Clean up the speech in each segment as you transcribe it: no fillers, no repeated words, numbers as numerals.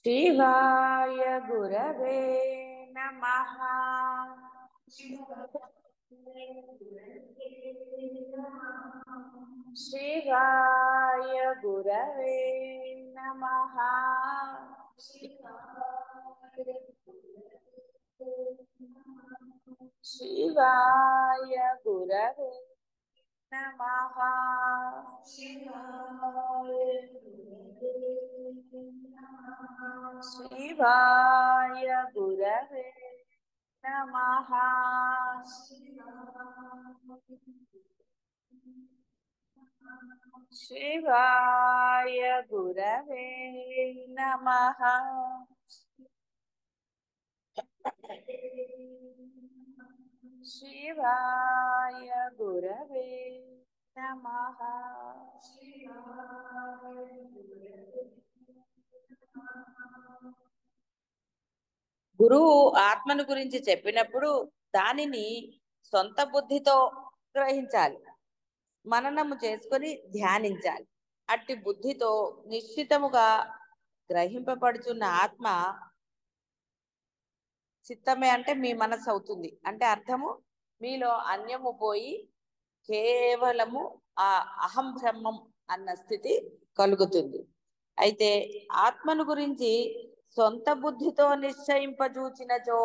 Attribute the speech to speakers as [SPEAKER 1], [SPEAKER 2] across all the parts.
[SPEAKER 1] शिवाय गुरवे नमः। शिवाय गुरवे नमः। शिवाय गुरवे नमः। शिवाय गुरवे नमः। शिवाय गुरवे नमः। शिवाय गुरवे नमः। గురువు ఆత్మను గురించి చెప్పినప్పుడు దానిని సొంత బుద్ధితో గ్రహించాలి, మననము చేసుకొని ధ్యానించాలి. అట్టి బుద్ధితో నిశ్చితముగా గ్రహింపబడుచున్న ఆత్మ చిత్తమే అంటే మీ మనస్సు అవుతుంది. అంటే అర్థము మీలో అన్యము పోయి కేవలము ఆ అహం బ్రహ్మం అన్న స్థితి కలుగుతుంది. అయితే ఆత్మను గురించి సొంత బుద్ధితో నిశ్చయింపజూచినచో,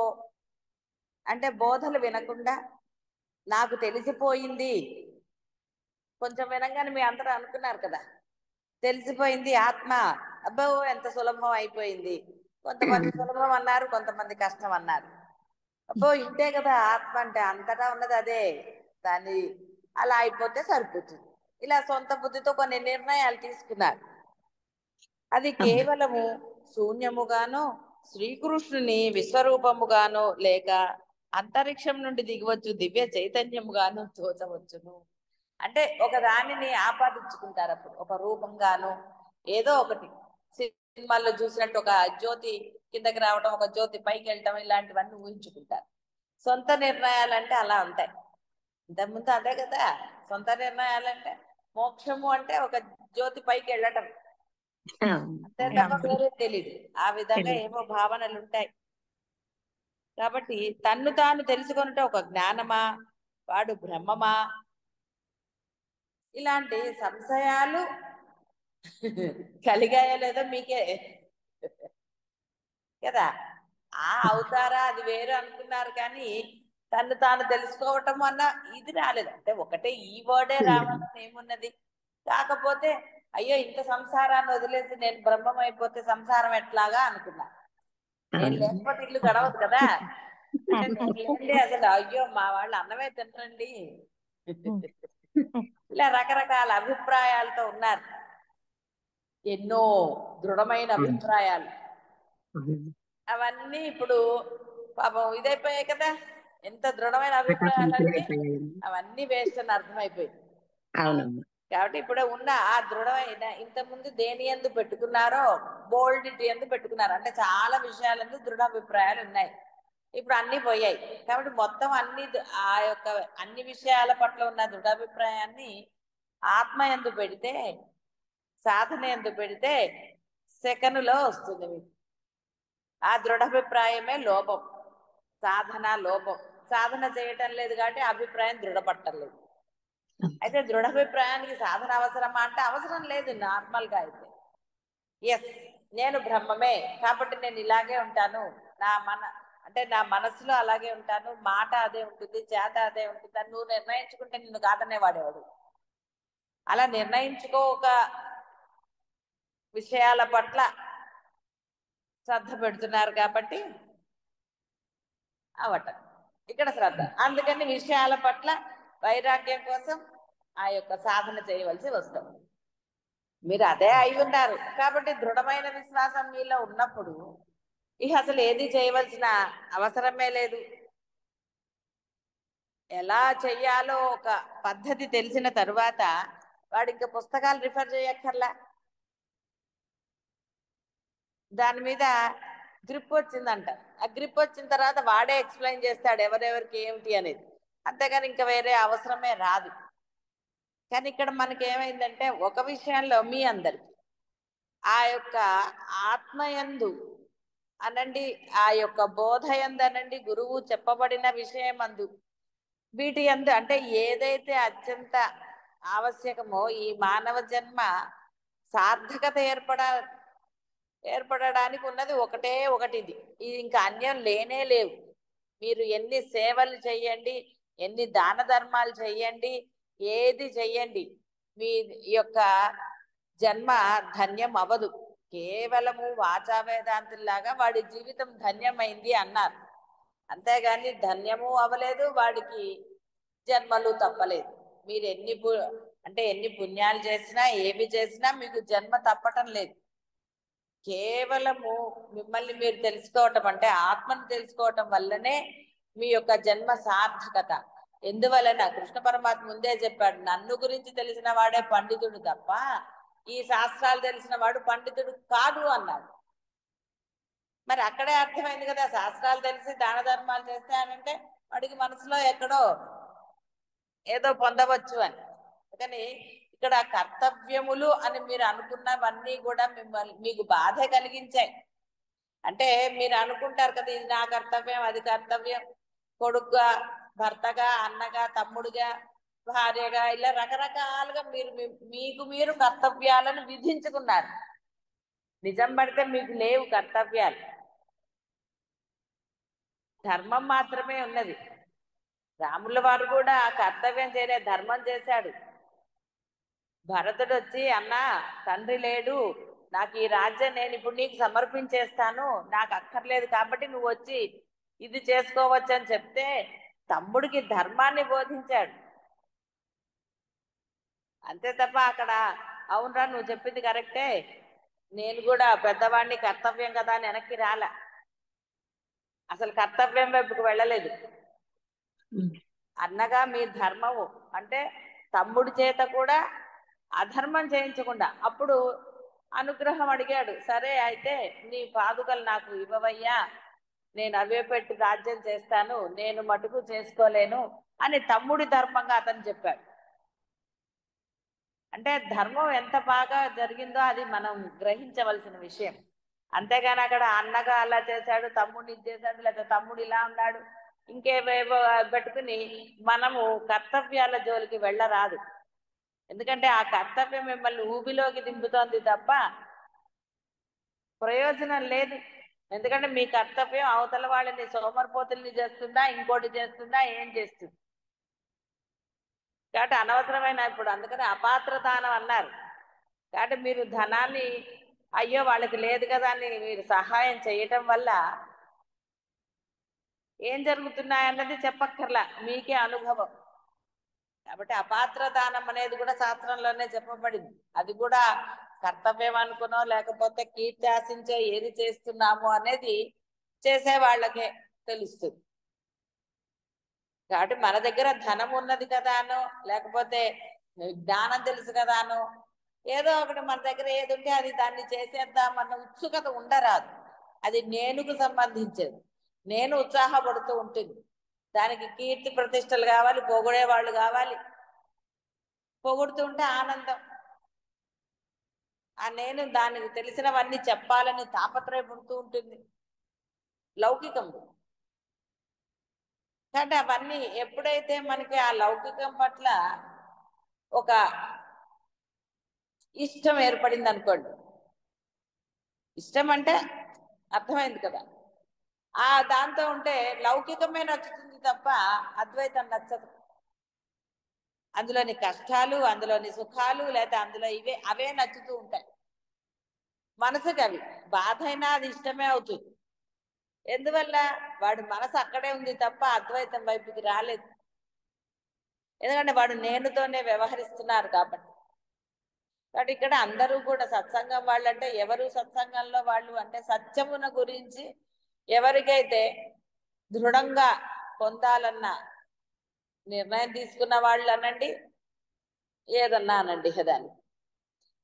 [SPEAKER 1] అంటే బోధలు వినకుండా నాకు తెలిసిపోయింది, కొంచెం వినంగానే మీ అందరూ అనుకున్నారు కదా, తెలిసిపోయింది ఆత్మ, అబ్బో ఎంత సులభం అయిపోయింది. కొంతమంది సులభం అన్నారు, కొంతమంది కష్టం అన్నారు. అబ్బో ఇంతే కదా ఆత్మ అంటే, అంతటా ఉన్నది అదే, దాన్ని అలా అయిపోతే సరిపోతుంది. ఇలా సొంత బుద్ధితో కొన్ని నిర్ణయాలు తీసుకున్నారు. అది కేవలము శూన్యముగానో శ్రీకృష్ణుని విశ్వరూపముగానో లేక అంతరిక్షం నుండి దిగివచ్చు దివ్య చైతన్యముగాను తోచవచ్చును. అంటే ఒక దానిని ఆపాదించుకుంటారు. అప్పుడు ఒక రూపంగాను ఏదో ఒకటి, సినిమాల్లో చూసినట్టు ఒక జ్యోతి కిందకి రావటం, ఒక జ్యోతి పైకి వెళ్ళటం, ఇలాంటివన్నీ ఊహించుకుంటారు. సొంత నిర్ణయాలంటే అలా ఉంటాయి. ఇంతకుముందు అదే కదా సొంత నిర్ణయాలంటే. మోక్షము అంటే ఒక జ్యోతి పైకి వెళ్ళటం, అంతే తప్ప వేరే తెలీదు. ఆ విధంగా ఏవో భావనలు ఉంటాయి. కాబట్టి తన్ను తాను తెలుసుకొనుట ఒక జ్ఞానమా, వాడు బ్రహ్మమా, ఇలాంటి సంశయాలు కలిగాయో లేదో మీకే కదా. ఆ అవుతారా అది వేరు అనుకున్నారు, కానీ తను తాను తెలుసుకోవటం అన్న ఇది రాలేదు. అంటే ఒకటే ఈ వర్డే రావాలని ఏమున్నది. కాకపోతే అయ్యో ఇంత సంసారాన్ని వదిలేసి నేను బ్రహ్మం అయిపోతే సంసారం ఎట్లాగా అనుకున్నా. నేను లేకపోతే ఇల్లు గడవదు కదా. అంటే నేను లేండి అసలు అయ్యో మా వాళ్ళు అన్నమే తినరండి, ఇలా రకరకాల అభిప్రాయాలతో ఉన్నారు. ఎన్నో దృఢమైన అభిప్రాయాలు, అవన్నీ ఇప్పుడు పాపం ఇదైపోయాయి కదా. ఎంత దృఢమైన అభిప్రాయాలన్నీ అవన్నీ వేస్ట్ అని అర్థమైపోయింది.
[SPEAKER 2] అవునమ్మా.
[SPEAKER 1] కాబట్టి ఇప్పుడు ఉన్న ఆ దృఢమైన, ఇంతకుముందు దేని యందు పెట్టుకున్నారో బోల్డిటీ యందు పెట్టుకున్నారు. అంటే చాలా విషయాలందు దృఢ అభిప్రాయాలు ఉన్నాయి, ఇప్పుడు అన్ని పోయాయి. కాబట్టి మొత్తం అన్ని ఆ యొక్క అన్ని విషయాల పట్ల ఉన్న దృఢాభిప్రాయాన్ని ఆత్మ యందు పెడితే, సాధన యందు పెడితే సెకనులో వస్తుంది మీకు. ఆ దృఢాభిప్రాయమే లోపం, సాధన లోపం. సాధన చేయటం లేదు కాబట్టి అభిప్రాయం దృఢపట్టలేదు. అయితే దృఢాభిప్రాయానికి సాధన అవసరమా అంటే అవసరం లేదు. నార్మల్గా అయితే ఎస్ నేను బ్రహ్మమే కాబట్టి నేను ఇలాగే ఉంటాను, అంటే నా మనసులో అలాగే ఉంటాను, మాట అదే ఉంటుంది, చేత అదే ఉంటుంది అని నువ్వు నిర్ణయించుకుంటే నిన్ను కాదనే వాడేవాడు. అలా నిర్ణయించుకోక విషయాల పట్ల శ్రద్ధ పెడుతున్నారు కాబట్టి అవటం ఇక్కడ శ్రద్ధ. అందుకని విషయాల పట్ల వైరాగ్యం కోసం ఆ యొక్క సాధన చేయవలసి వస్తాం. మీరు అదే అయి ఉన్నారు కాబట్టి దృఢమైన విశ్వాసం మీలో ఉన్నప్పుడు ఇక అసలు ఏది చేయవలసిన అవసరమే లేదు. ఎలా చెయ్యాలో ఒక పద్ధతి తెలిసిన తరువాత వాడు ఇంకా పుస్తకాలు రిఫర్ చేయక్కర్లా. దాని మీద గ్రిప్ వచ్చిందంట. ఆ గ్రిప్ వచ్చిన తర్వాత వాడే ఎక్స్ప్లెయిన్ చేస్తాడు ఎవరెవరికి ఏమిటి అనేది. అంతేగాని ఇంకా వేరే అవసరమే రాదు. కానీ ఇక్కడ మనకి ఏమైందంటే ఒక విషయంలో మీ అందరికి ఆ యొక్క ఆత్మయందు అనండి, ఆ యొక్క బోధయందు అనండి, గురువు చెప్పబడిన విషయమందు, వీటి యందు అంటే ఏదైతే అత్యంత ఆవశ్యకమో ఈ మానవ జన్మ సార్థకత ఏర్పడడానికి ఉన్నది ఒకటే ఒకటి, ఇది ఇంకా అన్యం లేనే లేవు. మీరు ఎన్ని సేవలు చెయ్యండి, ఎన్ని దాన ధర్మాలు చెయ్యండి, ఏది చెయ్యండి, మీ యొక్క జన్మ ధన్యం అవదు. కేవలము వాచా వేదాంతుల్లాగా వాడి జీవితం ధన్యమైంది అన్నారు, అంతేగాని ధన్యము అవ్వలేదు, వాడికి జన్మలు తప్పలేదు. మీరు అంటే ఎన్ని పుణ్యాలు చేసినా ఏమి చేసినా మీకు జన్మ తప్పటం లేదు. కేవలము మిమ్మల్ని మీరు తెలుసుకోవటం అంటే ఆత్మను తెలుసుకోవటం వల్లనే మీ యొక్క జన్మ సార్థకత. ఎందువలన కృష్ణ పరమాత్మ ముందే చెప్పాడు, నన్ను గురించి తెలిసిన వాడే పండితుడు తప్ప ఈ శాస్త్రాలు తెలిసిన వాడు పండితుడు కాదు అన్నాడు. మరి అక్కడే అర్థమైంది కదా, శాస్త్రాలు తెలిసి దాన ధర్మాలు చేస్తే అంటే వాడికి మనసులో ఎక్కడో ఏదో పొందవచ్చు అని. కానీ ఇక్కడ కర్తవ్యములు అని మీరు అనుకున్నవన్నీ కూడా మీకు బాధ కలిగించాయి. అంటే మీరు అనుకుంటారు కదా, ఇది నా కర్తవ్యం, అది కర్తవ్యం, కొడుకుగా, భర్తగా, అన్నగా, తమ్ముడుగా, భార్యగా, ఇలా రకరకాలుగా మీకు మీరు కర్తవ్యాలను విధించుకున్నారు. నిజం పడితే మీకు లేవు కర్తవ్యాలు, ధర్మం మాత్రమే ఉన్నది. రాముల వారు కూడా కర్తవ్యం చేయలే, ధర్మం చేశాడు. భరతుడు వచ్చి, అన్నా తండ్రి లేడు, నాకు ఈ రాజ్యం నేను ఇప్పుడు నీకు సమర్పించేస్తాను, నాకు అక్కర్లేదు కాబట్టి నువ్వు వచ్చి ఇది చేసుకోవచ్చు అని చెప్తే తమ్ముడికి ధర్మాన్ని బోధించాడు. అంతే తప్ప అక్కడ అవునరా నువ్వు చెప్పింది కరెక్టే, నేను కూడా పెద్దవాడిని, కర్తవ్యం కదా అని వెనక్కి రాలే. అసలు కర్తవ్యం వైపుకు వెళ్ళలేదు. అన్నగా మీ ధర్మము అంటే తమ్ముడి చేత కూడా అధర్మం చేయించకుండా అప్పుడు అనుగ్రహం అడిగాడు. సరే అయితే నీ పాదుకలు నాకు ఇవ్వవయ్యా, నేను అవే పెట్టి రాజ్యం చేస్తాను, నేను మటుకు చేసుకోలేను అని తమ్ముడి ధర్మంగా అతను చెప్పాడు. అంటే ధర్మం ఎంత బాగా జరిగిందో అది మనం గ్రహించవలసిన విషయం. అంతేగాని అక్కడ అన్నగా అలా చేశాడు, తమ్ముడిని ఇది చేశాడు, లేదా తమ్ముడు ఇలా ఉన్నాడు, ఇంకేవేవో పెట్టుకుని మనము కర్తవ్యాల జోలికి వెళ్ళరాదు. ఎందుకంటే ఆ కర్తవ్యం మిమ్మల్ని ఊబిలోకి దింపుతోంది తప్ప ప్రయోజనం లేదు. ఎందుకంటే మీ కర్తవ్యం అవతల వాళ్ళని సోమరిపోతుల్ని చేస్తుందా, ఇంకోటి చేస్తుందా, ఏం చేస్తుంది. కాబట్టి అనవసరమైన ఇప్పుడు అందుకని అపాత్రదానం అన్నారు. కాబట్టి మీరు ధనాన్ని అయ్యో వాళ్ళకి లేదు కదా అని మీరు సహాయం చేయటం వల్ల ఏం జరుగుతున్నాయన్నది చెప్పక్కర్లా, మీకే అనుభవం. కాబట్టి అపాత్రదానం అనేది కూడా శాస్త్రంలోనే చెప్పబడింది. అది కూడా కర్తవ్యం అనుకునో లేకపోతే కీర్తి ఆశించే ఏది చేస్తున్నాము అనేది చేసే వాళ్ళకే తెలుస్తుంది. కాబట్టి మన దగ్గర ధనం ఉన్నది కదానో లేకపోతే జ్ఞానం తెలుసు కదానో ఏదో ఒకటి మన దగ్గర ఏది ఉంటే అది దాన్ని చేసేద్దామన్న ఉత్సుకత ఉండరాదు. అది నేనుకు సంబంధించేది. నేను ఉత్సాహపడుతూ ఉంటుంది, దానికి కీర్తి ప్రతిష్టలు కావాలి, పొగిడే వాళ్ళు కావాలి, పొగుడుతుంటే ఆనందం. ఆ నేను దానికి తెలిసినవన్నీ చెప్పాలని తాపత్రయపడుతూ ఉంటుంది, లౌకికం. కాబట్టి అవన్నీ ఎప్పుడైతే మనకి ఆ లౌకికం పట్ల ఒక ఇష్టం ఏర్పడింది అనుకోండి, ఇష్టం అంటే అర్థమైంది కదా, ఆ దాంతో ఉంటే లౌకికమే నచ్చుతుంది తప్ప అద్వైతం నచ్చదు. అందులోని కష్టాలు, అందులోని సుఖాలు, లేదా అందులో అవే నచ్చుతూ ఉంటాయి మనసుకి. అవి బాధ అయినా అది ఇష్టమే అవుతుంది. ఎందువల్ల వాడి మనసు అక్కడే ఉంది తప్ప అద్వైతం వైపుకి రాలేదు. ఎందుకంటే వాడు నేనుతోనే వ్యవహరిస్తున్నారు కాబట్టి. కాబట్టి ఇక్కడ అందరూ కూడా సత్సంగం వాళ్ళు అంటే ఎవరు సత్సంగంలో వాళ్ళు అంటే సత్యమున గురించి ఎవరికైతే దృఢంగా పొందాలన్న నిర్ణయం తీసుకున్న వాళ్ళు అనండి, ఏదన్నా అనండి దాన్ని.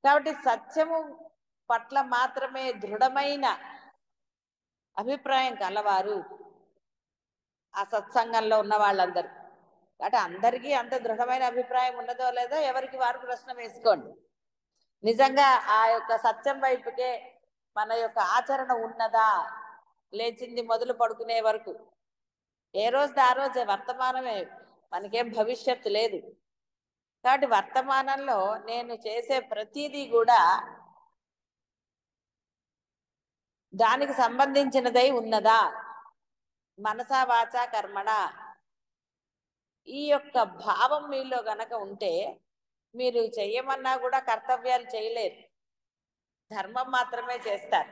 [SPEAKER 1] కాబట్టి సత్యము పట్ల మాత్రమే దృఢమైన అభిప్రాయం కలవారు ఆ సత్సంగంలో ఉన్న వాళ్ళందరూ. కాబట్టి అందరికీ అంత దృఢమైన అభిప్రాయం ఉన్నదో లేదో ఎవరికి వారు ప్రశ్న వేసుకోండి. నిజంగా ఆ యొక్క సత్యం వైపుకే మన యొక్క ఆచరణ ఉన్నదా? లేచింది మొదలు పడుకునే వరకు ఏ రోజు ఆ రోజే వర్తమానమే, మనకేం భవిష్యత్తు లేదు. కాబట్టి వర్తమానంలో నేను చేసే ప్రతిదీ కూడా దానికి సంబంధించినదై ఉన్నదా? మనసా వాచా కర్మణ ఈ యొక్క భావం మీలో గనక ఉంటే మీరు చెయ్యమన్నా కూడా కర్తవ్యాలు చేయలేరు, ధర్మం మాత్రమే చేస్తారు.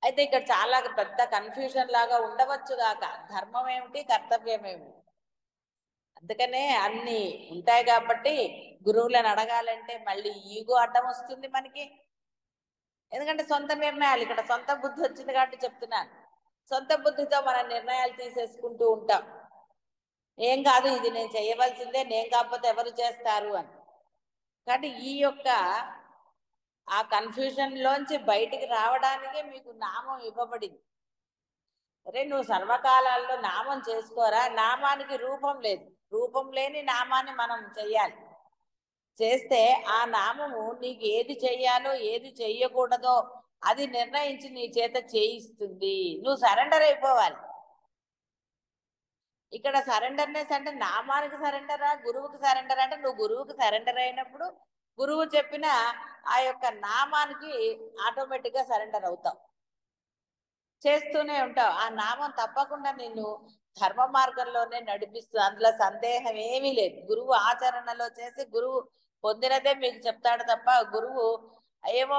[SPEAKER 1] అయితే ఇక్కడ చాలా పెద్ద కన్ఫ్యూజన్ లాగా ఉండవచ్చు గాక, ధర్మం ఏమిటి కర్తవ్యం ఏమిటి. అందుకనే అన్ని ఉంటాయి కాబట్టి గురువులను అడగాలంటే మళ్ళీ ఈగో అడ్డం వస్తుంది మనకి. ఎందుకంటే సొంత నిర్ణయాలు, ఇక్కడ సొంత బుద్ధి వచ్చింది కాబట్టి చెప్తున్నాను. సొంత బుద్ధితో మనం నిర్ణయాలు తీసేసుకుంటూ ఉంటాం. ఏం కాదు, ఇది నేను చేయవలసిందే, నేను కాకపోతే ఎవరు చేస్తారు అని. కాబట్టి ఈ యొక్క ఆ కన్ఫ్యూజన్ లోంచి బయటికి రావడానికే మీకు నామం ఇవ్వబడింది. అరే నువ్వు సర్వకాలాల్లో నామం చేసుకోరా, నామానికి రూపం లేదు, రూపం లేని నామాన్ని మనం చెయ్యాలి. చేస్తే ఆ నామము నీకు ఏది చెయ్యాలో ఏది చెయ్యకూడదో అది నిర్ణయించి నీ చేత చేయిస్తుంది. నువ్వు సరెండర్ అయిపోవాలి. ఇక్కడ సరెండర్నెస్ అంటే నామానికి సరెండరా, గురువుకి సరెండర్ అంటే నువ్వు గురువుకి సరెండర్ అయినప్పుడు గురువు చెప్పిన ఆ యొక్క నామానికి ఆటోమేటిక్గా సరెండర్ అవుతావు, చేస్తూనే ఉంటావు. ఆ నామం తప్పకుండా నిన్ను ధర్మ మార్గంలోనే నడిపిస్తుంది, అందులో సందేహం ఏమీ లేదు. గురువు ఆచరణలో చేసి గురువు పొందినదే మీకు చెప్తాడు తప్ప గురువు ఏమో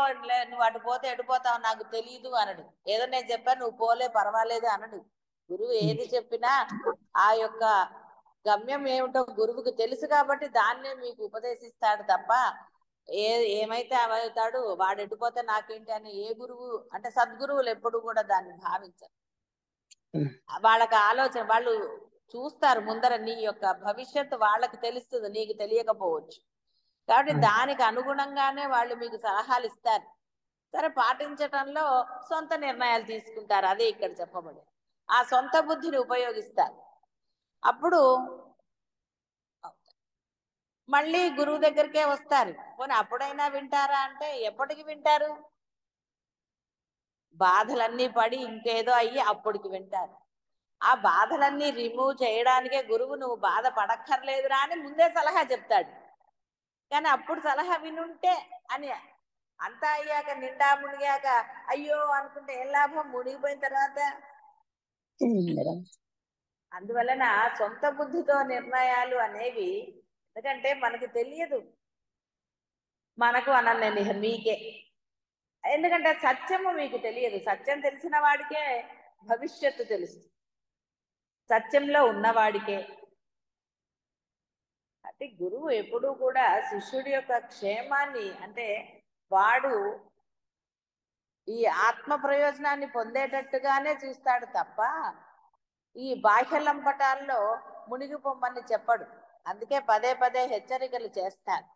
[SPEAKER 1] నువ్వు అటు పోతే ఎడిపోతావు నాకు తెలియదు అనడు. ఏదో నేను చెప్పాను నువ్వు పోలే పర్వాలేదు అనడు. గురువు ఏది చెప్పినా ఆ యొక్క గమ్యం ఏమిటో గురువుకి తెలుసు కాబట్టి దాన్నే మీకు ఉపదేశిస్తాడు తప్ప ఏమైతే అవవుతాడు వాడు ఎడిపోతే నాకేంటి అని ఏ గురువు అంటే సద్గురువులు ఎప్పుడు కూడా దాన్ని భావించరు. వాళ్ళకి ఆలోచన, వాళ్ళు చూస్తారు ముందర నీ యొక్క భవిష్యత్తు వాళ్ళకి తెలుస్తుంది, నీకు తెలియకపోవచ్చు. కాబట్టి దానికి అనుగుణంగానే వాళ్ళు మీకు సలహాలు ఇస్తారు. సరే పాటించటంలో సొంత నిర్ణయాలు తీసుకుంటారు, అదే ఇక్కడ చెప్పబడి ఆ సొంత బుద్ధిని ఉపయోగిస్తారు. అప్పుడు మళ్ళీ గురువు దగ్గరికే వస్తారు. పోనీ అప్పుడైనా వింటారా అంటే ఎప్పటికి వింటారు? బాధలన్నీ పడి ఇంకేదో అయ్యి అప్పటికి వింటారు. ఆ బాధలన్నీ రిమూవ్ చేయడానికే గురువు నువ్వు బాధ పడక్కర్లేదురా అని ముందే సలహా చెప్తాడు. కానీ అప్పుడు సలహా వినుంటే అని అంతా అయ్యాక నిండా మునిగాక అయ్యో అనుకుంటే ఏం లాభం, మునిగిపోయిన తర్వాత. అందువలన సొంత బుద్ధితో నిర్ణయాలు అనేవి, ఎందుకంటే మనకి తెలియదు, మనకు అనన్య మీకే. ఎందుకంటే సత్యము మీకు తెలియదు, సత్యం తెలిసిన వాడికే భవిష్యత్తు తెలుస్తుంది, సత్యంలో ఉన్నవాడికే. అంటే గురువు ఎప్పుడూ కూడా శిష్యుడి యొక్క క్షేమాన్ని, అంటే వాడు ఈ ఆత్మ ప్రయోజనాన్ని పొందేటట్టుగానే చూస్తాడు తప్ప ఈ బాహ్య లంపటాల్లో మునిగిపోమ్మని చెప్పడు. అందుకే పదే పదే హెచ్చరికలు చేస్తాడు.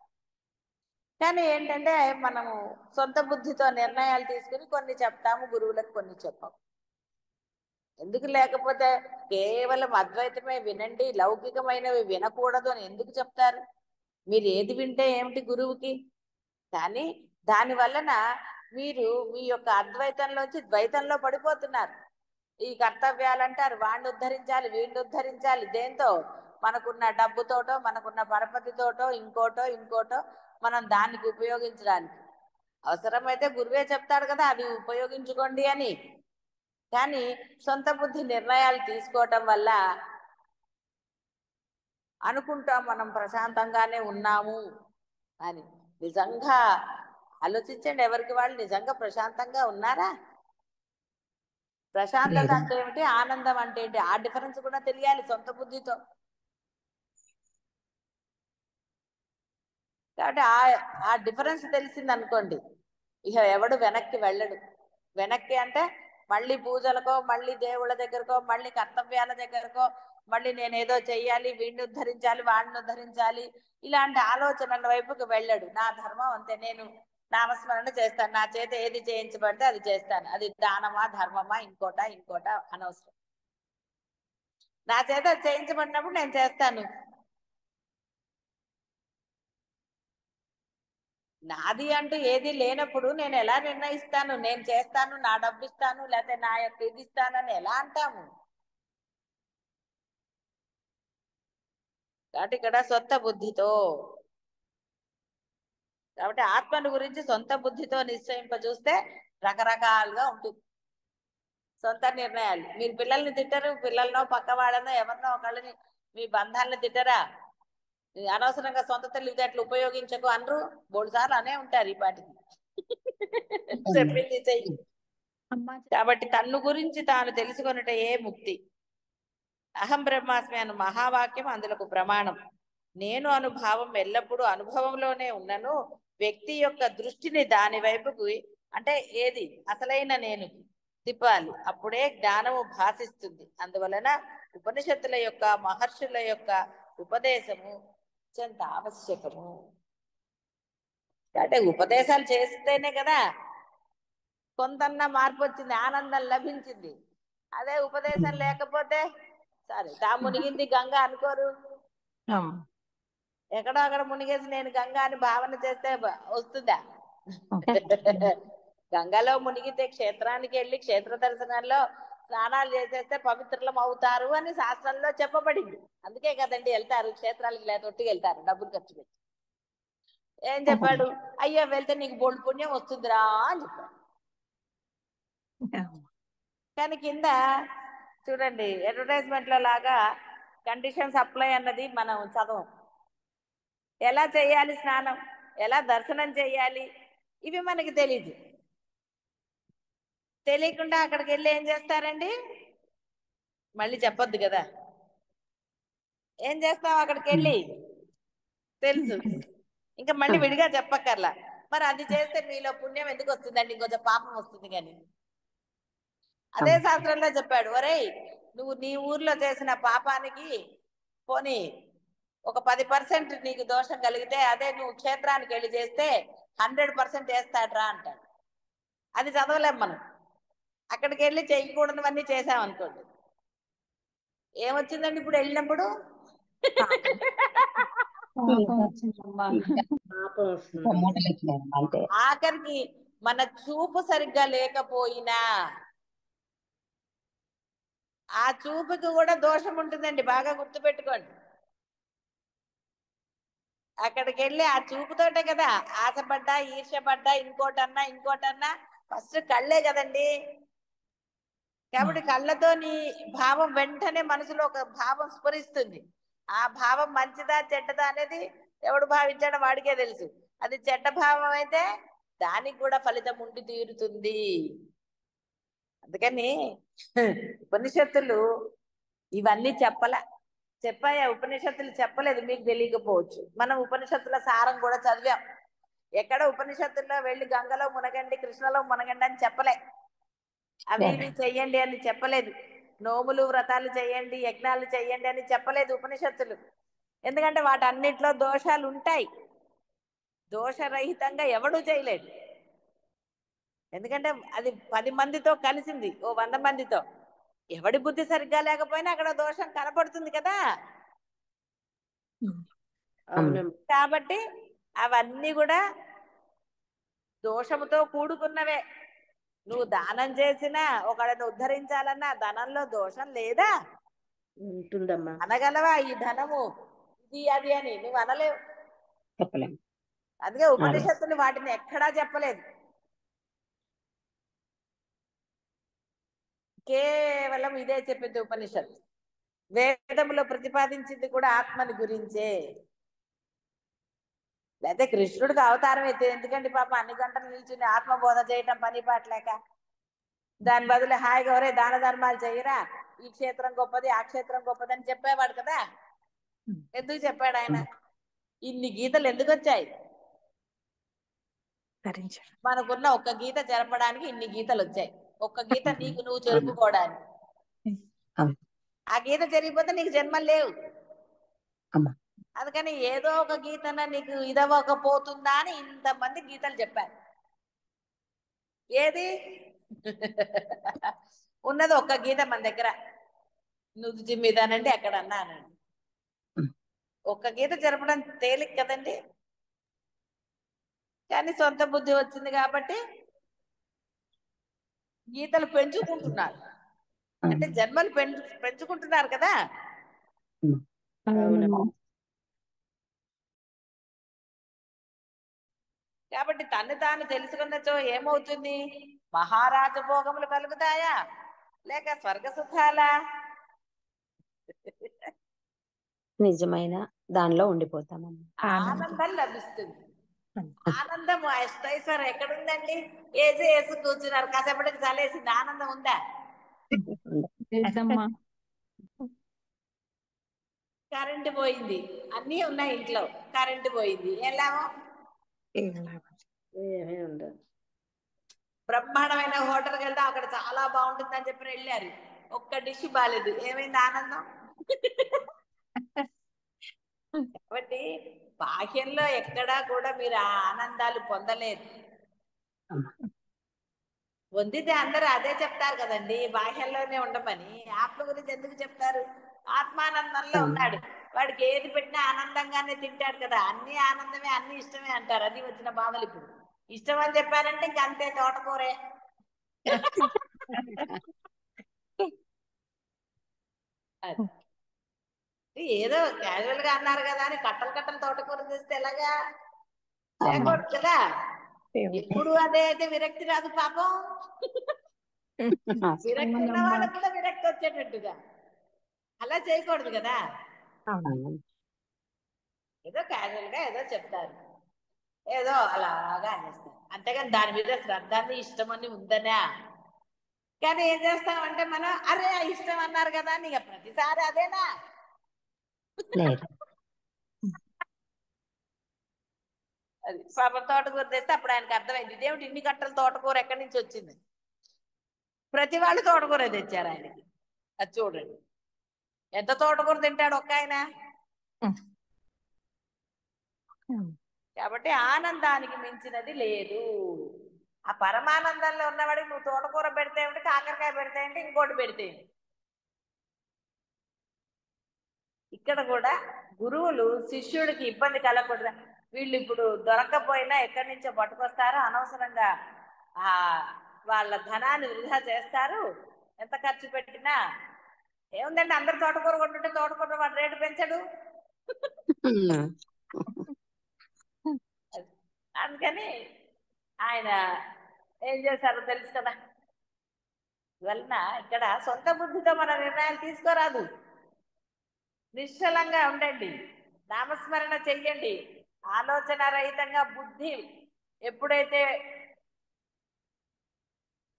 [SPEAKER 1] కానీ ఏంటంటే మనము సొంత బుద్ధితో నిర్ణయాలు తీసుకుని కొన్ని చెప్తాము, గురువులకు కొన్ని చెప్పాము. ఎందుకు లేకపోతే కేవలం అద్వైతమే వినండి, లౌకికమైనవి వినకూడదు అని ఎందుకు చెప్తారు? మీరు ఏది వింటే ఏమిటి గురువుకి? కానీ దాని వలన మీరు మీ యొక్క అద్వైతంలోంచి ద్వైతంలో పడిపోతున్నారు. ఈ కర్తవ్యాలు అంటారు, వాడిని ఉద్ధరించాలి వీడిని ఉద్ధరించాలి, దేంతో? మనకున్న డబ్బుతోటో మనకున్న పరపతితోటో ఇంకోటో ఇంకోటో మనం దానికి ఉపయోగించడానికి. అవసరమైతే గురువే చెప్తాడు కదా అది ఉపయోగించుకోండి అని. కానీ సొంత బుద్ధి నిర్ణయాలు తీసుకోవటం వల్ల అనుకుంటాం మనం ప్రశాంతంగానే ఉన్నాము అని. నిజంగా ఆలోచించండి, ఎవరికి వాళ్ళు నిజంగా ప్రశాంతంగా ఉన్నారా? ప్రశాంతత అంటే ఏమిటి, ఆనందం అంటే ఏంటి, ఆ డిఫరెన్స్ కూడా తెలియాలి సొంత బుద్ధితో. కాబట్టి ఆ డిఫరెన్స్ తెలిసింది అనుకోండి, ఇక ఎవడు వెనక్కి వెళ్ళడు. వెనక్కి అంటే మళ్ళీ పూజలకో మళ్ళీ దేవుళ్ళ దగ్గరకో మళ్ళీ కర్తవ్యాల దగ్గరకో మళ్ళీ నేనేదో చెయ్యాలి, వీడిని ఉద్ధరించాలి వాడిని ఉద్ధరించాలి ఇలాంటి ఆలోచనల వైపుకి వెళ్ళడు. నా ధర్మం అంతే, నేను నామస్మరణ చేస్తాను, నా చేత ఏది చేయించబడితే అది చేస్తాను, అది దానమా ధర్మమా ఇంకోట ఇంకోట అనవసరం, నా చేత చేయించబడినప్పుడు నేను చేస్తాను. నాది అంటూ ఏది లేనప్పుడు నేను ఎలా నిర్ణయిస్తాను? నేను చేస్తాను, నా డబ్బు ఇస్తాను, లేకపోతే నా యొక్క ఇది ఇస్తానని ఎలా అంటాము? కాబట్టి ఇక్కడ సొంత బుద్ధితో, కాబట్టి ఆత్మను గురించి సొంత బుద్ధితో నిశ్చయింప చూస్తే రకరకాలుగా ఉంటుంది సొంత నిర్ణయాలు. మీరు పిల్లల్ని తిట్టరు, పిల్లలనో పక్క వాళ్ళనో ఎవరినో ఒకళ్ళని మీ బంధాలను తిట్టరా? అనవసరంగా సొంత తెలివితేటలు ఉపయోగించకు అనరు? 3 సార్లు అనే ఉంటారు ఈ పాటికి. చెప్పింది చెయ్యి. కాబట్టి తన్ను గురించి తాను తెలుసుకొనుటే ఏ ముక్తి. అహం బ్రహ్మాస్మి అను మహావాక్యం అందులకు ప్రమాణం. నేను అనుభావం ఎల్లప్పుడూ అనుభవంలోనే ఉన్నను. వ్యక్తి యొక్క దృష్టిని దాని వైపుకు, అంటే ఏది అసలైన నేను తిప్పాలి, అప్పుడే జ్ఞానము భాసిస్తుంది. అందువలన ఉపనిషత్తుల యొక్క మహర్షుల యొక్క ఉపదేశము అత్యంత ఆవశ్యకము. అంటే ఉపదేశాలు చేస్తేనే కదా కొంతన్నా మార్పు వచ్చింది, ఆనందం లభించింది. అదే ఉపదేశం లేకపోతే సరే తా మునిగింది గంగ అనుకోరు. ఎక్కడో అక్కడ మునిగేసి నేను గంగా అని భావన చేస్తే వస్తుందా? గంగలో మునిగితే క్షేత్రానికి వెళ్ళి క్షేత్ర దర్శనాల్లో స్నానాలు చేసేస్తే పవిత్రులం అవుతారు అని శాస్త్రంలో చెప్పబడింది. అందుకే కదండి వెళ్తారు క్షేత్రాలకు, లేదా ఒట్టికి వెళ్తారు డబ్బులు ఖర్చు పెట్టి. ఏం చెప్పాడు? అయ్యో వెళ్తే నీకు బోల్డ్ పుణ్యం వస్తుందిరా అని చెప్పాడు. కానీ కింద చూడండి అడ్వర్టైజ్మెంట్ లో లాగా కండిషన్స్ అప్లై అన్నది మనం చదవం. ఎలా చేయాలి స్నానం, ఎలా దర్శనం చేయాలి, ఇవి మనకి తెలీదు. తెలియకుండా అక్కడికి వెళ్ళి ఏం చేస్తారండి? మళ్ళీ చెప్పొద్దు కదా, ఏం చేస్తాం అక్కడికి వెళ్ళి? తెలుసు, ఇంకా మళ్ళీ విడిగా చెప్పక్కర్లా. మరి అది చేస్తే మీలో పుణ్యం ఎందుకు వస్తుందండి? ఇంకొంచెం పాపం వస్తుంది. కానీ అదే శాస్త్రంలో చెప్పాడు, ఒరేయ్ నువ్వు నీ ఊర్లో చేసిన పాపానికి పోనీ ఒక 10% నీకు దోషం కలిగితే, అదే నువ్వు క్షేత్రానికి వెళ్ళి చేస్తే 100% వేస్తాడ్రా అంటాడు. అది చదవలేం మనం. అక్కడికి వెళ్ళి చేయకూడనివన్నీ చేసామనుకోండి, ఏమొచ్చిందండి ఇప్పుడు వెళ్ళినప్పుడు? ఆఖరికి మన చూపు సరిగ్గా లేకపోయినా ఆ చూపుకి కూడా దోషం ఉంటుందండి, బాగా గుర్తుపెట్టుకోండి. అక్కడికి వెళ్ళి ఆ చూపుతోటే కదా ఆశపడ్డా, ఈర్ష్యపడ్డా, ఇంకోటన్నా ఫస్ట్ కళ్ళే కదండి. కాబట్టి కళ్ళతో నీ భావం వెంటనే మనసులో ఒక భావం స్ఫురిస్తుంది. ఆ భావం మంచిదా చెడ్డదా అనేది ఎవడు భావించాడో వాడికే తెలుసు. అది చెడ్డ భావం అయితే దానికి కూడా ఫలితం ఉండి తీరుతుంది. అందుకని ఉపనిషత్తులు ఇవన్నీ చెప్పాయా? ఉపనిషత్తులు చెప్పలేదు, మీకు తెలియకపోవచ్చు. మనం ఉపనిషత్తుల సారం కూడా చదివాం. ఎక్కడ ఉపనిషత్తుల్లో వెళ్ళి గంగలో మునగండి, కృష్ణలో మునగండి అని చెప్పలే. అవి ఇవి చెయ్యండి అని చెప్పలేదు. నోములు వ్రతాలు చేయండి, యజ్ఞాలు చేయండి అని చెప్పలేదు ఉపనిషత్తులు. ఎందుకంటే వాటన్నిటిలో దోషాలు ఉంటాయి. దోషరహితంగా ఎవడూ చేయలేడు. ఎందుకంటే అది 10 మందితో కలిసింది, ఓ 100 మందితో. ఎవడి బుద్ధి సరిగ్గా లేకపోయినా అక్కడ దోషం కనపడుతుంది కదా. కాబట్టి అవన్నీ కూడా దోషముతో కూడుకున్నవే. నువ్వు దానం చేసినా, ఒకళ్ళని ఉద్ధరించాలన్నా ధనంలో దోషం లేదా?
[SPEAKER 2] ఉంటుందమ్మా.
[SPEAKER 1] అనగలవా ఈ ధనము ఇది అది అని? నువ్వు అనలేవు,
[SPEAKER 2] చెప్పలేము.
[SPEAKER 1] అందుకే ఉపనిషత్తులు వాటిని ఎక్కడా చెప్పలేదు. కేవలం ఇదే చెప్పింది ఉపనిషత్తు. వేదములో ప్రతిపాదించింది కూడా ఆత్మని గురించే. లేకపోతే కృష్ణుడికి అవతారం అయితే ఎందుకండి పాప అన్ని గంటలు నిల్చుని ఆత్మబోధ చేయటం పని పాటలేక? దాని బదులు హాయిగా ఎవరే దాన ధర్మాలు చేయరా, ఈ క్షేత్రం గొప్పది ఆ క్షేత్రం గొప్పది అని చెప్పేవాడు కదా. ఎందుకు చెప్పాడు ఆయన? ఇన్ని గీతలు ఎందుకు వచ్చాయి? మనకున్న ఒక్క గీత జరపడానికి ఇన్ని గీతలు వచ్చాయి. ఒక్క గీత నీకు నువ్వు చెరుపుకోవడానికి. ఆ గీత జరిగిపోతే నీకు జన్మలు లేవు. అందుకని ఏదో ఒక గీతన నీకు ఇదవ్వకపోతుందా అని ఇంతమంది గీతలు చెప్పారు. ఏది ఉన్నది ఒక్క గీత మన దగ్గర. నుదుటి మీదనండి ఎక్కడన్నా అనండి, ఒక్క గీత జరపడం తేలిక కదండి. కానీ సొంత బుద్ధి వచ్చింది కాబట్టి గీతలు పెంచుకుంటున్నారు. అంటే జన్మలు పెంచుకుంటున్నారు కదా.
[SPEAKER 2] అవునమ్మా.
[SPEAKER 1] కాబట్టి తను తాను తెలుసుకున్నచో ఏమవుతుంది? మహారాజ భోగములు కలుగుతాయా లేక స్వర్గ సుఖాలా?
[SPEAKER 2] నిజమైన దానిలో ఉండిపోతామమ్మా.
[SPEAKER 1] ఆనందం లభిస్తుంది. ఆనందం ఐశ్వర్యం ఎక్కడుందండి? వేసి కూర్చున్నారు, కాసేపటికి చలేసింది, ఆనందం ఉందా? కరెంటు పోయింది, అన్నీ ఉన్నాయి ఇంట్లో, కరెంటు పోయింది, ఏం లాభం?
[SPEAKER 2] ఏమీ ఉండదు.
[SPEAKER 1] బ్రహ్మాండమైన హోటల్కి వెళ్తే అక్కడ చాలా బాగుంటుందని చెప్పి వెళ్ళారు, ఒక్క డిష్ బాలేదు, ఏమైంది ఆనందం? కాబట్టి బాహ్యంలో ఎక్కడా కూడా మీరు ఆ ఆనందాలు పొందలేదు. పొందితే అందరూ అదే చెప్తారు కదండి, బాహ్యంలోనే ఉండమని. ఆత్మ గురించి ఎందుకు చెప్తారు? ఆత్మానందంలో ఉన్నాడు, వాడికి ఏది పెట్టినా ఆనందంగానే తింటాడు కదా. అన్ని ఆనందమే, అన్ని ఇష్టమే అంటారు. అది వచ్చిన బాధలు. ఇప్పుడు ఇష్టం అని చెప్పారంటే ఇంక అంతే, తోటకూరే. ఏదో క్యాజువల్ గా అన్నారు కదా అని కట్టలు కట్టలు తోటకూర చేస్తే ఎలాగా? చేయకూడదు కదా. ఎప్పుడు అదే అయితే విరక్తి రాదు పాపం. విరక్తి ఉన్న వాళ్ళకు కూడా విరక్తి వచ్చేటట్టుగా అలా చేయకూడదు కదా. ఏదో క్యాజువల్ గా ఏదో చెప్తారు, ఏదో అలాగా అనేస్తారు, అంతేగాని దాని మీద శ్రద్ధాన్ని ఇష్టమని ఉందనా. కానీ ఏం చేస్తామంటే మనం, అరే ఇష్టం అన్నారు కదా అని ఇక ప్రతిసారి అదేనా? అది పాపం తోటకూర తెస్తే అప్పుడు ఆయనకు అర్థమైంది, ఇదేమిటి ఇన్ని కట్టలు తోటకూర ఎక్కడి నుంచి వచ్చింది. ప్రతి వాళ్ళు తోటకూర తెచ్చారు ఆయనకి. అది చూడండి, ఎంత తోటకూర తింటాడు ఒక్క ఆయన. కాబట్టి ఆనందానికి మించినది లేదు. ఆ పరమానందంలో ఉన్నవాడికి నువ్వు తోటకూర పెడితే ఏమిటి, కాకరకాయ పెడితే ఏంటి, ఇంకోటి పెడితే ఏంటి. ఇక్కడ కూడా గురువులు శిష్యుడికి ఇబ్బంది కలగకూడదు. వీళ్ళు ఇప్పుడు దొరకకపోయినా ఎక్కడి నుంచో పట్టుకొస్తారు, అనవసరంగా ఆ వాళ్ళ ధనాన్ని వృధా చేస్తారు. ఎంత ఖర్చు పెట్టినా ఏముందండి, అందరు తోటకూర కొంటుంటే తోటకూర వాడు రేటు పెంచడు. అందుకని ఆయన ఏం చేశారో తెలుసు కదా. వలన ఇక్కడ సొంత బుద్ధితో మన నిర్ణయాలు తీసుకోరాదు. నిశ్చలంగా ఉండండి, నామస్మరణ చెయ్యండి, ఆలోచన రహితంగా. బుద్ధి ఎప్పుడైతే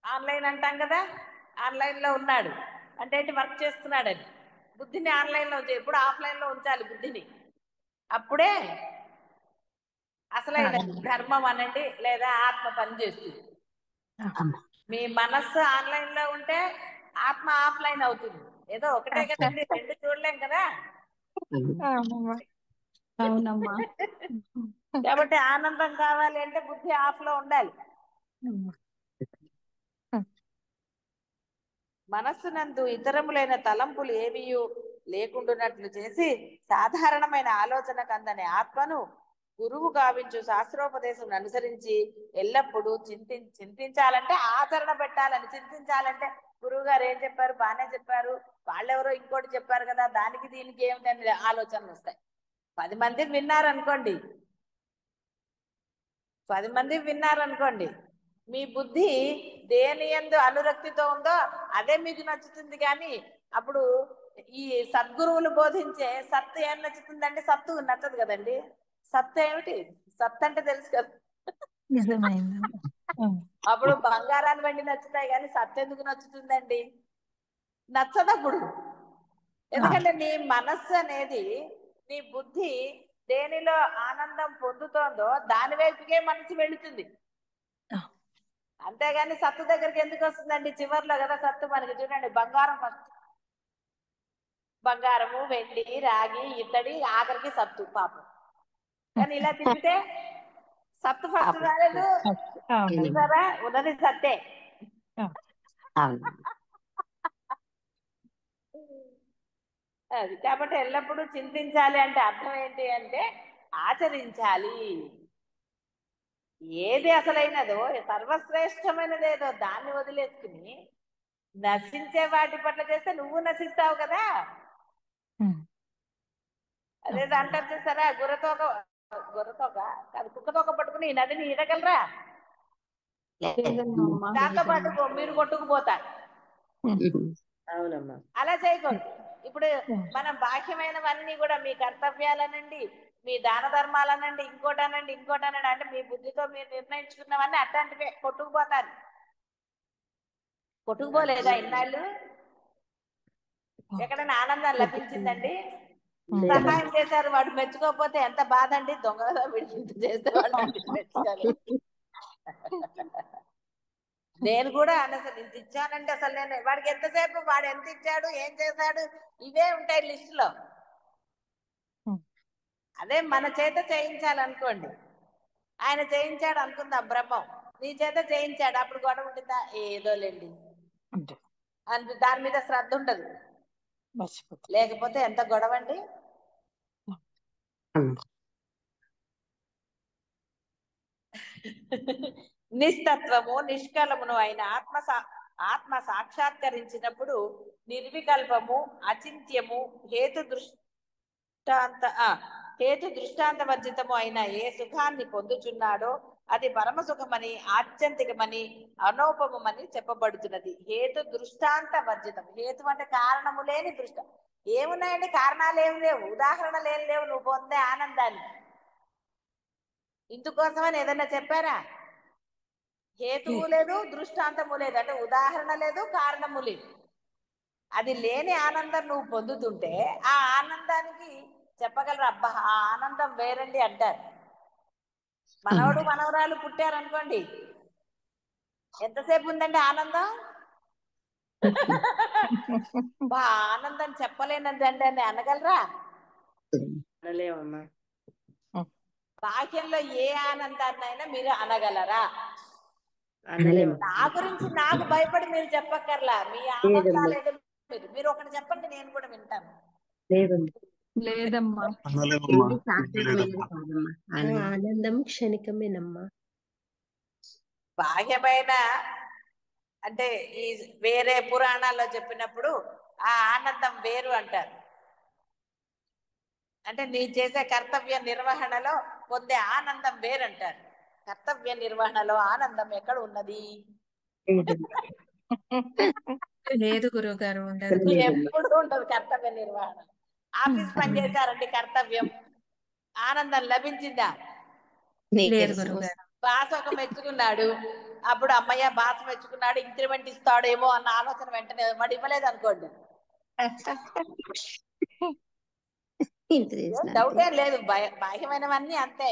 [SPEAKER 1] ఆన్లైన్ అంటాం కదా, ఆన్లైన్లో ఉన్నాడు అంటే ఏంటి, వర్క్ చేస్తున్నాడని. బుద్ధిని ఆన్లైన్లో ఎప్పుడు ఆఫ్లైన్లో ఉంచాలి బుద్ధిని. అప్పుడే అసలైన ధర్మం అనండి, లేదా ఆత్మ పనిచేస్తుంది. మీ మనస్సు ఆన్లైన్లో ఉంటే ఆత్మ ఆఫ్లైన్ అవుతుంది. ఏదో ఒకటే కదండి, రెండు చూడలేం కదా.
[SPEAKER 3] అవునమ్మా.
[SPEAKER 1] కాబట్టి ఆనందం కావాలి అంటే బుద్ధి ఆఫ్ లో ఉండాలి. మనస్సునందు ఇతరములైన తలంపులు ఏమీ లేకుండానట్లు చేసి సాధారణమైన ఆలోచన కందని ఆత్మను గురువు గావించు శాస్త్రోపదేశం అనుసరించి ఎల్లప్పుడూ చింతించాలంటే ఆచరణ పెట్టాలని. చింతించాలంటే గురువు గారు ఏం చెప్పారు, బాగానే చెప్పారు, వాళ్ళెవరో ఇంకోటి చెప్పారు కదా, దానికి దీనికి ఏమిటని ఆలోచనలు వస్తాయి. 10 మంది విన్నారనుకోండి, 10 మంది విన్నారనుకోండి, మీ బుద్ధి దేని యందు అనురక్తితో ఉందో అదే మీకు నచ్చుతుంది. కానీ అప్పుడు ఈ సద్గురువులు బోధించే సత్తు ఏం నచ్చుతుందండి? సత్తు నచ్చదు కదండి. సత్తు ఏమిటి? సత్తు అంటే తెలుసు కదా. అప్పుడు బంగారాన్ని వెండి నచ్చుతాయి, కానీ సత్తు ఎందుకు నచ్చుతుందండి? నచ్చదప్పుడు. ఎందుకంటే నీ మనస్సు అనేది, నీ బుద్ధి దేనిలో ఆనందం పొందుతోందో దాని వైపుకే మనసు వెళుతుంది. అంతేగాని సత్తు దగ్గరికి ఎందుకు వస్తుందండి? చివర్లో కదా సత్తు మనకి. చూడండి, బంగారం ఫస్ట్, బంగారము, వెండి, రాగి, ఇత్తడి, ఆఖరికి సత్తు పాపం. కానీ ఇలా తిప్పితే సత్తు ఫస్ట్ రాలేదు, చూసారా, ఉన్నది సత్తే. అది కాబట్టి ఎల్లప్పుడూ చింతించాలి అంటే అర్థం ఏంటి అంటే ఆచరించాలి. ఏది అసలైనదో సర్వశ్రేష్టమైనదేదో దాన్ని వదిలేసుకుని నశించే వాటి పట్ల చేస్తే నువ్వు నశిస్తావు కదా. అదేదో అంటారు చూసారా, గుర్రతోక కాదు కుక్కతోక పట్టుకుని ఈ నదిని ఈదగలరా? దాంతో పాటు మీరు కొట్టుకుపోతారు.
[SPEAKER 3] అవునమ్మా.
[SPEAKER 1] అలా చేయకూడదు. ఇప్పుడు మనం బాహ్యమైనవన్నీ కూడా మీ కర్తవ్యాలనండి, మీ దాన ధర్మాలనండి, ఇంకోటనండి అంటే మీ బుద్ధితో మీరు నిర్ణయించుకున్నవన్నీ అట్లాంటివే కొట్టుకుపోతారు. కొట్టుకుపోలేదా ఇన్నాళ్ళు? ఎక్కడైనా ఆనందం లభించిందండి? సహాయం చేశారు, వాడు మెచ్చుకోకపోతే ఎంత బాధ అండి. దొంగగా విడిపించి చేస్తే వాడు మెచ్చుకోవాలి. నేను కూడా అసలు ఇంత ఇచ్చానంటే అసలు నేను వాడికి ఎంతసేపు వాడు ఎంత ఇచ్చాడు ఏం చేశాడు ఇవే ఉంటాయి లిస్టులో. అదే మన చేత చేయించాలనుకోండి, ఆయన చేయించాడు అనుకుందాం బ్రహ్మం, నీ చేత చేయించాడు, అప్పుడు గొడవ ఉంటుందా? ఏదో లేండి అని దాని మీద శ్రద్ధ ఉండదు. లేకపోతే ఎంత గొడవ అండి. నిస్తత్వము నిష్కలమును అయిన ఆత్మ సాక్షాత్కరించినప్పుడు నిర్వికల్పము అచింత్యము హేతు దృష్టాంత వర్జితము అయిన ఏ సుఖాన్ని పొందుచున్నాడో అది పరమ సుఖమని ఆత్యంతికమని అనోపమని చెప్పబడుతున్నది. హేతు దృష్టాంత వర్జితం. హేతు అంటే కారణము లేని దృష్ట. ఏమున్నాయండి కారణాలు? ఏమి లేవు, ఉదాహరణలు ఏం లేవు నువ్వు పొందే ఆనందాన్ని. ఇందుకోసమని ఏదన్నా చెప్పారా? హేతువు లేదు, దృష్టాంతము లేదు, అంటే ఉదాహరణ లేదు, కారణము లేదు. అది లేని ఆనందం నువ్వు పొందుతుంటే ఆ ఆనందానికి చెప్పగలరు, అబ్బా ఆ ఆనందం వేరండి అంటారు. మనవడు మనవరాలు పుట్టారనుకోండి, ఎంతసేపు ఉందండి ఆనందం? బా ఆనందం చెప్పలేనందండి అని అనగలరా?
[SPEAKER 3] అనలేమమ్మా.
[SPEAKER 1] బాహ్యంలో ఏ ఆనందాన్నైనా మీరు అనగలరా? నా గురించి నాకు భయపడి మీరు చెప్పక్కర్లా, మీ ఆనందాలు ఏదో మీరు ఒకటి చెప్పండి, నేను కూడా వింటాను.
[SPEAKER 4] లేదమ్మా.
[SPEAKER 3] ఆనందం క్షణికమేనమ్మా.
[SPEAKER 1] బాహ్యమైన అంటే ఈ వేరే పురాణాల్లో చెప్పినప్పుడు ఆ ఆనందం వేరు అంటారు. అంటే నీ చేసే కర్తవ్య నిర్వహణలో పొందే ఆనందం వేరంటారు. కర్తవ్య నిర్వహణలో ఆనందం ఎక్కడ ఉన్నది?
[SPEAKER 4] లేదు గురువు గారు, ఉండదు.
[SPEAKER 1] ఎప్పుడు ఉండదు కర్తవ్య నిర్వహణ. ఆఫీస్ పని చేశారండి, కర్తవ్యం, ఆనందం లభించిందా?
[SPEAKER 4] లేదు గురువు గారు.
[SPEAKER 1] బాస్ ఒక మెచ్చుకున్నాడు, అప్పుడు అమ్మయ్య బాస్ మెచ్చుకున్నాడు, ఇంక్రిమెంట్ ఇస్తాడేమో అన్న ఆలోచన వెంటనే వాడు ఇవ్వలేదు అనుకోండి, డౌటే లేదు. బాహ్యమైనవన్నీ అంతే.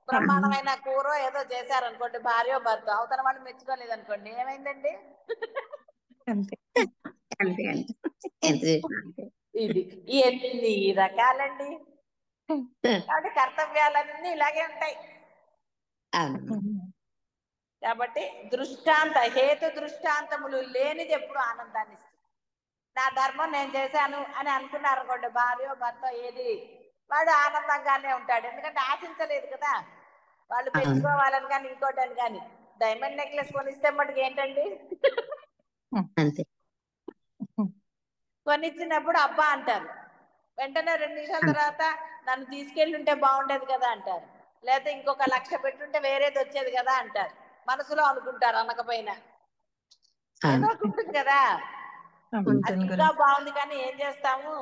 [SPEAKER 1] బ్రహ్మాండమైన కూర ఏదో చేశారనుకోండి, భార్య భర్త, అవతల వాళ్ళు మెచ్చుకోలేదు అనుకోండి, ఏమైందండి? ఇది ఎన్ని రకాలండి. కాబట్టి కర్తవ్యాలన్నీ ఇలాగే ఉంటాయి. కాబట్టి హేతు దృష్టాంతములు లేనిది ఎప్పుడు ఆనందాన్ని ఇస్తుంది. నా ధర్మం నేను చేశాను అని అనుకున్నారు అనుకోండి, భార్య భర్త ఏది, వాడు ఆనందంగానే ఉంటాడు. ఎందుకంటే ఆశించలేదు కదా, వాళ్ళు పెంచుకోవాలని కానీ ఇంకోటి అని కానీ. డైమండ్ నెక్లెస్ కొనిస్తే మటుకు ఏంటండి, కొనిచ్చినప్పుడు అబ్బా అంటారు, వెంటనే 2 నిమిషాల తర్వాత నన్ను తీసుకెళ్ళి ఉంటే బాగుండేది కదా అంటారు, లేకపోతే ఇంకొక 1,00,000 పెట్టుంటే వేరేది వచ్చేది కదా అంటారు. మనసులో అనుకుంటారు, అనకపోయినా ఏదో ఉంటుంది కదా. అది ఇంకా బాగుంది కానీ ఏం చేస్తాము,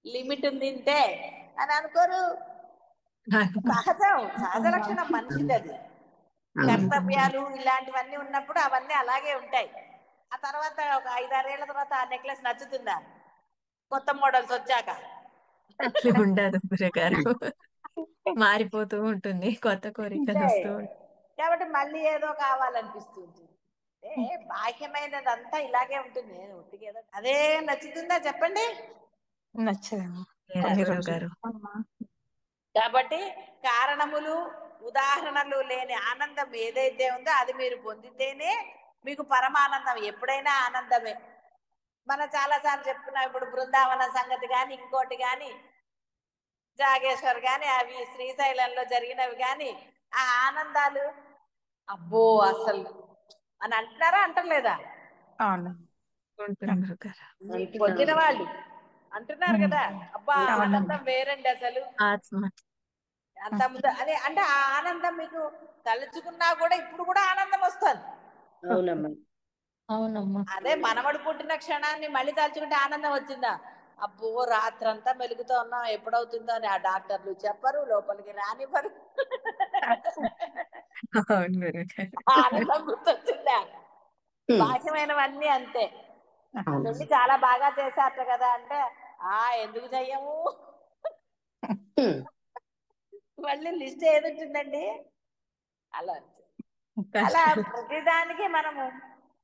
[SPEAKER 1] లిమిట్ ఉంది ఇంతే అని అనుకోరు. సహజ లక్షణం మనిషిది అది. కర్తవ్యాలు ఇలాంటివన్నీ ఉన్నప్పుడు అవన్నీ అలాగే ఉంటాయి. ఆ తర్వాత ఒక 5-6 ఏళ్ల తర్వాత ఆ నెక్లెస్ నచ్చుతుందా? కొత్త మోడల్స్ వచ్చాక
[SPEAKER 4] అట్లా ఉండదు గురుగారు, మారిపోతూ ఉంటుంది, కొత్త కోరికలు వస్తూ ఉంటాయి.
[SPEAKER 1] కాబట్టి మళ్ళీ ఏదో కావాలనిపిస్తుంది. బాహ్యమైనదంతా ఇలాగే ఉంటుంది. అదే నచ్చుతుందా చెప్పండి?
[SPEAKER 4] గురుగారు.
[SPEAKER 1] కాబట్టి కారణములు ఉదాహరణలు లేని ఆనందం ఏదైతే ఉందో అది మీరు పొందితేనే మీకు పరమానందం. ఎప్పుడైనా ఆనందమే. మనం చాలాసార్లు చెప్పుకున్నాం. ఇప్పుడు బృందావన సంగతి కానీ, ఇంకోటి కానీ, జాగేశ్వర్ కానీ, అవి శ్రీశైలంలో జరిగినవి కానీ, ఆ ఆనందాలు అబ్బో అసలు అని అంటున్నారా అంటలేదా?
[SPEAKER 5] అవును.
[SPEAKER 4] ఉంటుంది గురుగారు.
[SPEAKER 1] మీకు పొందిన వాళ్ళు అంటున్నారు కదా, అబ్బా
[SPEAKER 5] అవునండి.
[SPEAKER 1] ఆనందం వేరండి అసలు
[SPEAKER 4] ఆత్మ
[SPEAKER 1] అంత ముందు అదే. అంటే ఆ ఆనందం మీకు తలుచుకున్నా కూడా ఇప్పుడు కూడా ఆనందం వస్తుంది.
[SPEAKER 2] అవునమ్మా.
[SPEAKER 4] అవునమ్మా.
[SPEAKER 1] అదే మనవడు పుట్టిన క్షణాన్ని మళ్ళీ తలుచుకుంటే ఆనందం వచ్చిందా? అబ్బో రాత్రంతా మెలుగుతూ ఉన్నాం ఎప్పుడవుతుందో అని ఆ డాక్టర్లు చెప్పరు, లోపలికి రానివ్వరు.
[SPEAKER 4] అవును గురుగారు.
[SPEAKER 1] ఆనందం గుర్తొచ్చిందా? బాహ్యమైనవన్నీ అంతే.
[SPEAKER 2] అవును.
[SPEAKER 1] పెళ్లి చాలా బాగా చేశారట కదా అంటే, ఎందుకు చెయ్యము?
[SPEAKER 2] హ్మ్.
[SPEAKER 1] మళ్ళీ లిస్ట్ ఏది ఉంటుందండి? అలా అలా
[SPEAKER 4] కష్టం.
[SPEAKER 1] ప్రతిదానికి మనము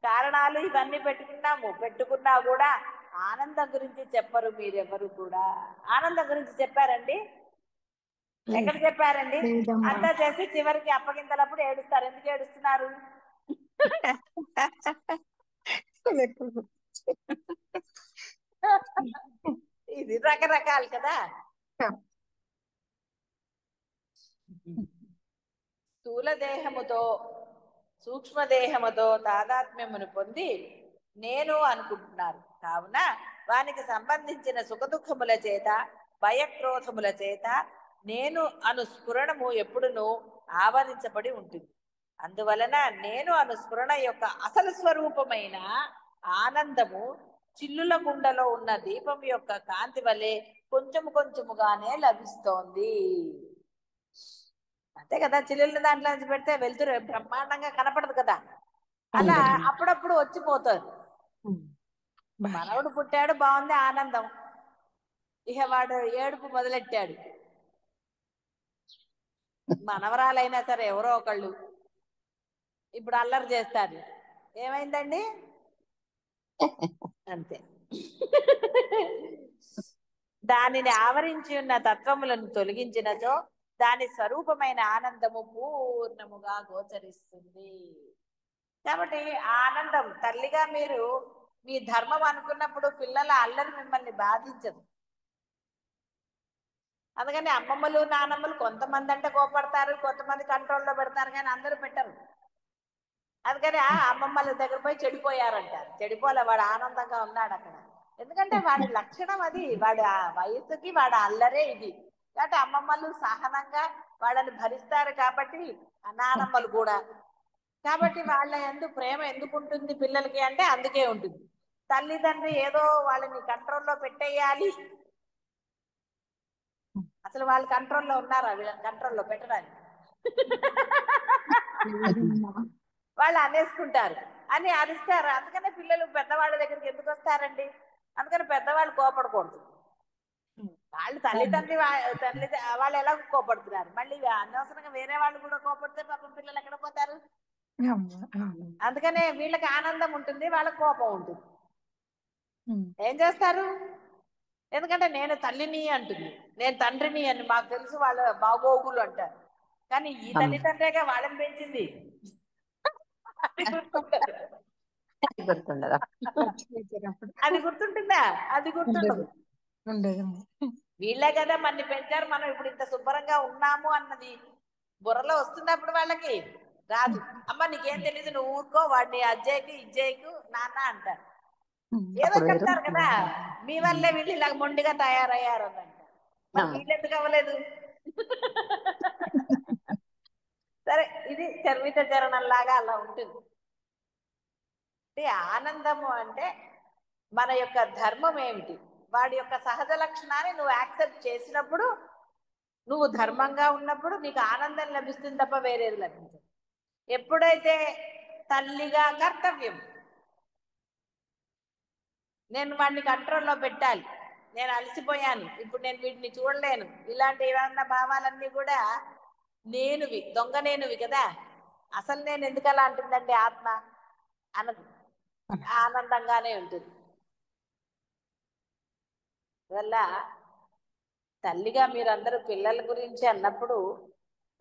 [SPEAKER 1] కారణాలు ఇవన్నీ పెట్టుకున్నా కూడా ఆనందం గురించి చెప్పరు మీరెవరు కూడా. ఆనందం గురించి చెప్పారండి? ఎక్కడ చెప్పారండి?
[SPEAKER 5] లేదమ్మా.
[SPEAKER 1] అంతా చేసి చివరికి అప్పగింతలప్పుడు ఏడుస్తారు. ఎందుకు ఏడుస్తున్నారు? ఇది రకరకాలు కదా. స్థూల దేహముతో సూక్ష్మదేహముతో తాదాత్మ్యమును పొంది నేను అనుకుంటున్నారు కావున వానికి సంబంధించిన సుఖదుఖముల చేత భయక్రోధముల చేత నేను అను స్ఫురణము ఎప్పుడునూ ఆవరించబడి ఉంటుంది. అందువలన నేను అను స్ఫురణ యొక్క అసలు స్వరూపమైన ఆనందము చిల్లుల గుండలో ఉన్న దీపం యొక్క కాంతి వలె కొంచెము కొంచెముగానే లభిస్తోంది. అంతే కదా, చిల్లుల దాంట్లో నుంచి పెడితే వెళ్తురు బ్రహ్మాండంగా కనపడదు కదా, అలా అప్పుడప్పుడు వచ్చిపోతారు. మనవడు పుట్టాడు, బాగుంది ఆనందం. ఇక వాడు ఏడుపు మొదలెట్టాడు. మనవరాలైనా సరే ఎవరో ఒకళ్ళు ఇప్పుడు అల్లరి చేస్తారు. ఏమైందండి? అంతే. దానిని ఆవరించి ఉన్న తత్వములను తొలగించినచో దాని స్వరూపమైన ఆనందము పూర్ణముగా గోచరిస్తుంది. కాబట్టి ఆనందం తల్లిగా మీరు మీ ధర్మం అనుకున్నప్పుడు పిల్లల అల్లరి మిమ్మల్ని బాధించదు. అందుకని అమ్మమ్మలు నానమ్మలు కొంతమంది అంటే కోపడతారు, కొంతమంది కంట్రోల్లో పెడతారు, కానీ అందరూ పెట్టరు. అందుకని అమ్మమ్మల దగ్గర పోయి చెడిపోయారంటారు. చెడిపోలే, వాడు ఆనందంగా ఉన్నాడు అక్కడ. ఎందుకంటే వాడి లక్షణం అది, వాడి ఆ వయసుకి వాడి అల్లరే ఇది. కాబట్టి అమ్మమ్మలు సహనంగా వాళ్ళని భరిస్తారు. కాబట్టి నానమ్మలు కూడా. కాబట్టి వాళ్ళ ఎందుకు ప్రేమ ఎందుకు ఉంటుంది పిల్లలకి అంటే అందుకే ఉంటుంది. తల్లిదండ్రి ఏదో వాళ్ళని కంట్రోల్లో పెట్టేయాలి. అసలు వాళ్ళు కంట్రోల్లో ఉన్నారా? వీళ్ళని కంట్రోల్లో పెట్టడానికి వాళ్ళు అనేసుకుంటారు అని అరుస్తారు. అందుకనే పిల్లలు పెద్దవాళ్ళ దగ్గరికి ఎందుకు వస్తారండి? అందుకని పెద్దవాళ్ళు కోపడకూడదు. వాళ్ళు తల్లి వాళ్ళు ఎలా కోపడుతున్నారు, మళ్ళీ అనవసరంగా వేరే వాళ్ళు కూడా కోపడితే పాపం పిల్లలు ఎక్కడ పోతారు? అందుకనే వీళ్ళకి ఆనందం ఉంటుంది, వాళ్ళకి కోపం ఉంటుంది. ఏం చేస్తారు? ఎందుకంటే నేను తల్లిని అంటుంది, నేను తండ్రిని అని మాకు తెలుసు వాళ్ళ బాగోగులు అంటారు. కానీ ఈ తల్లిదండ్రేగా వాళ్ళని పెంచింది. అది గుర్తుండదు. అది గుర్తుంటుందా? అది గుర్తుండదు. వీళ్ళే కదా మనని పెంచారు, మనం ఇప్పుడు ఇంత శుభ్రంగా ఉన్నాము అన్నది బుర్రలో వస్తున్నప్పుడు వాళ్ళకి రాదు. అమ్మ నీకేం తెలీదు, నువ్వు ఊరుకో, వాడిని అజ్జయ్యకు ఇజ్జయ్యకు నాన్న అంటారు. ఏదో చెప్తారు కదా, మీ వల్లే వీళ్ళు ఇలా మొండిగా తయారయ్యారు అని అంటారు. మరి వీళ్ళు ఎందుకు అవ్వలేదు? సరే, ఇది చర్విత చరణం లాగా అలా ఉంటుంది. అంటే ఆనందము అంటే మన యొక్క ధర్మం ఏమిటి, వాడి యొక్క సహజ లక్షణాన్ని నువ్వు యాక్సెప్ట్ చేసినప్పుడు, నువ్వు ధర్మంగా ఉన్నప్పుడు నీకు ఆనందం లభిస్తుంది తప్ప వేరేది లభించదు. ఎప్పుడైతే తల్లిగా కర్తవ్యం, నేను వాడిని కంట్రోల్లో పెట్టాలి, నేను అలసిపోయాను, ఇప్పుడు నేను వీటిని చూడలేను, ఇలాంటి ఏమన్నా భావాలన్నీ కూడా నేనువి, దొంగ నేనువి కదా. అసలు నేను ఎందుకు అలా అంటుందండి ఆత్మ అనదు, ఆనందంగానే ఉంటుంది. వల్ల తల్లిగా మీరందరూ పిల్లల గురించి అన్నప్పుడు,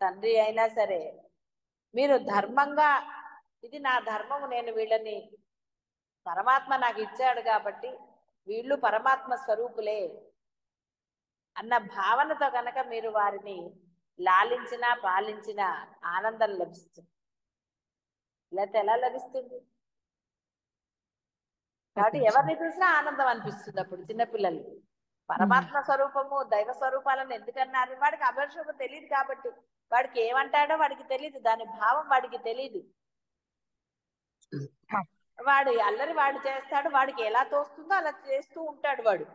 [SPEAKER 1] తండ్రి అయినా సరే మీరు ధర్మంగా, ఇది నా ధర్మము, నేను వీళ్ళని పరమాత్మ నాకు ఇచ్చాడు కాబట్టి వీళ్ళు పరమాత్మ స్వరూపులే అన్న భావనతో కనుక మీరు వారిని లాలించినా పాలించినా ఆనందం లభిస్తుంది. లేకపోతే ఎలా లభిస్తుంది? కాబట్టి ఎవరిని చూసినా ఆనందం అనిపిస్తుంది. అప్పుడు చిన్నపిల్లలు పరమాత్మ స్వరూపము దైవ స్వరూపాలను ఎందుకన్నారు? వాడికి అపరిశుభ్రం తెలియదు కాబట్టి, వాడికి ఏమంటాడో వాడికి తెలియదు, దాని భావం వాడికి తెలియదు. వాడు అల్లరి వాడు చేస్తాడు, వాడికి ఎలా తోస్తుందో అలా చేస్తూ ఉంటాడు వాడు.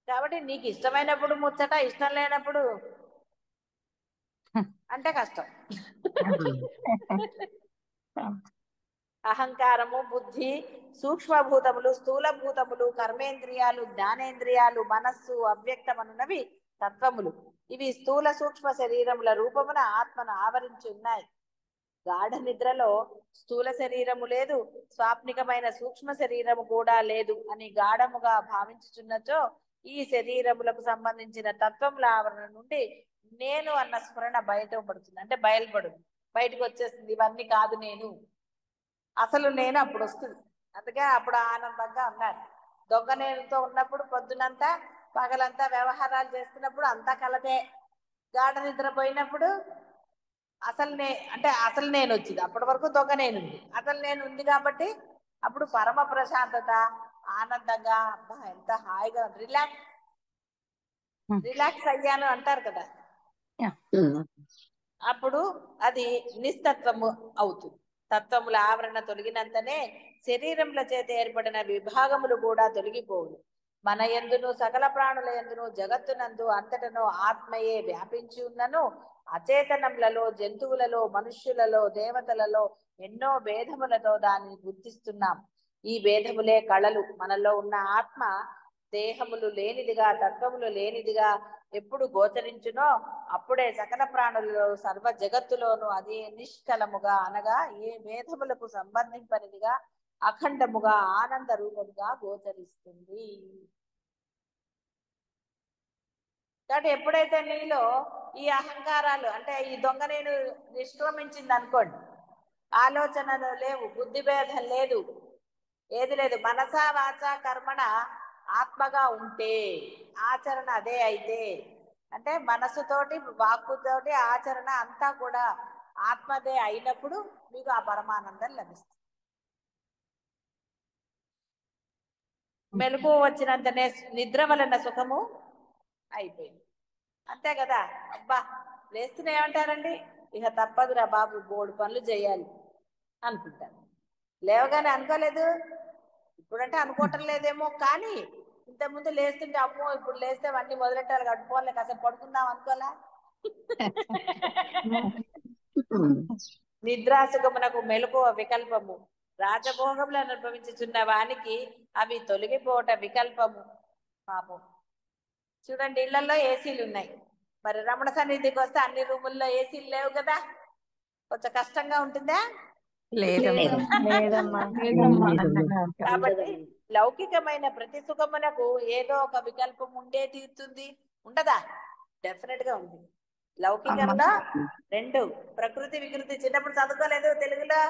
[SPEAKER 1] కాబట్టి నీకు ఇష్టమైనప్పుడు ముచ్చట, ఇష్టం లేనప్పుడు అంటే కష్టం. అహంకారము, బుద్ధి, సూక్ష్మభూతములు, స్థూలభూతములు, కర్మేంద్రియాలు, జ్ఞానేంద్రియాలు, మనస్సు, అవ్యక్తమనున్నవి తత్వములు. ఇవి స్థూల సూక్ష్మ శరీరముల రూపమున ఆత్మను ఆవరించి ఉన్నాయి. గాఢ నిద్రలో స్థూల శరీరము లేదు, స్వాప్నికమైన సూక్ష్మ శరీరము కూడా లేదు అని గాఢముగా భావించుచున్నచో ఈ శరీరములకు సంబంధించిన తత్వముల ఆవరణ నుండి నేను అన్న స్ఫురణ బయటపడుతుంది. అంటే బయటకు వచ్చేస్తుంది. ఇవన్నీ కాదు నేను, అసలు నేను అప్పుడు వస్తుంది. అందుకే అప్పుడు ఆనందంగా ఉన్నారు. దొంగ నేనుతో ఉన్నప్పుడు పొద్దునంతా పగలంతా వ్యవహారాలు చేస్తున్నప్పుడు అంతా కలదే. గాఢ నిద్రపోయినప్పుడు అసలు నేను వచ్చింది. అప్పటి వరకు దొంగ నేనుంది, అసలు నేను ఉంది కాబట్టి అప్పుడు పరమ ప్రశాంతత, ఆనందంగా, అబ్బా ఎంత హాయిగా, రిలాక్స్ అయ్యాను అంటారు కదా, అప్పుడు అది నిస్తత్వము అవుతుంది. తత్వముల ఆవరణ తొలగినంతనే శరీరముల చేత ఏర్పడిన విభాగములు కూడా తొలగిపోవు. మన యందును సకల ప్రాణుల యందును జగత్తునందు అంతటను ఆత్మయే వ్యాపించి ఉన్నను అచేతనములలో, జంతువులలో, మనుష్యులలో, దేవతలలో ఎన్నో భేదములతో దానిని గుర్తిస్తున్నాం. ఈ భేదములే కళలు. మనలో ఉన్న ఆత్మ దేహములు లేనిదిగా, తత్వములు లేనిదిగా ఎప్పుడు గోచరించునో అప్పుడే సకల ప్రాణులలో, సర్వ జగత్తులోను అది నిష్కలముగా, అనగా ఏ భేదములకు సంబంధింపనిదిగా, అఖండముగా, ఆనంద రూపముగా గోచరిస్తుంది. కాబట్టి ఎప్పుడైతే నీలో ఈ అహంకారాలు, అంటే ఈ దొంగ నేను నిష్క్రమించింది అనుకోండి, ఆలోచనలు లేవు, బుద్ధి భేదం లేదు, ఏది లేదు, మనసా వాచ కర్మణ ఆత్మగా ఉంటే, ఆచరణ అదే అయితే, అంటే మనసుతోటి వాక్కుతోటి ఆచరణ అంతా కూడా ఆత్మదే అయినప్పుడు మీకు ఆ పరమానందం లభిస్తుంది. మెలకు వచ్చినంతనే నిద్ర వలన సుఖము అయిపోయింది. అంతే కదా. అబ్బా లేస్తూనే ఏమంటారండి, ఇక తప్పదురా బాబు, బోడు పనులు చేయాలి అనుకుంటారు. లేవగానే అనుకోలేదు, ఇప్పుడంటే అనుకోవటం లేదేమో, కానీ ఇంతకుముందు లేస్తుంటే అమ్మో ఇప్పుడు లేస్తే అన్ని మొదలెట్టాలి, కట్టుకోవాలి, కాసేపు పడుకుందాం అనుకోలే. నిద్రాసుఖమునకు మెలకువ వికల్పము, రాజభోగములను అనుభవించుచున్న వానికి అవి తొలగిపోవట వికల్పము. పాపం చూడండి, ఇళ్లలో ఏసీలు ఉన్నాయి, మరి రమణ సన్నిధికి వస్తే అన్ని రూముల్లో ఏసీలు లేవు కదా, కొంచెం కష్టంగా ఉంటుందా? కాబట్టి లౌకికమైన ప్రతి సుఖమునకు ఏదో ఒక వికల్పం ఉండే తీరుతుంది, ఉండదా? డెఫినెట్ గా ఉంది. లౌకికంలో రెండు, ప్రకృతి వికృతి. చిన్నప్పుడు చదువుకోలేదు తెలుగులో,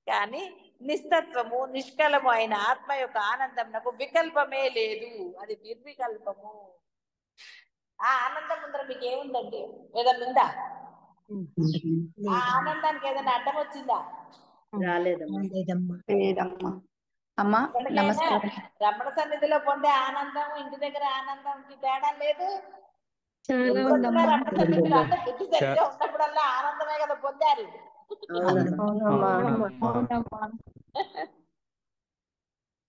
[SPEAKER 1] కానీ నిస్తత్వము, నిష్కలము అయిన ఆత్మ యొక్క ఆనందమునకు వికల్పమే లేదు, అది నిర్వికల్పము. ఆ ఆనందం ముందర మీకు ఏముందండి? ఏదన్నా ఉందా? ఆ ఆనందానికి ఏదైనా అడ్డం వచ్చిందా?
[SPEAKER 2] రాలేదమ్మా. అమ్మా నమస్కారం.
[SPEAKER 1] రమణ సన్నిధిలో పొందే ఆనందం, ఇంటి దగ్గర ఆనందంకి తేడా లేదు.
[SPEAKER 3] చాలా ఉందమ్మా.
[SPEAKER 1] రమణ సన్నిధిలో అంటే బుద్ధి సరిగ్గా ఉన్నప్పుడల్లా ఆనందమే కదా పొందారు.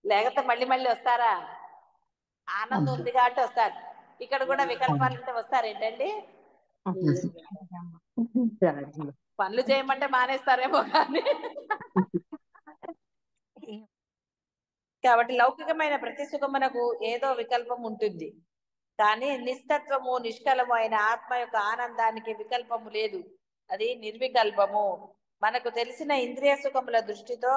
[SPEAKER 1] లేకపోతే మళ్ళీ మళ్ళీ వస్తారా? ఆనందం ఉంది కాబట్టి వస్తారు. ఇక్కడ కూడా వికల్పాలు ఉంటే వస్తారు ఏంటండి? పనులు చేయమంటే మానేస్తారేమో కానీ. కాబట్టి లౌకికమైన ప్రతి సుఖమునకు ఏదో వికల్పం ఉంటుంది, కానీ నిస్తత్వము, నిష్కలము అయిన ఆత్మ యొక్క ఆనందానికి వికల్పము లేదు, అది నిర్వికల్పము. మనకు తెలిసిన ఇంద్రియ సుఖముల దృష్టితో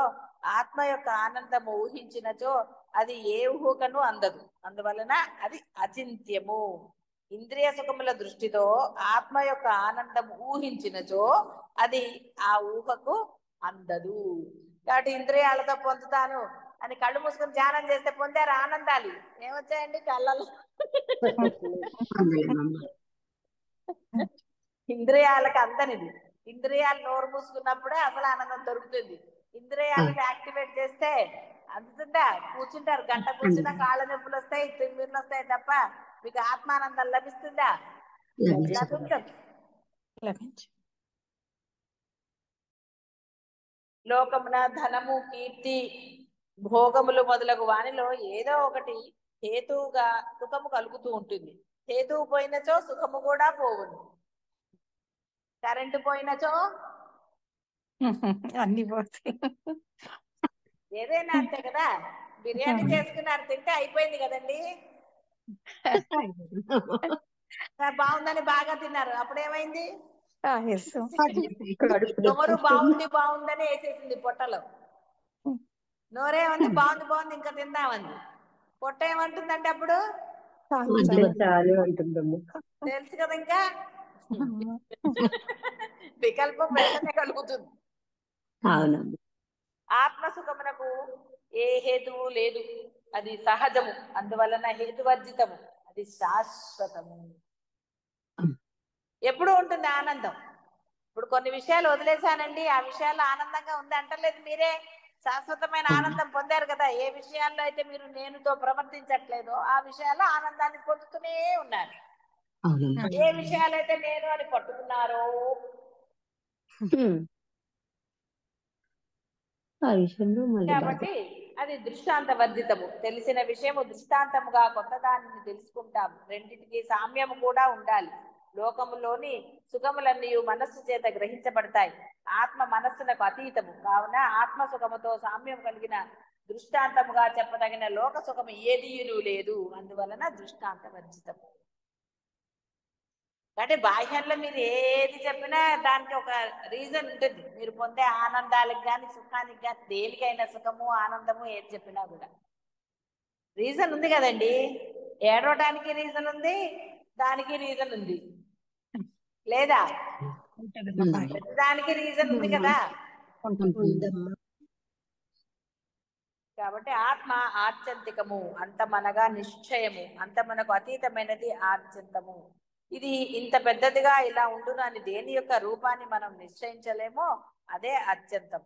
[SPEAKER 1] ఆత్మ యొక్క ఆనందము ఊహించినచో అది ఏ ఊహకను అందదు, అందువలన అది అచింత్యము. ఇంద్రియ సుఖముల దృష్టితో ఆత్మ యొక్క ఆనందము ఊహించినచో అది ఆ ఊహకు అందదు. కాబట్టి ఇంద్రియాలతో పొందుతాను, అని కళ్ళు మూసుకొని ధ్యానం చేస్తే పొందారు ఆనందాలు. ఏమొచ్చాయండి కళ్ళలో?
[SPEAKER 2] అందులేనమ్మా.
[SPEAKER 1] ఇంద్రియాలకు అందనిది. ఇంద్రియాలు నోరు మూసుకున్నప్పుడే అసలు ఆనందం దొరుకుతుంది. ఇంద్రియాలను యాక్టివేట్ చేస్తే అందుతుందా? కూర్చుంటారు, గంట కూర్చున్నా కాళ్ళ నొప్పులు వస్తాయి, తిమ్మిర్లు వస్తాయి తప్ప మీకు ఆత్మానందం లభిస్తుందా? లభించదు. లోకమున ధనము, కీర్తి, భోగములు మొదలగు వానిలో ఏదో ఒకటి హేతువుగా సుఖము కలుగుతూ ఉంటుంది. హేతువు పోయినచో సుఖము కూడా పోవును. కరెంటు పోయినచో
[SPEAKER 5] అన్ని పోతాయి.
[SPEAKER 1] ఏదైనా అంతే కదా. బిర్యానీ చేసుకున్నారు, తింటే అయిపోయింది కదండి. బాగుందని బాగా తిన్నారు, అప్పుడేమైంది? నోరు బాగుంది బాగుందని వేసేసింది పొట్టలో. నోరేమంది బాగుంది బాగుంది ఇంకా తిందామంది. పొట్ట ఏమంటుందంటే అప్పుడు
[SPEAKER 2] చాలు అంటుందమ్మా.
[SPEAKER 1] తెలుసు కదా. ఇంకా వికల్పం వెంటనే కలుగుతుంది.
[SPEAKER 2] అవునమ్మా.
[SPEAKER 1] ఆత్మసుఖమునకు ఏ హేతువు లేదు, అది సహజము. అందువలన హేతువర్జితము, అది శాశ్వతము. ఎప్పుడు ఉంటుంది ఆనందం. ఇప్పుడు కొన్ని విషయాలు వదిలేశానండి, ఆ విషయాల్లో ఆనందంగా ఉంది అంటలేదు మీరే. శాశ్వతమైన ఆనందం పొందారు కదా. ఏ విషయాల్లో అయితే మీరు నేనుతో ప్రవర్తించట్లేదో ఆ విషయాల్లో ఆనందాన్ని పొందుతూనే ఉన్నారు. ఏ విషయాలైతే నేను అని పట్టుకున్నారో కాబట్టి అది దృష్టాంత వర్జితము. తెలిసిన విషయము దృష్టాంతముగా కొత్త దానిని తెలుసుకుంటాము. రెండింటికి సామ్యము కూడా ఉండాలి. లోకములోని సుఖములన్నీ మనస్సు చేత గ్రహించబడతాయి. ఆత్మ మనస్సునకు అతీతము కావున ఆత్మ సుఖముతో సామ్యం కలిగిన దృష్టాంతముగా చెప్పదగిన లోక సుఖము ఏదీయును లేదు. అందువలన దృష్టాంత వర్జితము. అంటే బాహ్యంలో మీరు ఏది చెప్పినా దానికి ఒక రీజన్ ఉంటుంది. మీరు పొందే ఆనందాలకు కానీ సుఖానికి కానీ దేనికైనా సుఖము ఆనందము ఏది చెప్పినా కూడా రీజన్ ఉంది కదండి. ఏడవడానికి రీజన్ ఉంది, దానికి రీజన్ ఉంది లేదా? దానికి రీజన్ ఉంది కదా. కాబట్టి ఆత్మ ఆత్యంతికము, అంతమనగా నిశ్చయము, అంతమనకు అతీతమైనది ఆత్యంతము. ఇది ఇంత పెద్దదిగా ఇలా ఉండును అని దేని యొక్క రూపాన్ని మనం నిశ్చయించలేమో అదే అత్యంతం,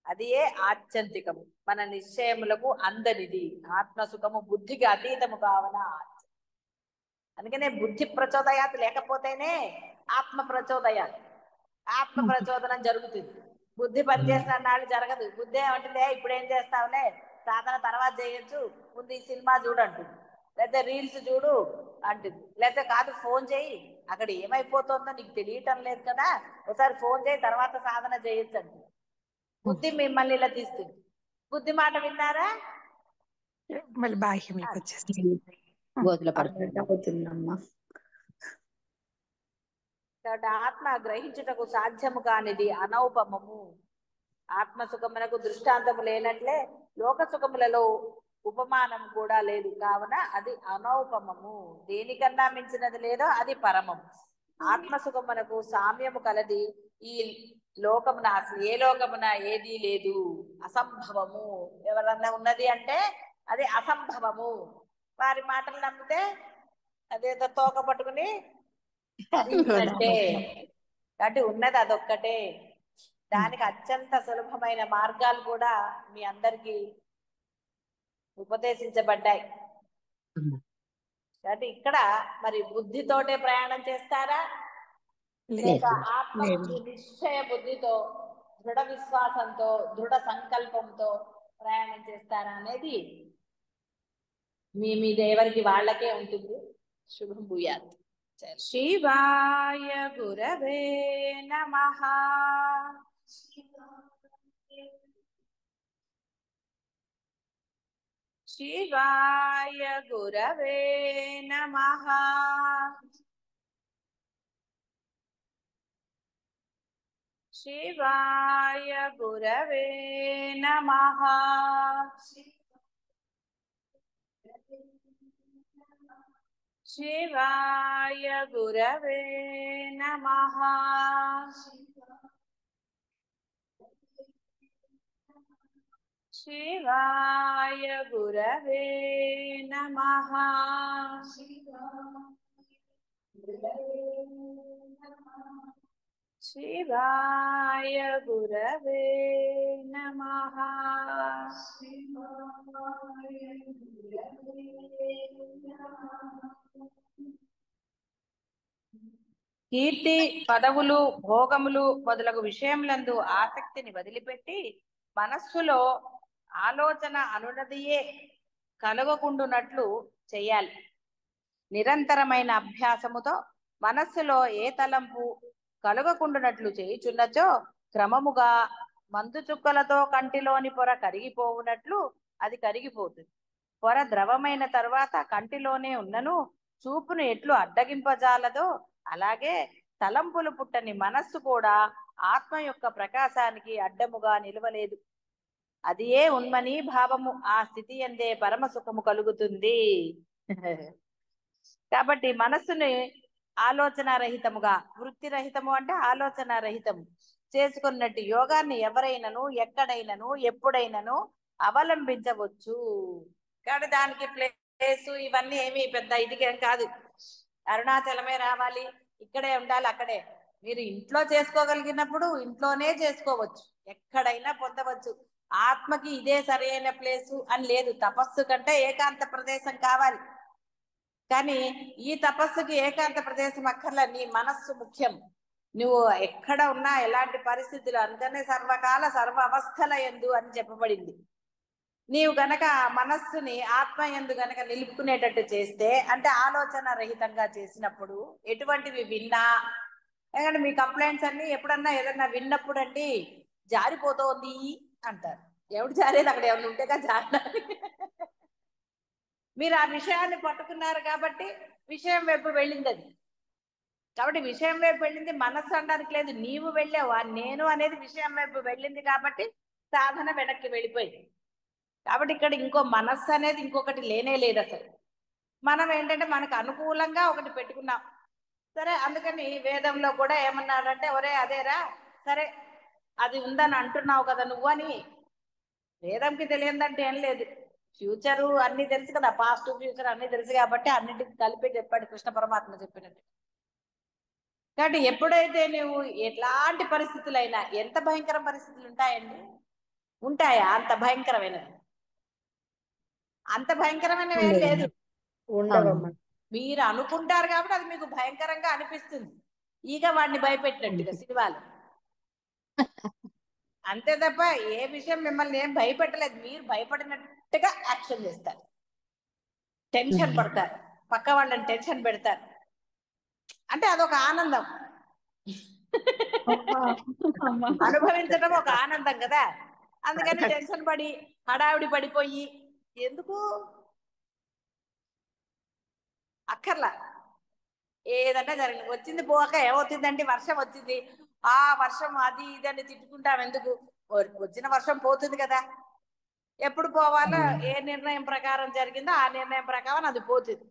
[SPEAKER 1] అది ఏ ఆత్యంతికము. మన నిశ్చయములకు అందనిది ఆత్మసుఖము. బుద్ధికి అతీతము కావున అందుకనే బుద్ధి ప్రచోదయాత్ లేకపోతేనే ఆత్మ ప్రచోదయాత్, ఆత్మ ప్రచోదనం జరుగుతుంది. బుద్ధి పనిచేసిన నాళ్ళు జరగదు. బుద్ధి ఏమంటుందే ఇప్పుడేం చేస్తావులే, సాధన తర్వాత చేయొచ్చు, ముందు ఈ సినిమా చూడంటుంది, లేకపోతే రీల్స్ చూడు అంటుంది, లేకపోతే కాదు ఫోన్ చేయి, అక్కడ ఏమైపోతుందో నీకు తెలియటం లేదు కదా, ఒకసారి ఫోన్ చేయి తర్వాత సాధన చేయొచ్చు అంటుంది. బుద్ధి మిమ్మల్ని ఇలా తీస్తుంది. బుద్ధి మాట విన్నారా?
[SPEAKER 5] మళ్ళీ బాహ్యంలోకి వచ్చేస్తుంది.
[SPEAKER 2] పోతుందమ్మా.
[SPEAKER 1] కాబట్టి ఆత్మ గ్రహించుటకు సాధ్యము కానిది అనౌపమము. ఆత్మ సుఖమునకు దృష్టాంతము లేనట్లే లోక సుఖములలో ఉపమానం కూడా లేదు. కావున అది అనౌపమము. దేనికన్నా మించినది లేదో అది పరమము. ఆత్మసుఖమునకు సామ్యము కలది ఈ లోకమున అసలు ఏ లోకమున ఏదీ లేదు. అసంభవము. ఎవరన్నా ఉన్నది అంటే అది అసంభవము. వారి మాటలు నమ్మితే అదేదో తోక పట్టుకుని అంటే కాబట్టి ఉన్నది అదొక్కటే. దానికి అత్యంత సులభమైన మార్గాలు కూడా మీ అందరికీ ఉపదేశించబడ్డాయి. కాబట్టి ఇక్కడ మరి బుద్ధితోటే ప్రయాణం చేస్తారా లేక ఆత్మబుద్ధి నిశ్చయ బుద్ధితో దృఢ విశ్వాసంతో దృఢ సంకల్పంతో ప్రయాణం చేస్తారా అనేది మీ ఎవరికి వాళ్ళకే ఉంటుంది. శుభం భూయాత్. శివాయ గురవే నమః. శివాయ గురవే నమః. శివాయ గురవే నమః. శివాయ గురవే నమః. శివాయ గురవే నమః. శివాయ గురవే నమః. కీర్తి, పదవులు, భోగములు మొదలగు విషయములందు ఆసక్తిని వదిలిపెట్టి మనస్సులో ఆలోచన అనునదియే కలగకుండునట్లు చెయ్యాలి. నిరంతరమైన అభ్యాసముతో మనస్సులో ఏ తలంపు కలగకుండునట్లు చేయుచున్నచో క్రమముగా మందు చుక్కలతో కంటిలోని పొర కరిగిపోవునట్లు అది కరిగిపోతుంది. పొర ద్రవమైన తరువాత కంటిలోనే ఉన్నను చూపును ఎట్లు అడ్డగింపజాలదో అలాగే తలంపులు పుట్టని మనస్సు కూడా ఆత్మ యొక్క ప్రకాశానికి అడ్డముగా నిలవలేదు. అది ఏ ఉన్మని భావము. ఆ స్థితి ఎందే పరమ సుఖము కలుగుతుంది. కాబట్టి మనస్సుని ఆలోచన రహితముగా, వృత్తి రహితము అంటే ఆలోచన రహితము చేసుకున్నట్టు యోగాన్ని ఎవరైనాను ఎక్కడైనాను ఎప్పుడైనాను అవలంబించవచ్చు. కాబట్టి దానికి ప్లేసు ఇవన్నీ ఏమి పెద్ద ఇదిగేం కాదు. అరుణాచలమే రావాలి, ఇక్కడే ఉండాలి, అక్కడే. మీరు ఇంట్లో చేసుకోగలిగినప్పుడు ఇంట్లోనే చేసుకోవచ్చు, ఎక్కడైనా పొందవచ్చు. ఆత్మకి ఇదే సరైన ప్లేసు అని లేదు. తపస్సు కంటే ఏకాంత ప్రదేశం కావాలి. కానీ ఈ తపస్సుకి ఏకాంత ప్రదేశం అక్కర్లే, నీ మనస్సు ముఖ్యం. నువ్వు ఎక్కడ ఉన్నా ఎలాంటి పరిస్థితులు అందుకనే సర్వకాల సర్వ అవస్థల యందు అని చెప్పబడింది. నీవు గనక మనస్సుని ఆత్మ యందు గనక నిలుపుకునేటట్టు చేస్తే, అంటే ఆలోచన రహితంగా చేసినప్పుడు ఎటువంటివి విన్నా, ఎందుకంటే మీ కంప్లైంట్స్ అన్ని ఎప్పుడన్నా ఏదన్నా విన్నప్పుడు అండి జారిపోతోంది అంటారు. ఎవడు జారేది? అక్కడ ఎవరు ఉంటేగా జారాలి. మీరు ఆ విషయాన్ని పట్టుకున్నారు కాబట్టి విషయం వైపు వెళ్ళింది అది. కాబట్టి విషయం వైపు వెళ్ళింది, మనస్సు అనడానికి లేదు. నీవు వెళ్ళావు, ఆ నేను అనేది విషయం వైపు వెళ్ళింది కాబట్టి సాధన వెనక్కి వెళ్ళిపోయింది. కాబట్టి ఇక్కడ ఇంకో మనస్సు అనేది ఇంకొకటి లేనే లేదు అసలు. మనం ఏంటంటే మనకు అనుకూలంగా ఒకటి పెట్టుకున్నాం. సరే, అందుకని వేదంలో కూడా ఏమన్నాడంటే, ఒరే అదేరా, సరే అది ఉందని అంటున్నావు కదా నువ్వు అని. వేదంకి తెలియదంటే ఏం లేదు. ఫ్యూచరు అన్ని తెలుసు కదా, పాస్ట్ ఫ్యూచర్ అన్ని తెలుసు కాబట్టి అన్నిటికి కలిపి చెప్పాడు కృష్ణ పరమాత్మ చెప్పినట్టు. కాబట్టి ఎప్పుడైతే నువ్వు ఎలాంటి పరిస్థితులైనా, ఎంత భయంకర పరిస్థితులు ఉంటాయండి, ఉంటాయా? అంత భయంకరమైనది, అంత భయంకరమైనవి ఏం లేదు.
[SPEAKER 2] ఉండవమ్మా.
[SPEAKER 1] మీరు అనుకుంటారు కాబట్టి అది మీకు భయంకరంగా అనిపిస్తుంది. ఈగ వాడిని భయపెట్టినట్టుగా సినిమాలు. అంతే తప్ప ఏ విషయం మిమ్మల్ని ఏం భయపెట్టలేదు. మీరు భయపడినట్టుగా యాక్షన్ చేస్తారు, టెన్షన్ పడతారు, పక్క వాళ్ళని టెన్షన్ పెడతారు. అంటే అదొక ఆనందం. అనుభవించడం ఒక ఆనందం కదా. అందుకని టెన్షన్ పడి హడావిడి పడిపోయి ఎందుకు అక్కర్లా. ఏదన్నా జరిగింది, వచ్చింది పోక ఏమవుతుందండి, వర్షం వచ్చింది, ఆ వర్షం అది ఇదని తిట్టుకుంటాం ఎందుకు? వచ్చిన వర్షం పోతుంది కదా. ఎప్పుడు పోవాలో ఏ నిర్ణయం ప్రకారం జరిగిందో ఆ నిర్ణయం ప్రకారం అది పోతుంది.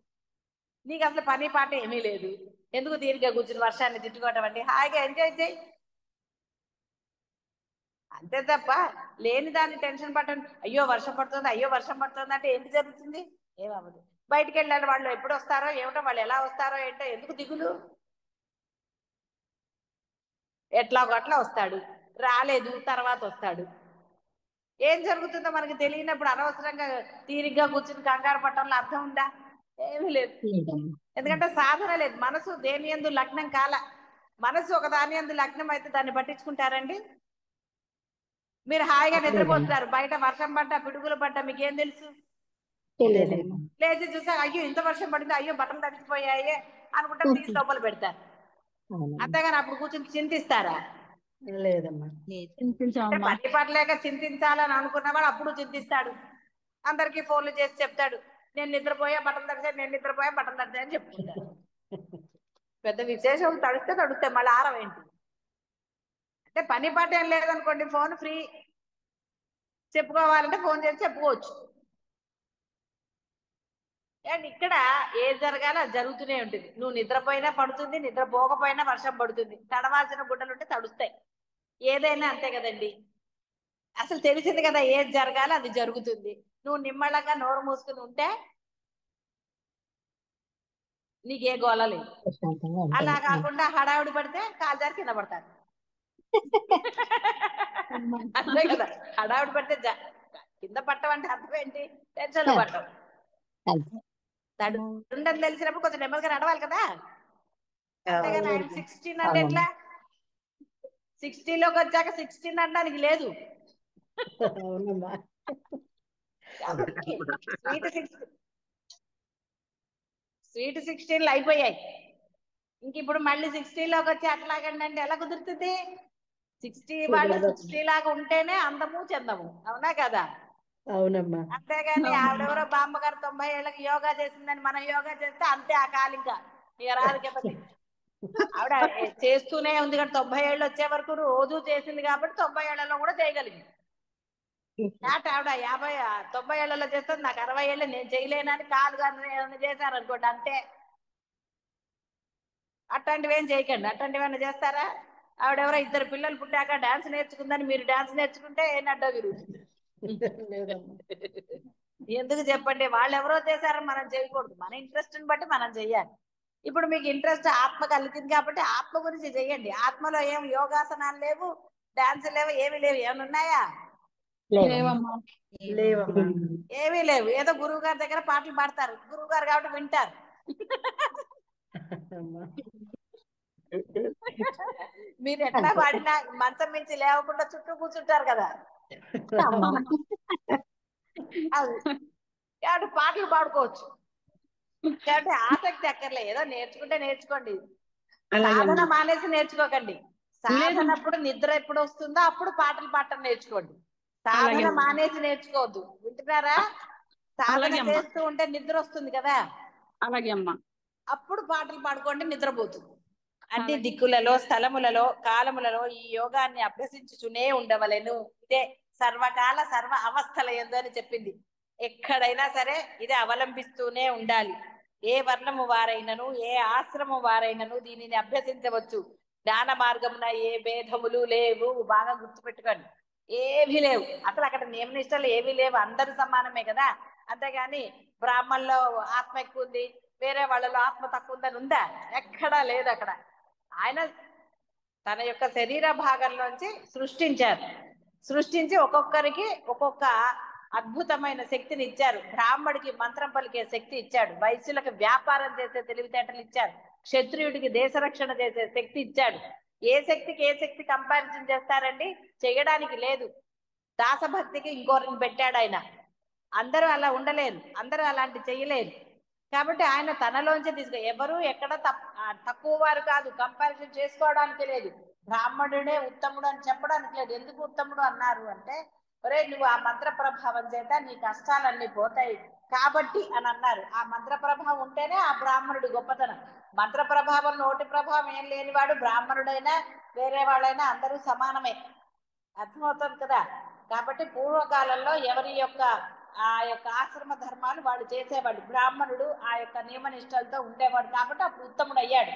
[SPEAKER 1] నీకు అసలు పని పాట ఏమీ లేదు, ఎందుకు దీనిగా కూర్చుని వర్షాన్ని తిట్టుకోవటం అండి? హాయిగా ఎంజాయ్ చేయి, అంతే తప్ప లేని దాన్ని టెన్షన్ పట్టండి. అయ్యో వర్షం పడుతుంది, అయ్యో వర్షం పడుతుంది అంటే ఏంటి జరుగుతుంది? ఏమవ్వదు. బయటికి వెళ్ళాలి, వాళ్ళు ఎప్పుడు వస్తారో ఏమిటో, వాళ్ళు ఎలా వస్తారో ఏంటో, ఎందుకు దిగులు? ఎట్లాగట్లా వస్తాడు, రాలేదు తర్వాత వస్తాడు. ఏం జరుగుతుందో మనకి తెలియనప్పుడు అనవసరంగా తీరిగ్గా కూర్చుని కంగారు పట్టడంలో అర్థం ఉందా? ఏమీ లేదు. ఎందుకంటే సాధన లేదు, మనసు దేని యందు లగ్నం కాల. మనసు ఒక దాని యందు లగ్నం అయితే దాన్ని పట్టించుకుంటారండి? మీరు హాయిగా నిద్రపోతున్నారు, బయట వర్షం పడ్డా పిడుగులు పడ్డా మీకేం తెలుసు? లేచి చూసా అయ్యో ఇంత వర్షం పడింది, అయ్యో బట్టలు తడిచిపోయాయే అనుకుంటా తీసి లోపల పెడతారు. అంతేగాని అప్పుడు కూర్చొని చింతిస్తారా?
[SPEAKER 2] లేదమ్మా.
[SPEAKER 1] అంటే పని పడలేక చింతించాలని అనుకున్నవాడు అప్పుడు చింతిస్తాడు. అందరికి ఫోన్లు చేసి చెప్తాడు, నేను నిద్రపోయా బట్టలు తడిచాను, నేను నిద్రపోయా బట్టలు తడిచాను అని చెప్పుకుంటాడు. పెద్ద విశేషం, తడిస్తే తడుస్తాయి, మళ్ళీ ఆరవేంటి? అంటే పని పాట ఏం లేదనుకోండి, ఫోన్ ఫ్రీ, చెప్పుకోవాలంటే ఫోన్ చేసి చెప్పుకోవచ్చు. అండ్ ఇక్కడ ఏది జరగాలో అది జరుగుతూనే ఉంటుంది. నువ్వు నిద్రపోయినా పడుతుంది, నిద్రపోకపోయినా వర్షం పడుతుంది, తడవాల్సిన గుడ్డలుంటే తడుస్తాయి. ఏదైనా అంతే కదండి. అసలు తెలిసింది కదా ఏది జరగాలి అది జరుగుతుంది. నువ్వు నిమ్మళంగా నోరు మూసుకుని ఉంటే నీకే గోల లేదు.
[SPEAKER 2] ప్రశాంతంగా
[SPEAKER 1] అలా
[SPEAKER 2] ఉంటుంది.
[SPEAKER 1] కాకుండా హడావుడి పడితే కాలు జారి కింద పడతారు.
[SPEAKER 3] అమ్మా.
[SPEAKER 1] అంతే కదా, హడావుడి పడితే కింద పట్టమంటే అర్థం ఏంటి? టెన్షన్లు పట్టం.
[SPEAKER 2] అంతే.
[SPEAKER 1] ఉండని తెలిసినప్పుడు కొంచెం నెమ్మదిగా నడవాలి కదా. అంతేగాని ఆయన 16 అంటే
[SPEAKER 2] అవునమ్మా.
[SPEAKER 1] ఎట్లా? 60లోకి వచ్చాక 16 అనడానికి లేదు.
[SPEAKER 2] అవునమ్మా.
[SPEAKER 1] కాబట్టి స్వీట్ 16లు అయిపోయాయి. ఇంక ఇప్పుడు మళ్ళీ 60లోకి వచ్చి అట్లాగండి అంటే ఎలా కుదురుతుంది? 60 వాళ్ళు 60 లాగా ఉంటేనే అందము చందము, అవునా కదా?
[SPEAKER 2] అవునమ్మా.
[SPEAKER 1] అంతేగాని
[SPEAKER 3] అవునమ్మా.
[SPEAKER 1] ఆవిడెవరో బామ్మగారు 90 ఏళ్ళకి యోగా చేసిందని మనం యోగా చేస్తే అంతే ఆ కాలు ఇంకా ఇక రాదు కిందకి. ఆవిడ చేస్తూనే ఉంది కానీ 90 ఏళ్ళు వచ్చే వరకు రోజు చేసింది కాబట్టి 90 ఏళ్లలో కూడా చేయగలిగింది. ఆవిడ 90 ఏళ్లలో చేస్తుంది, నాకు 60 ఏళ్ళు నేను చేయలేనని కాలు కానీ ఏమైనా చేశారనుకోండి అంతే. అట్లాంటివి ఏం చేయకండి. అట్లాంటివి ఏమైనా చేస్తారా? ఆవిడెవరో 2 పిల్లలు పుట్టాక డాన్స్ నేర్చుకుందని మీరు డాన్స్ నేర్చుకుంటే ఏం అడ్డో విరుగుతుంది.
[SPEAKER 2] లేదమ్మా.
[SPEAKER 1] ఎందుకు చెప్పండి? వాళ్ళు ఎవరో చేశారని మనం చేయకూడదు. మన ఇంట్రెస్ట్ బట్టి మనం చెయ్యాలి. ఇప్పుడు మీకు ఇంట్రెస్ట్ ఆత్మ కలిగింది కాబట్టి ఆత్మ గురించి చెయ్యండి. ఆత్మలో ఏం యోగాసనాలు లేవు, డాన్స్ లేవు, ఏమి లేవు. ఏమైనా ఉన్నాయా?
[SPEAKER 3] లేవమ్మా.
[SPEAKER 2] లేవమ్మా.
[SPEAKER 1] ఏమీ లేవు. ఏదో గురువు గారి దగ్గర పాటలు పాడతారు, గురువు గారు కాబట్టి వింటారు.
[SPEAKER 2] అమ్మా.
[SPEAKER 1] మీరు ఎట్లా పాడినా మంచం మించి లేవకుండా చుట్టూ కూర్చుంటారు కదా.
[SPEAKER 2] అమ్మా.
[SPEAKER 1] అది కాబట్టి పాటలు పాడుకోవచ్చు. కాబట్టి ఆసక్తి అక్కర్లే, ఏదో నేర్చుకుంటే నేర్చుకోండి. సాధన మానేసి నేర్చుకోకండి. సాధనప్పుడు నిద్ర ఎప్పుడు వస్తుందో అప్పుడు పాటలు పాడటం నేర్చుకోండి. సాధన మానేసి నేర్చుకోవద్దు. వింటున్నారా? సాధన చేస్తూ ఉంటే నిద్ర వస్తుంది కదా,
[SPEAKER 3] అలాగే అమ్మా.
[SPEAKER 1] అప్పుడు పాటలు పాడుకోండి, నిద్రపోతుంది. అన్ని దిక్కులలో, స్థలములలో, కాలములలో ఈ యోగాన్ని అభ్యసించుచునే ఉండవలెను. ఇదే సర్వకాల సర్వ అవస్థల యందు అని చెప్పింది. ఎక్కడైనా సరే ఇదే అవలంబిస్తూనే ఉండాలి. ఏ వర్ణము వారైనను, ఏ ఆశ్రమం వారైనను దీనిని అభ్యసించవచ్చు. జ్ఞాన మార్గమున ఏ భేదములు లేవు. బాగా గుర్తుపెట్టుకోండి, ఏమీ లేవు. అసలు అక్కడ నియమ నిష్టలు ఏమీ లేవు, అందరూ సమానమే కదా. అంతేగాని బ్రాహ్మణులో ఆత్మ ఎక్కువ ఉంది, వేరే వాళ్ళలో ఆత్మ తక్కువ ఉందని ఉందా? ఎక్కడా లేదు. అక్కడ ఆయన తన యొక్క శరీర భాగంలోంచి సృష్టించి ఒక్కొక్కరికి ఒక్కొక్క అద్భుతమైన శక్తిని ఇచ్చారు. బ్రాహ్మడికి మంత్రం పలికే శక్తి ఇచ్చాడు, వైశ్యులకు వ్యాపారం చేసే తెలివితేటలు ఇచ్చారు, క్షత్రియుడికి దేశ రక్షణ చేసే శక్తి ఇచ్చాడు. ఏ శక్తికి ఏ శక్తి కంపారిజన్ చేస్తారండి? చేయడానికి లేదు. దాసభక్తికి ఇంకోరిని పెట్టాడు ఆయన. అందరూ అలా ఉండలేరు, అందరూ అలాంటి చేయలేరు. కాబట్టి ఆయన తనలోంచి ఎవరు ఎక్కడ తక్కువ వారు కాదు, కంపారిజన్ చేసుకోవడానికి లేదు. బ్రాహ్మణుడే ఉత్తముడు అని చెప్పడానికి లేదు. ఎందుకు ఉత్తముడు అన్నారు అంటే, ఒరే నువ్వు ఆ మంత్ర ప్రభావం చేత నీ కష్టాలన్నీ పోతాయి కాబట్టి అని అన్నారు. ఆ మంత్ర ప్రభావం ఉంటేనే ఆ బ్రాహ్మణుడి గొప్పతనం. మంత్ర ప్రభావం, నోటి ప్రభావం ఏం లేనివాడు బ్రాహ్మణుడైనా వేరే వాళ్ళైనా అందరూ సమానమే. అర్థమవుతుంది కదా. కాబట్టి పూర్వకాలంలో ఎవరి యొక్క ఆ యొక్క ఆశ్రమ ధర్మాలు వాడు చేసేవాడు. బ్రాహ్మణుడు ఆ యొక్క నియమ నిష్టలతో ఉండేవాడు కాబట్టి అప్పుడు ఉత్తముడు అయ్యాడు.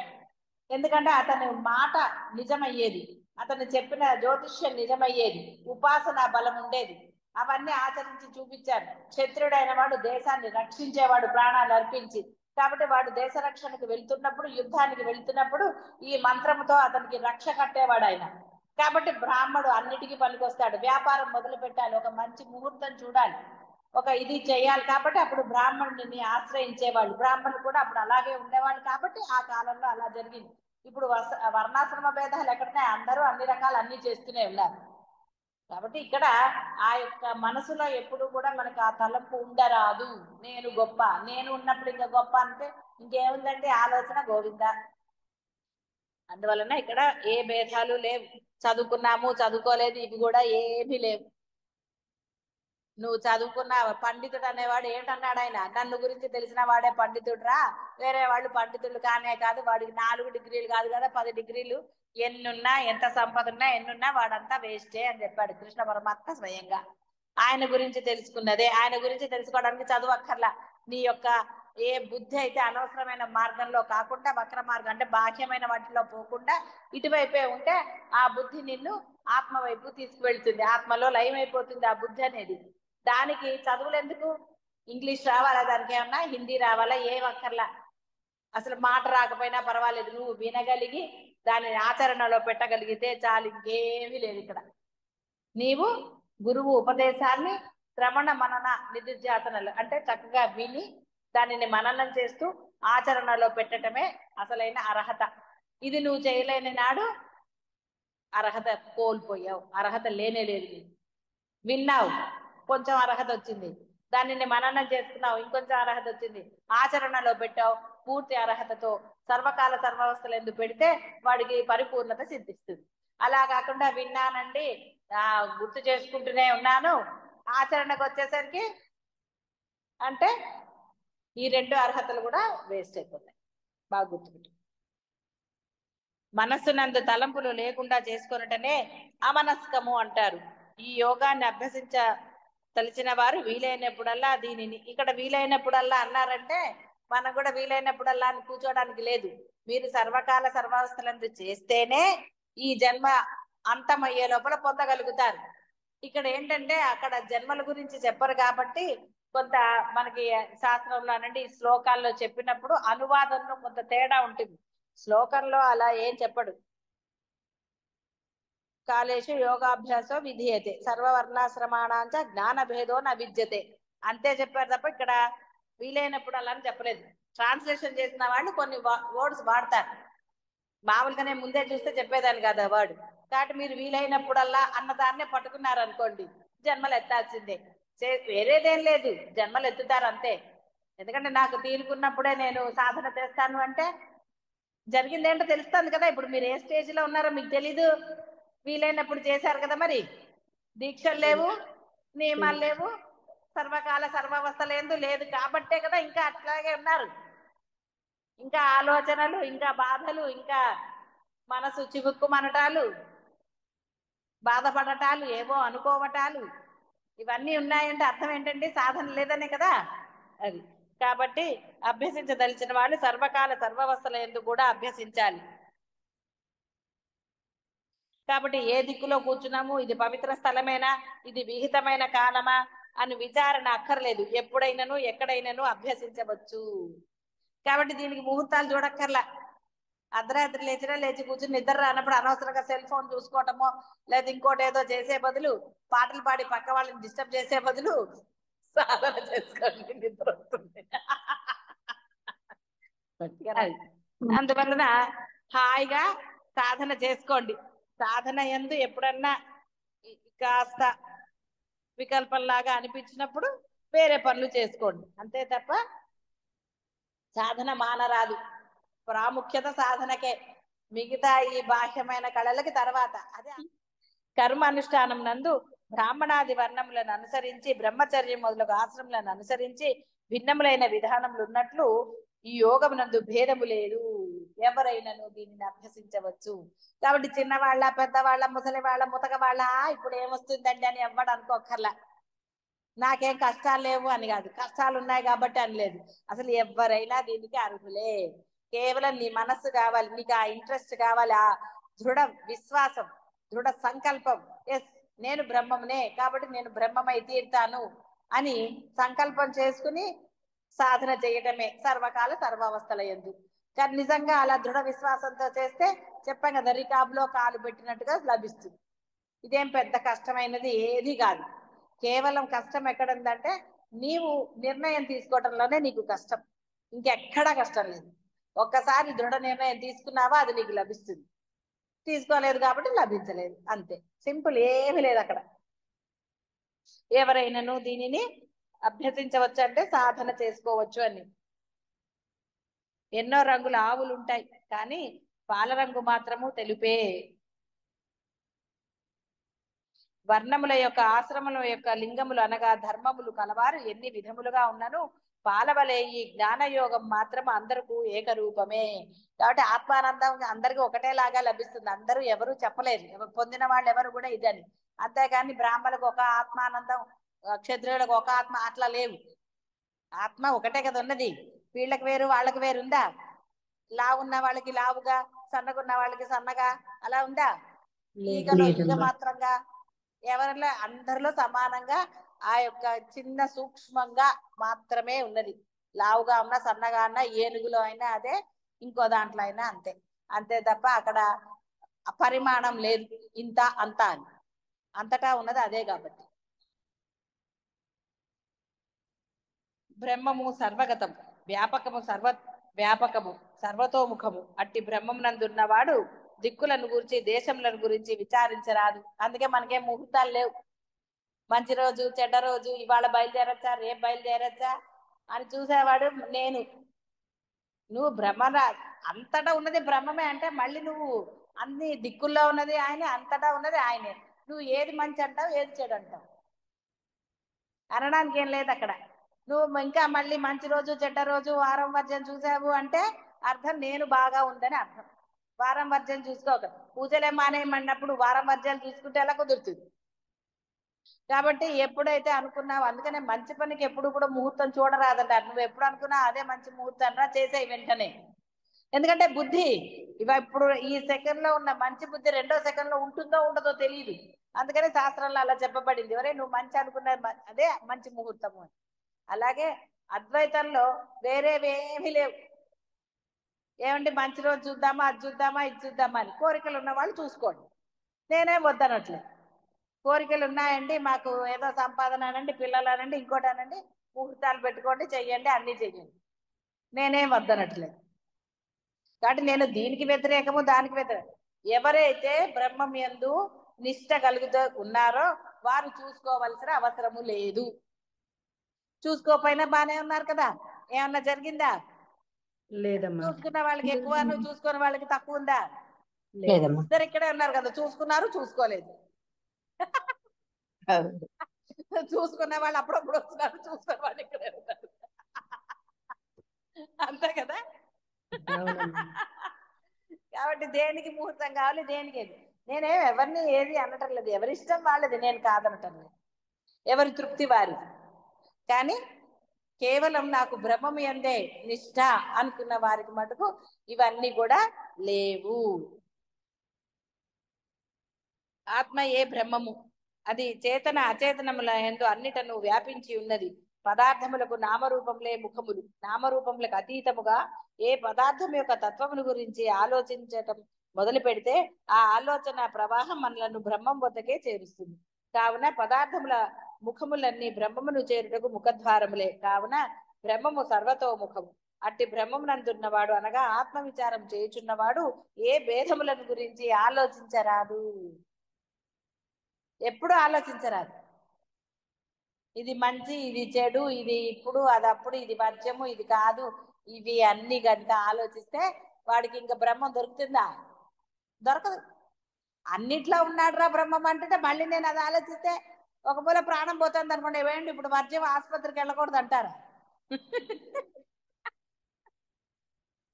[SPEAKER 1] ఎందుకంటే అతని మాట నిజమయ్యేది, అతను చెప్పిన జ్యోతిష్యం నిజమయ్యేది, ఉపాసన బలం ఉండేది. అవన్నీ ఆచరించి చూపించారు. క్షత్రుడైన వాడు దేశాన్ని రక్షించేవాడు ప్రాణాలు అర్పించి. కాబట్టి వాడు దేశ రక్షణకు వెళ్తున్నప్పుడు, యుద్ధానికి వెళ్తున్నప్పుడు ఈ మంత్రముతో అతనికి రక్ష కట్టేవాడు ఆయన. కాబట్టి బ్రాహ్మడు అన్నిటికీ పనికొస్తాడు. వ్యాపారం మొదలు పెట్టాలి, ఒక మంచి ముహూర్తం చూడాలి, ఒక ఇది చేయాలి. కాబట్టి అప్పుడు బ్రాహ్మణుడిని ఆశ్రయించేవాళ్ళు. బ్రాహ్మణులు కూడా అప్పుడు అలాగే ఉండేవాళ్ళు. కాబట్టి ఆ కాలంలో అలా జరిగింది. ఇప్పుడు వర్ణాశ్రమ భేదాలు ఎక్కడున్నాయి? అందరూ అన్ని రకాలు అన్ని చేస్తూనే ఉన్నారు. కాబట్టి ఇక్కడ ఆ యొక్క మనసులో ఎప్పుడు కూడా మనకు ఆ తలంపు ఉండరాదు. నేను గొప్ప, నేను ఉన్నప్పుడు ఇంకా గొప్ప అంటే ఇంకేముందండి? ఆలోచన గోవింద. అందువలన ఇక్కడ ఏ భేదాలు లేవు. చదువుకున్నాము, చదువుకోలేదు, ఇవి కూడా ఏమీ లేవు. నువ్వు చదువుకున్న పండితుడు అనేవాడు ఏంటన్నాడు ఆయన? నన్ను గురించి తెలిసిన వాడే పండితుడురా, వేరే వాళ్ళు పండితుడు కానే కాదు. వాడికి 4 డిగ్రీలు కాదు కదా, 10 డిగ్రీలు ఎన్నున్నా, ఎంత సంపద ఉన్నా, ఎన్నున్నా వాడంతా వేస్టే అని చెప్పాడు కృష్ణ పరమాత్మ స్వయంగా. ఆయన గురించి తెలుసుకున్నదే. ఆయన గురించి తెలుసుకోవడానికి చదువు అక్కర్లా. నీ యొక్క ఏ బుద్ధి అయితే అనవసరమైన మార్గంలో కాకుండా వక్ర మార్గం అంటే బాహ్యమైన వాటిలో పోకుండా ఇటువైపే ఉంటే ఆ బుద్ధి నిన్ను ఆత్మ వైపు తీసుకువెళ్తుంది, ఆత్మలో లయమైపోతుంది ఆ బుద్ధి అనేది. దానికి చదువులు ఎందుకు? ఇంగ్లీష్ రావాలా దానికి, ఏమన్నా హిందీ రావాలా, ఏం అక్కర్లా. అసలు మాట రాకపోయినా పర్వాలేదు, నువ్వు వినగలిగి దానిని ఆచరణలో పెట్టగలిగితే చాలు, ఇంకేమీ లేదు ఇక్కడ. నీవు గురువు ఉపదేశాన్ని శ్రవణ మనన నిధిధ్యాసనలు అంటే చక్కగా విని దానిని మననం చేస్తూ ఆచరణలో పెట్టడమే అసలైన అర్హత. ఇది నువ్వు చేయలేని నాడు అర్హత కోల్పోయావు, అర్హత లేనే లేదు. విన్నావు, కొంచెం అర్హత వచ్చింది, దానిని మననం చేసుకున్నావు, ఇంకొంచెం అర్హత వచ్చింది, ఆచరణలో పెట్టావు, పూర్తి అర్హతతో సర్వకాల సర్వావస్థలు ఎందుకు పెడితే వాడికి పరిపూర్ణత సిద్ధిస్తుంది. అలా కాకుండా విన్నానండి, గుర్తు చేసుకుంటూనే ఉన్నాను, ఆచరణకు వచ్చేసరికి అంటే ఈ రెండు అర్హతలు కూడా వేస్ట్ అయిపోతాయి. బాగా గుర్తుపెట్టు. మనస్సునందు తలంపులు లేకుండా చేసుకొనటనే అమనస్కము అంటారు. ఈ యోగాన్ని అభ్యసించ తలిచిన వారు వీలైనప్పుడల్లా దీనిని, ఇక్కడ వీలైనప్పుడల్లా అన్నారంటే మనం కూడా వీలైనప్పుడల్లా అని కూర్చోడానికి లేదు. మీరు సర్వకాల సర్వావస్థలందు చేస్తేనే ఈ జన్మ అంతమయ్యే లోపల పొందగలుగుతారు. ఇక్కడ ఏంటంటే అక్కడ జన్మల గురించి చెప్పరు కాబట్టి కొంత మనకి శాస్త్రంలో అనండి శ్లోకాల్లో చెప్పినప్పుడు అనువాదంలో కొంత తేడా ఉంటుంది. శ్లోకంలో అలా ఏం చెప్పడు. కాలేషు యోగాభ్యాసో విధీయతే సర్వవర్ణాశ్రమాణాంచ జ్ఞాన భేదో న విద్యతే అంతే చెప్పారు తప్ప ఇక్కడ వీలైనప్పుడు అలా అని చెప్పలేదు. ట్రాన్స్లేషన్ చేసిన వాళ్ళు కొన్ని వర్డ్స్ వాడతారు, మామూలుగానే ముందే చూస్తే చెప్పేదాన్ని కాదు ఆ వర్డ్. కాబట్టి మీరు వీలైనప్పుడల్లా అన్నదాన్నే పట్టుకున్నారు అనుకోండి, జన్మలు ఎత్తాల్సిందే, వేరేదేం లేదు, జన్మలు ఎత్తుతారు అంతే. ఎందుకంటే నాకు తీరుకున్నప్పుడే నేను సాధన చేస్తాను అంటే జరిగింది ఏంటో తెలుస్తుంది కదా. ఇప్పుడు మీరు ఏ స్టేజ్ లో ఉన్నారో మీకు తెలీదు, వీలైనప్పుడు చేశారు కదా. మరి దీక్షలు లేవు, నియమాలు లేవు, సర్వకాల సర్వావస్థలు లేదు కాబట్టే కదా ఇంకా అట్లాగే ఉన్నారు. ఇంకా ఆలోచనలు, ఇంకా బాధలు, ఇంకా మనసు చివుక్కుమనటాలు, బాధపడటాలు, ఏవో అనుకోవటాలు, ఇవన్నీ ఉన్నాయంటే అర్థం ఏంటంటే సాధన లేదనే కదా అది. కాబట్టి అభ్యసించదలిచిన వాళ్ళు సర్వకాల సర్వావస్థల యందు కూడా అభ్యసించాలి. కాబట్టి ఏ దిక్కులో కూర్చున్నాము, ఇది పవిత్ర స్థలమేనా, ఇది విహితమైన కాలమా అని విచారణ అక్కర్లేదు, ఎప్పుడైనాను ఎక్కడైనాను అభ్యసించవచ్చు. కాబట్టి దీనికి ముహూర్తాలు చూడక్కర్లా. అర్ధరాత్రి లేచి కూర్చుని నిద్ర రానప్పుడు అనవసరంగా సెల్ ఫోన్ చూసుకోవటమో లేదా ఇంకోటి ఏదో చేసే బదులు, పాటలు పాడి పక్క వాళ్ళని డిస్టర్బ్ చేసే బదులు సాధన చేసుకోండి, నిద్ర వస్తుంది. అందువలన హాయిగా సాధన చేసుకోండి. సాధన యందు ఎప్పుడన్నా కాస్త వికల్పంలాగా అనిపించినప్పుడు వేరే పనులు చేసుకోండి, అంతే తప్ప సాధన మానరాదు. ప్రాముఖ్యత సాధనకే, మిగతా ఈ బాహ్యమైన కళలకి తర్వాత. అదే కర్మ అనుష్ఠానం నందు బ్రాహ్మణాది వర్ణములను అనుసరించి బ్రహ్మచర్యం మొదలగు ఆశ్రములను అనుసరించి భిన్నములైన విధానములు ఉన్నట్లు ఈ యోగం నందు భేదము లేదు, ఎవరైనాను దీనిని అభ్యసించవచ్చు. కాబట్టి చిన్నవాళ్ళ, పెద్దవాళ్ళ, ముసలి వాళ్ళ, ముతక వాళ్ళ, ఇప్పుడు ఏమొస్తుందండి అని ఎవ్వడు అనుకోకర్లా. నాకేం కష్టాలు లేవు అని కాదు, కష్టాలు ఉన్నాయి కాబట్టి అని లేదు. అసలు ఎవరైనా దీనికి అర్హులే. కేవలం నీ మనస్సు కావాలి, నీకు ఆ ఇంట్రెస్ట్ కావాలి, ఆ దృఢ విశ్వాసం, దృఢ సంకల్పం. ఎస్, నేను బ్రహ్మమునే కాబట్టి నేను బ్రహ్మమై తీరుతాను అని సంకల్పం చేసుకుని సాధన చేయటమే సర్వకాల సర్వావస్థల యందు. కానీ నిజంగా అలా దృఢ విశ్వాసంతో చేస్తే చెప్పాం కదా, రికాబులో కాలు పెట్టినట్టుగా లభిస్తుంది. ఇదేం పెద్ద కష్టమైనది ఏది కాదు. కేవలం కష్టం ఎక్కడ ఉందంటే నీవు నిర్ణయం తీసుకోవటంలోనే నీకు కష్టం, ఇంకెక్కడా కష్టం లేదు. ఒక్కసారి దృఢ నిర్ణయం తీసుకున్నావా అది నీకు లభిస్తుంది, తీసుకోలేదు కాబట్టి లభించలేదు, అంతే. సింపుల్, ఏమీ లేదు అక్కడ. ఎవరైనాను దీనిని అభ్యసించవచ్చు అంటే సాధన చేసుకోవచ్చు అని. ఎన్నో రంగుల ఆవులు ఉంటాయి కానీ పాల రంగు మాత్రము తెలుపే. వర్ణముల యొక్క ఆశ్రమముల యొక్క లింగములు అనగా ధర్మములు కలవారు ఎన్ని విధములుగా ఉన్నను పాలవలే ఈ జ్ఞానయోగం మాత్రం అందరికీ ఏకరూపమే. కాబట్టి ఆత్మానందం అందరికీ ఒకటేలాగా లభిస్తుంది. అందరూ ఎవరు చెప్పలేరు, పొందిన వాళ్ళు ఎవరు కూడా ఇదని. అంతేగాని బ్రాహ్మణులకు ఒక ఆత్మానందం, క్షత్రియులకు ఒక ఆత్మ, అట్లా లేవు. ఆత్మ ఒకటే కదా ఉన్నది. వీళ్ళకి వేరు వాళ్ళకి వేరు ఉందా? లావు ఉన్న వాళ్ళకి లావుగా, సన్నగున్న వాళ్ళకి సన్నగా, అలా ఉందా? ఈగలో ఈగ
[SPEAKER 2] లేదమ్మా.
[SPEAKER 1] మాత్రంగా, ఎవరిలో అందరిలో సమానంగా ఆ యొక్క చిన్న సూక్ష్మంగా మాత్రమే ఉన్నది. లావుగా ఉన్నా సన్నగా ఉన్నా, ఏనుగులో అయినా అదే, ఇంకో దాంట్లో అయినా అంతే. అంతే తప్ప అక్కడ పరిమాణం లేదు, ఇంత అంత అని. అంతటా ఉన్నది అదే కాబట్టి. బ్రహ్మము సర్వగతం, వ్యాపకము వ్యాపకము, సర్వతోముఖము. అట్టి బ్రహ్మం నందున్నవాడు దిక్కులను గురించి, దేశములను గురించి విచారించరాదు. అందుకే మనకేం ముహూర్తాలు లేవు. మంచి రోజు, చెడ్డ రోజు, ఇవాళ బయలుదేరచ్చా, రేపు బయలుదేరచ్చా అని చూసేవాడు నేను. నువ్వు అంతటా ఉన్నది బ్రహ్మమే అంటే మళ్ళీ నువ్వు అన్ని దిక్కుల్లో ఉన్నది ఆయనే, అంతటా ఉన్నది ఆయనే. నువ్వు ఏది మంచి అంటావు, ఏది చెడు అంటావు అనడానికి ఏం లేదు అక్కడ. నువ్వు ఇంకా మళ్ళీ మంచి రోజు, చెడ్డ రోజు, వారం వర్జం చూసావు అంటే అర్థం నేను బాగా ఉందని అర్థం. వారం వర్జం చూసుకోక పూజలే మానేయమన్నప్పుడు వారం వర్జాలు చూసుకుంటే ఎలా కుదురుతుంది? కాబట్టి ఎప్పుడైతే అనుకున్నావు, అందుకనే మంచి పనికి ఎప్పుడు కూడా ముహూర్తం చూడరాదంటారు. నువ్వు ఎప్పుడు అనుకున్నా అదే మంచి ముహూర్తం రా, చేసేయి వెంటనే. ఎందుకంటే బుద్ధి ఇప్పుడు ఈ సెకండ్ లో ఉన్న మంచి బుద్ధి రెండో సెకండ్ లో ఉంటుందో ఉండదో తెలియదు. అందుకని శాస్త్రంలో అలా చెప్పబడింది, ఎవరే నువ్వు మంచి అనుకున్న అదే మంచి ముహూర్తము అని. అలాగే అద్వైతంలో వేరేవేమీ లేవు. ఏమంటే మంచి రోజు చూద్దామా, అది చూద్దామా, ఇది చూద్దామా అని. కోరికలు ఉన్న వాళ్ళు చూసుకోండి, నేనేం వద్దనట్లేదు. కోరికలు ఉన్నాయండి, మాకు ఏదో సంపాదన అనండి, పిల్లలు అనండి, ఇంకోటి అనండి, ముహూర్తాలు పెట్టుకోండి, చెయ్యండి, అన్నీ చెయ్యండి, నేనేం వద్దనట్లేదు. కాబట్టి నేను దీనికి వ్యతిరేకము, దానికి వ్యతిరేకం. ఎవరైతే బ్రహ్మం యందు నిష్ట కలుగుతూ ఉన్నారో వారు చూసుకోవలసిన అవసరము లేదు. చూసుకోకపోయినా బానే ఉన్నారు కదా, ఏమన్నా జరిగిందా?
[SPEAKER 2] లేదమ్మా.
[SPEAKER 1] చూసుకున్న వాళ్ళకి ఎక్కువ, నువ్వు చూసుకున్న వాళ్ళకి తక్కువ ఉందా?
[SPEAKER 2] లేదమ్మా.
[SPEAKER 1] ఇద్దరు ఇక్కడే ఉన్నారు కదా, చూసుకున్నారు, చూసుకోలేదు. చూసుకున్న వాళ్ళు అప్పుడప్పుడు వస్తున్నారు, చూసుకున్న వాళ్ళు ఇక్కడే ఉన్నారు, అంతే కదా.
[SPEAKER 2] అవునమ్మా.
[SPEAKER 1] కాబట్టి దేనికి ముహూర్తం కావాలి, దేనికి ఏది. నేనేం ఎవరిని ఏది అనటం లేదు, ఎవరి ఇష్టం వాళ్ళది, నేను కాదనటం లేదు, ఎవరి తృప్తి వారిది. కానీ కేవలం నాకు బ్రహ్మము యందే నిష్ఠ అనుకున్న వారికి మటుకు ఇవన్నీ కూడా లేవు. ఆత్మయే బ్రహ్మము, అది చేతన అచేతనముల యందు అన్నిటను వ్యాపించి ఉన్నది. పదార్థములకు నామరూపములే ముఖములు. నామరూపములకు అతీతముగా ఏ పదార్థం యొక్క తత్వమును గురించి ఆలోచించటం మొదలు పెడితే ఆ ఆలోచన ప్రవాహం మనలను బ్రహ్మం వద్దకే చేరుస్తుంది. కావున పదార్థముల ముఖములన్నీ బ్రహ్మమును చేరుటకు ముఖద్వారములే. కావున బ్రహ్మము సర్వతోముఖము. అట్టి బ్రహ్మమునందున్నవాడు అనగా ఆత్మ విచారం చేయుచున్నవాడు ఏ భేదములను గురించి ఆలోచించరాదు. ఎప్పుడు ఆలోచించరాదు. ఇది మంచి, ఇది చెడు, ఇది ఇప్పుడు, అది అప్పుడు, ఇది వర్జము, ఇది కాదు, ఇవి అన్ని గంట ఆలోచిస్తే వాడికి ఇంకా బ్రహ్మం దొరుకుతుందా? దొరకదు. అన్నిట్లో ఉన్నాడు రా బ్రహ్మం అంటే మళ్ళీ నేను అది ఆలోచిస్తే ఒక పూల ప్రాణం పోతుంది అనుకోండి, ఏమండి ఇప్పుడు వర్జం, ఆసుపత్రికి వెళ్ళకూడదు అంటారా?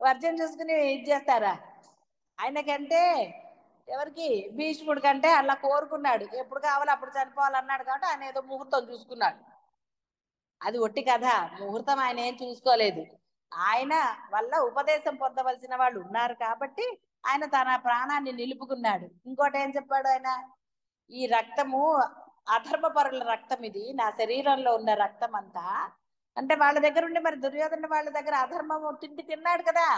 [SPEAKER 1] వర్జం చూసుకుని ఇది చేస్తారా? ఆయనకంటే ఎవరికి, భీష్ముడి కంటే అలా కోరుకున్నాడు, ఎప్పుడు కావాలో అప్పుడు చనిపోవాలన్నాడు కాబట్టి ఆయన ఏదో ముహూర్తం చూసుకున్నాడు. అది ఒట్టి కథ, ముహూర్తం ఆయన ఏం చూసుకోలేదు. ఆయన వల్ల ఉపదేశం పొందవలసిన వాళ్ళు ఉన్నారు కాబట్టి ఆయన తన ప్రాణాన్ని నిలుపుకున్నాడు. ఇంకోటి ఏం చెప్పాడు ఆయన, ఈ రక్తము అధర్మపరుల రక్తం, ఇది నా శరీరంలో ఉన్న రక్తం అంతా అంటే వాళ్ళ దగ్గర ఉండి, మరి దుర్యోధన వాళ్ళ దగ్గర అధర్మము తిండి తిన్నాడు కదా,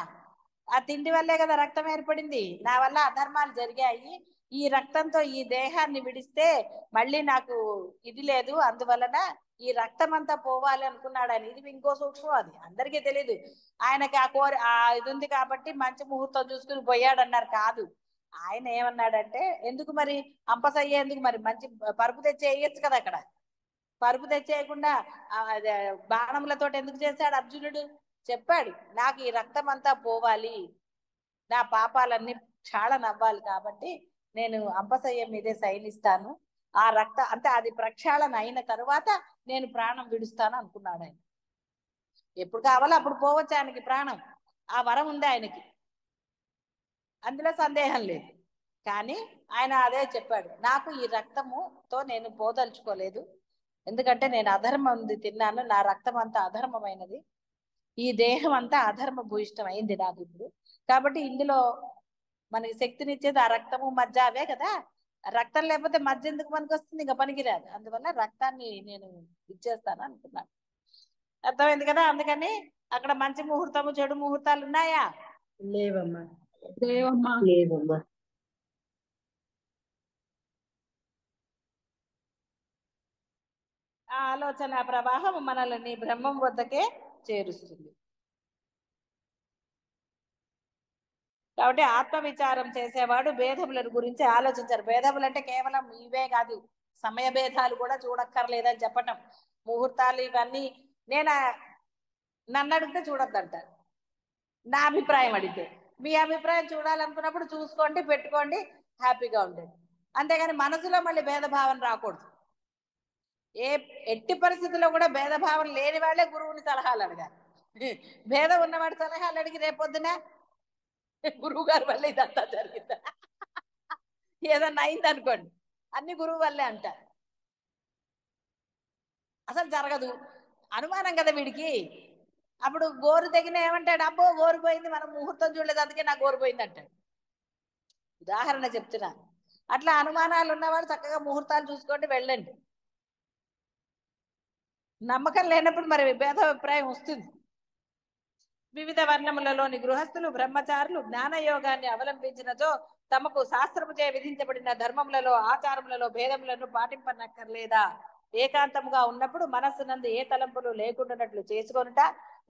[SPEAKER 1] ఆ తిండి వల్లే కదా రక్తం ఏర్పడింది. నా వల్ల అధర్మాలు జరిగాయి, ఈ రక్తంతో ఈ దేహాన్ని విడిస్తే మళ్ళీ నాకు ఇది లేదు, అందువలన ఈ రక్తం అంతా పోవాలి అనుకున్నాడు ఆయన. ఇది ఇంకో సూక్ష్మం, అది అందరికీ తెలియదు. ఆయనకి ఆ ఇది ఉంది కాబట్టి మంచి ముహూర్తం చూసుకుని పోయాడు అన్నారు కాదు. ఆయన ఏమన్నాడంటే, ఎందుకు మరి అంపసయ్యేందుకు, మరి మంచి పరుపు తెచ్చి వేయచ్చు కదా అక్కడ. పరుపు తెచ్చేయకుండా బాణములతో ఎందుకు చేశాడు అర్జునుడు? చెప్పాడు, నాకు ఈ రక్తం అంతా పోవాలి, నా పాపాలన్నీ క్షాళన అవ్వాలి, కాబట్టి నేను అంపశయ్య మీదే శయనిస్తాను. ఆ అంటే అది ప్రక్షాళన అయిన తరువాత నేను ప్రాణం విడుస్తాను అనుకున్నాడు ఆయన. ఎప్పుడు కావాలో అప్పుడు పోవచ్చు ఆయనకి ప్రాణం, ఆ వరం ఉంది ఆయనకి, అందులో సందేహం లేదు. కానీ ఆయన అదే చెప్పాడు, నాకు ఈ రక్తముతో నేను పోదలుచుకోలేదు, ఎందుకంటే నేను అధర్మం తిన్నాను, నా రక్తం అంతా అధర్మమైనది, ఈ దేహం అంతా అధర్మ భూయిష్టం అయింది నాకు ఇప్పుడు. కాబట్టి ఇందులో మనకి శక్తినిచ్చేది ఆ రక్తము మజ్జ అవే కదా. రక్తం లేకపోతే మజ్జ ఎందుకు మనకు వస్తుంది? ఇంకా పనికిరాదు. అందువల్ల రక్తాన్ని నేను ఇచ్చేస్తాను అనుకున్నాను. అర్థమైంది కదా. అందుకని అక్కడ మంచి ముహూర్తము చెడు ముహూర్తాలు ఉన్నాయా?
[SPEAKER 2] లేవమ్మా.
[SPEAKER 3] లేవమ్మా.
[SPEAKER 2] లేవమ్మా.
[SPEAKER 1] ఆ ఆలోచన ప్రవాహం మనల్ని బ్రహ్మం వద్దకే చేరుస్తుంది. కాబట్టి ఆత్మ విచారం చేసేవాడు భేదముల గురించి ఆలోచించారు. భేదములు అంటే కేవలం ఇవే కాదు, సమయ భేదాలు కూడా చూడక్కర్లేదని చెప్పటం. ముహూర్తాలు ఇవన్నీ నన్ను అడిగితే చూడొద్దంటారు. నా అభిప్రాయం అడిగితే, మీ అభిప్రాయం చూడాలనుకున్నప్పుడు చూసుకోండి, పెట్టుకోండి, హ్యాపీగా ఉండండి. అంతేగాని మనసులో మళ్ళీ భేదభావం రాకూడదు. ఎట్టి పరిస్థితుల్లో కూడా భేదభావం లేని వాళ్ళే గురువుని సలహాలు అడగాలి. భేదం ఉన్నవాడి సలహాలు అడిగి రేపొద్దున గురువు గారి వల్ల ఇదంతా జరిగిందా, ఏదన్నా అయింది అనుకోండి, అన్ని గురువు వల్లే అంటారు. అసలు జరగదు, అనుమానం కదా వీడికి. అప్పుడు గోరు తెగిన ఏమంటాడు? అబ్బో గోరు పోయింది, మనం ముహూర్తం చూడలేదు అందుకే నా గోరు పోయింది అంటాడు. ఉదాహరణ చెప్తున్నా. అట్లా అనుమానాలు ఉన్నవాడు చక్కగా ముహూర్తాలు చూసుకోండి, వెళ్ళండి. నమ్మకం లేనప్పుడు మరి భేదాభిప్రాయం వస్తుంది. వివిధ వర్ణములలోని గృహస్థులు బ్రహ్మచారులు జ్ఞానయోగాన్ని అవలంబించినచో తమకు శాస్త్రముచే విధించబడిన ధర్మములలో ఆచారములలో భేదములను పాటింపనక్కర్లేదా? ఏకాంతముగా ఉన్నప్పుడు మనస్సునందు ఏ తలంపులు లేకుండానట్లు చేసుకొనుట,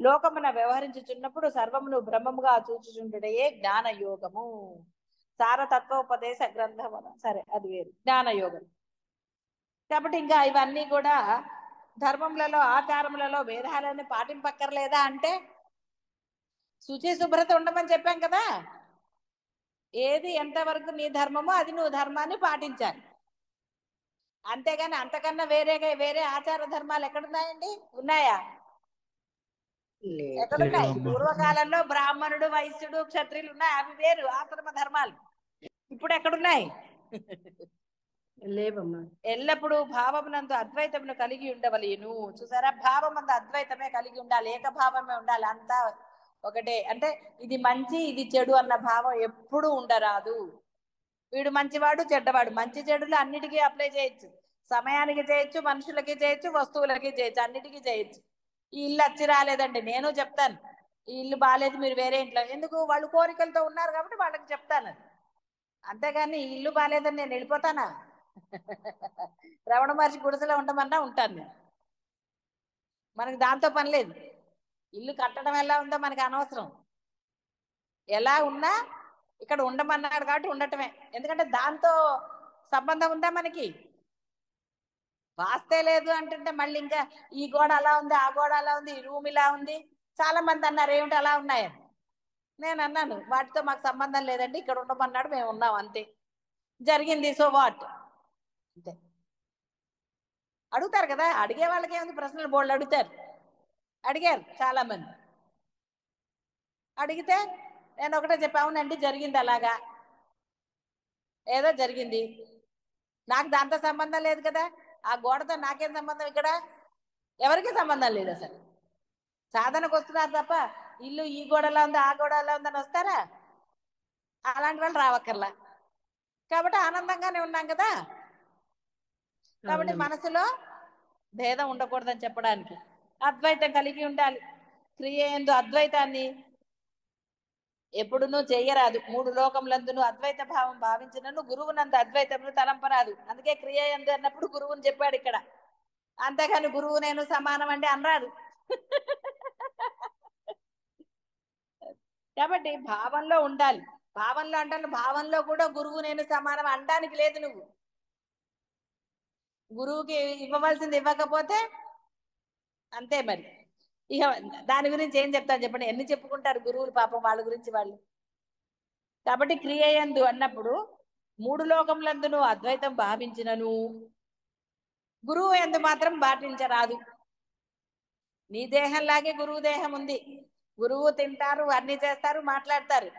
[SPEAKER 1] లోకమున వ్యవహరించుచున్నప్పుడు సర్వమును బ్రహ్మముగా చూచుచుండుటయే జ్ఞానయోగము. సారతత్వోపదేశ గ్రంథము, సరే అది వేరు, జ్ఞానయోగం. కాబట్టి ఇంకా ఇవన్నీ కూడా ధర్మములలో ఆచారములలో భేదాలను పాటింపక్కర్లేదా అంటే, శుచి శుభ్రత ఉండమని చెప్పాం కదా. ఏది ఎంతవరకు నీ ధర్మమో అది నువ్వు ధర్మాన్ని పాటించాలి. అంతేగాని అంతకన్నా వేరే ఆచార ధర్మాలు ఎక్కడున్నాయండి? ఉన్నాయా? ఎక్కడున్నాయి? పూర్వకాలంలో బ్రాహ్మణుడు, వైశ్యుడు, క్షత్రియులు ఉన్నాయి, అవి వేరు ఆశ్రమ ధర్మాలు. ఇప్పుడు ఎక్కడున్నాయి?
[SPEAKER 2] లేవమ్మా.
[SPEAKER 1] ఎల్లప్పుడూ భావమునందు అద్వైతమును కలిగి ఉండవలేను. చూసారా, భావమందు అద్వైతమే కలిగి ఉండాలి, ఏకభావమే ఉండాలి. అంతా ఒకటే. అంటే ఇది మంచి ఇది చెడు అన్న భావం ఎప్పుడూ ఉండరాదు. వీడు మంచివాడు చెడ్డవాడు, మంచి చెడులు అన్నిటికీ అప్లై చేయొచ్చు. సమయానికి చేయొచ్చు, మనుషులకి చేయొచ్చు, వస్తువులకి చేయొచ్చు, అన్నిటికీ చేయొచ్చు. ఈ ఇల్లు అచ్చి రాలేదండి, నేను చెప్తాను ఈ ఇల్లు బాగాలేదు, మీరు వేరే ఇంట్లో. ఎందుకు? వాళ్ళు కోరికలతో ఉన్నారు కాబట్టి వాళ్ళకి చెప్తాను. అంతేగాని ఈ ఇల్లు బాగాలేదని నేను వెళ్ళిపోతానా? రమణ మహర్షి గుడిసెలో ఉండమన్నా ఉంటాను నేను. మనకి దాంతో పని లేదు. ఇల్లు కట్టడం ఎలా ఉందో మనకి అనవసరం. ఎలా ఉన్నా ఇక్కడ ఉండమన్నాడు కాబట్టి ఉండటమే. ఎందుకంటే దాంతో సంబంధం ఉందా మనకి? వాస్తే లేదు అంటుంటే మళ్ళీ ఇంకా ఈ గోడ అలా ఉంది, ఆ గోడ అలా ఉంది, ఈ రూమ్ ఇలా ఉంది. చాలా మంది అన్నారు ఏమిటి అలా ఉన్నాయని. నేను అన్నాను వాటితో మాకు సంబంధం లేదండి, ఇక్కడ ఉండమన్నాడు, మేము ఉన్నాం, అంతే. జరిగింది, సో వాట్, అంతే. అడుగుతారు కదా, అడిగే వాళ్ళకి ఏముంది, ప్రశ్నలు బోళ్ళు అడుగుతారు. అడిగారు చాలా మంది. అడిగితే నేను ఒకటే చెప్పా, అవునండి జరిగింది అలాగా, ఏదో జరిగింది, నాకు దాంతో సంబంధం లేదు కదా, ఆ గోడతో నాకేం సంబంధం, ఇక్కడ ఎవరికి సంబంధం లేదు. అసలు సాధనకు వస్తున్నారు తప్ప ఇల్లు ఈ గోడలా ఉంది, ఆ గోడలా ఉందని వస్తారా? అలాంటి వాళ్ళు రావక్కర్లా. కాబట్టి ఆనందంగానే ఉన్నాం కదా. కాబట్టి మనసులో భేదం ఉండకూడదని చెప్పడానికి అద్వైతం కలిగి ఉండాలి. క్రియ యందు అద్వైతాన్ని ఎప్పుడునూ చెయ్యరాదు. మూడు లోకములందును అద్వైత భావం భావించినను గురువునందు అద్వైతమును తలంపరాదు. అందుకే క్రియ యందు అన్నప్పుడు గురువుని చెప్పాడు ఇక్కడ. అంతేగాని గురువు నేను సమానం అంటే అనరాదు. కాబట్టి భావంలో ఉండాలి. భావంలో అంటాను, భావంలో కూడా గురువు నేను సమానం అనడానికి లేదు. నువ్వు గురువుకి ఇవ్వవలసింది ఇవ్వకపోతే అంతే. మరి ఇక దాని గురించి ఏం చెప్తాను చెప్పండి? ఎన్ని చెప్పుకుంటారు గురువులు, పాపం వాళ్ళ గురించి వాళ్ళు. కాబట్టి క్రియ యందు అన్నప్పుడు మూడు లోకములందును అద్వైతం భావించినను గురువు యందు మాత్రం పాటించరాదు. నీ దేహంలాగే గురువు దేహం ఉంది. గురువు తింటారు, అన్ని చేస్తారు, మాట్లాడతారు.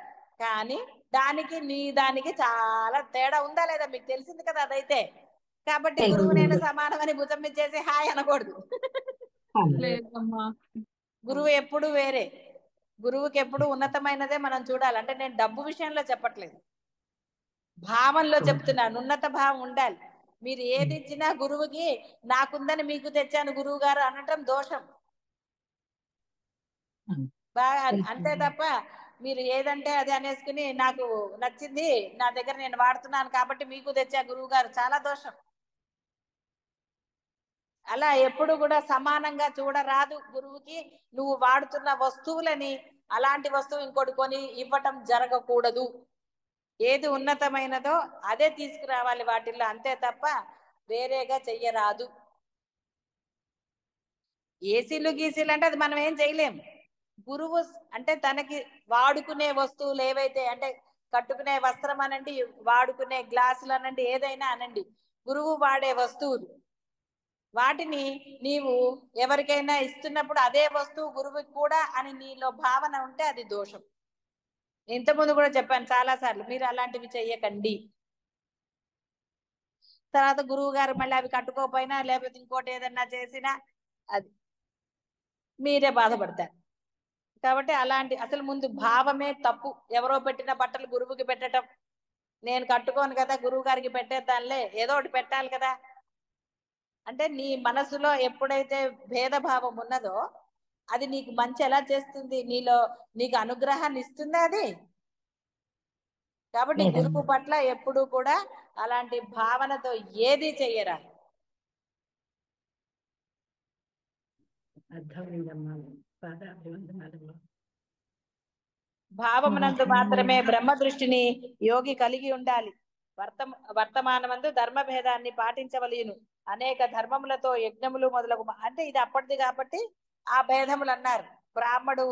[SPEAKER 1] కానీ దానికి చాలా తేడా ఉందా లేదా మీకు తెలిసింది కదా అదైతే. కాబట్టి గురువు నేను సమానమని భుజం మీద చేసి హాయ్ అనకూడదు.
[SPEAKER 3] లేదమ్మా.
[SPEAKER 1] గురువు ఎప్పుడు వేరే, గురువుకి ఎప్పుడు ఉన్నతమైనదే మనం చూడాలి. అంటే నేను డబ్బు విషయంలో చెప్పట్లేదు, భావంలో చెప్తున్నాను. ఉన్నత భావం ఉండాలి. మీరు ఏది ఇచ్చినా గురువుకి నాకుందని మీకు తెచ్చాను గురువు గారు అనటం దోషం. బాగా అంతే తప్ప మీరు ఏదంటే అది అనేసుకుని నాకు నచ్చింది నా దగ్గర నేను వాడుతున్నాను కాబట్టి మీకు తెచ్చా గురువు గారు, చాలా దోషం. అలా ఎప్పుడు కూడా సమానంగా చూడరాదు. గురువుకి నువ్వు వాడుతున్న వస్తువులని అలాంటి వస్తువు ఇంకోటి కొని ఇవ్వటం జరగకూడదు. ఏది ఉన్నతమైనదో అదే తీసుకురావాలి వాటిల్లో, అంతే తప్ప వేరేగా చెయ్యరాదు. ఏసీలు గీసీలు అంటే అది మనం ఏం చేయలేం. గురువు అంటే తనకి వాడుకునే వస్తువులు ఏవైతే, అంటే కట్టుకునే వస్త్రం అనండి, వాడుకునే గ్లాసులు అనండి, ఏదైనా అనండి, గురువు వాడే వస్తువులు, వాటిని నీవు ఎవరికైనా ఇస్తున్నప్పుడు అదే వస్తువు గురువుకి కూడా అని నీలో భావన ఉంటే అది దోషం. ఇంతకుముందు కూడా చెప్పాను చాలా సార్లు, మీరు అలాంటివి చెయ్యకండి. తర్వాత గురువు గారు మళ్ళీ అవి కట్టుకోకపోయినా లేకపోతే ఇంకోటి ఏదన్నా చేసినా అది మీరే బాధపడతారు. కాబట్టి అలాంటి అసలు ముందు భావమే తప్పు. ఎవరో పెట్టిన బట్టలు గురువుకి పెట్టడం, నేను కట్టుకోను కదా గురువు గారికి పెట్టేద్దానిలే, ఏదో ఒకటి పెట్టాలి కదా అంటే నీ మనసులో ఎప్పుడైతే భేదభావం ఉన్నదో అది నీకు మంచి ఎలా చేస్తుంది, నీలో నీకు అనుగ్రహాన్ని ఇస్తుందా అది? కాబట్టి గురువు పట్ల ఎప్పుడు కూడా అలాంటి భావనతో ఏది చెయ్యరా.
[SPEAKER 2] అర్థమైందమ్మా. పాదాభివందనాలు.
[SPEAKER 1] భావమునందు మాత్రమే బ్రహ్మ దృష్టిని యోగి కలిగి ఉండాలి. వర్తమానమందు ధర్మ భేదాన్ని పాటించవలేను. అనేక ధర్మములతో యజ్ఞములు మొదలగు, అంటే ఇది అప్పటిది కాబట్టి ఆ భేదములు అన్నారు. బ్రాహ్మడు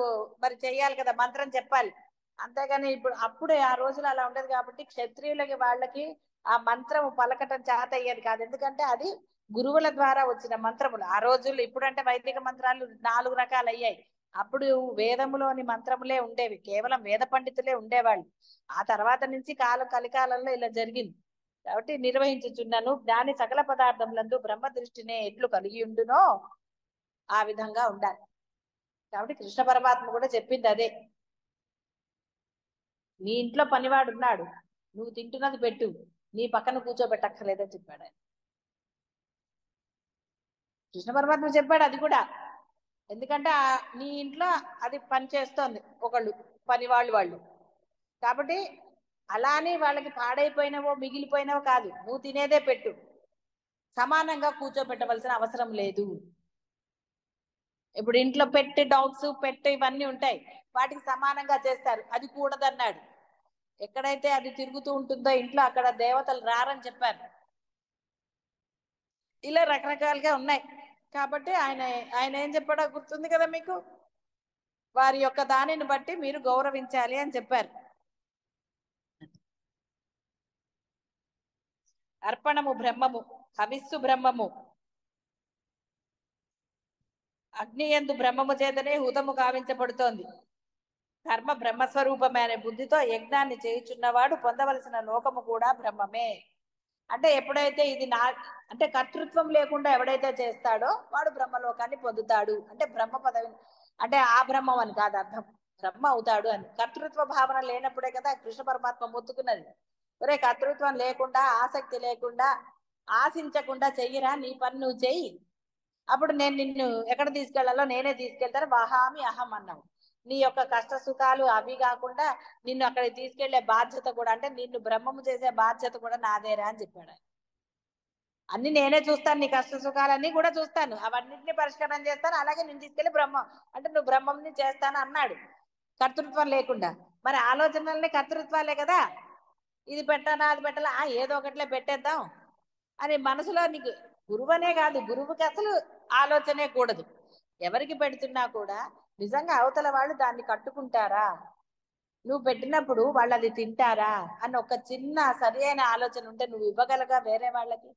[SPEAKER 1] మరి చెయ్యాలి కదా, మంత్రం చెప్పాలి. అంతేగాని ఇప్పుడు అప్పుడే ఆ రోజులు అలా ఉండేది కాబట్టి క్షత్రియులకి వాళ్ళకి ఆ మంత్రం పలకటం చేత అయ్యేది కాదు. ఎందుకంటే అది గురువుల ద్వారా వచ్చిన మంత్రములు ఆ రోజుల్లో. ఇప్పుడంటే వైదిక మంత్రాలు 4 రకాలు అయ్యాయి. అప్పుడు వేదములోని మంత్రములే ఉండేవి, కేవలం వేద పండితులే ఉండేవాళ్ళు. ఆ తర్వాత నుంచి కలికాలంలో ఇలా జరిగింది. కాబట్టి నిర్వహించుచున్నాను జ్ఞాని సకల పదార్థములందు బ్రహ్మ దృష్టినే ఎట్లు కలిగి ఉండునో ఆ విధంగా ఉండాలి. కాబట్టి కృష్ణ పరమాత్మ కూడా చెప్పింది అదే. నీ ఇంట్లో పనివాడు ఉన్నాడు, నువ్వు తింటున్నది పెట్టు, నీ పక్కన కూర్చోబెట్టక్కర్లేదని చెప్పాడు ఆయన. కృష్ణ పరమాత్మ చెప్పాడు అది కూడా. ఎందుకంటే నీ ఇంట్లో అది పని చేస్తోంది ఒకళ్ళు వాళ్ళు. కాబట్టి అలానే వాళ్ళకి పాడైపోయినవో మిగిలిపోయినవో కాదు, నువ్వు తినేదే పెట్టు, సమానంగా కూర్చోబెట్టవలసిన అవసరం లేదు. ఇప్పుడు ఇంట్లో పెట్టి డాగ్స్ పెట్టి ఇవన్నీ ఉంటాయి, వాటికి సమానంగా చేస్తారు, అది కూడదన్నాడు. ఎక్కడైతే అది తిరుగుతూ ఉంటుందో ఇంట్లో అక్కడ దేవతలు రారని చెప్పారు. ఇలా రకరకాలుగా ఉన్నాయి. కాబట్టి ఆయన ఏం చెప్పాడో గుర్తుంది కదా మీకు, వారి యొక్క దానిని బట్టి మీరు గౌరవించాలి అని చెప్పారు. అర్పణము బ్రహ్మము, హవిస్సు బ్రహ్మము, అగ్నియందు బ్రహ్మము చేతనే హుతము గావించబడుతోంది. కర్మ బ్రహ్మస్వరూపమే అనే బుద్ధితో యజ్ఞాన్ని చేయుచున్నవాడు పొందవలసిన లోకము కూడా బ్రహ్మమే. అంటే ఎప్పుడైతే ఇది అంటే కర్తృత్వం లేకుండా ఎవడైతే చేస్తాడో వాడు బ్రహ్మలోకాన్ని పొందుతాడు. అంటే బ్రహ్మ పదవి అంటే ఆ బ్రహ్మం అని కాదు అర్థం, బ్రహ్మ అవుతాడు అని. కర్తృత్వ భావన లేనప్పుడే కదా కృష్ణ పరమాత్మ మొత్తుకున్నది, ఒరే కర్తృత్వం లేకుండా ఆసక్తి లేకుండా ఆశించకుండా చెయ్యిరా, నీ పని నువ్వు చెయ్యి, అప్పుడు నేను నిన్ను ఎక్కడ తీసుకెళ్లాలో నేనే తీసుకెళ్తాను, వహామి అహం అన్నావు. నీ యొక్క కష్ట సుఖాలు అవి కాకుండా నిన్ను అక్కడికి తీసుకెళ్లే బాధ్యత కూడా, అంటే నిన్ను బ్రహ్మము చేసే బాధ్యత కూడా నాదేరా అని చెప్పాడు. అన్ని నేనే చూస్తాను, నీ కష్ట సుఖాలన్నీ కూడా చూస్తాను, అవన్నింటినీ పరిష్కారం చేస్తాను, అలాగే నేను తీసుకెళ్లి బ్రహ్మం అంటే నువ్వు బ్రహ్మంని చేస్తాను అన్నాడు, కర్తృత్వం లేకుండా. మరి ఆలోచనలన్నీ కర్తృత్వాలే కదా, ఇది పెట్టానా అది పెట్టాలా, ఏదో ఒకటిలే పెట్టేద్దాం అని మనసులో. నీకు గురువనే కాదు, గురువుకి అసలు ఆలోచనే కూడదు. ఎవరికి పెడుతున్నా కూడా నిజంగా అవతల వాళ్ళు దాన్ని కట్టుకుంటారా, నువ్వు పెట్టినప్పుడు వాళ్ళు అది తింటారా అని ఒక చిన్న సరి అయిన ఆలోచన ఉంటే నువ్వు ఇవ్వగలగా వేరే వాళ్ళకి.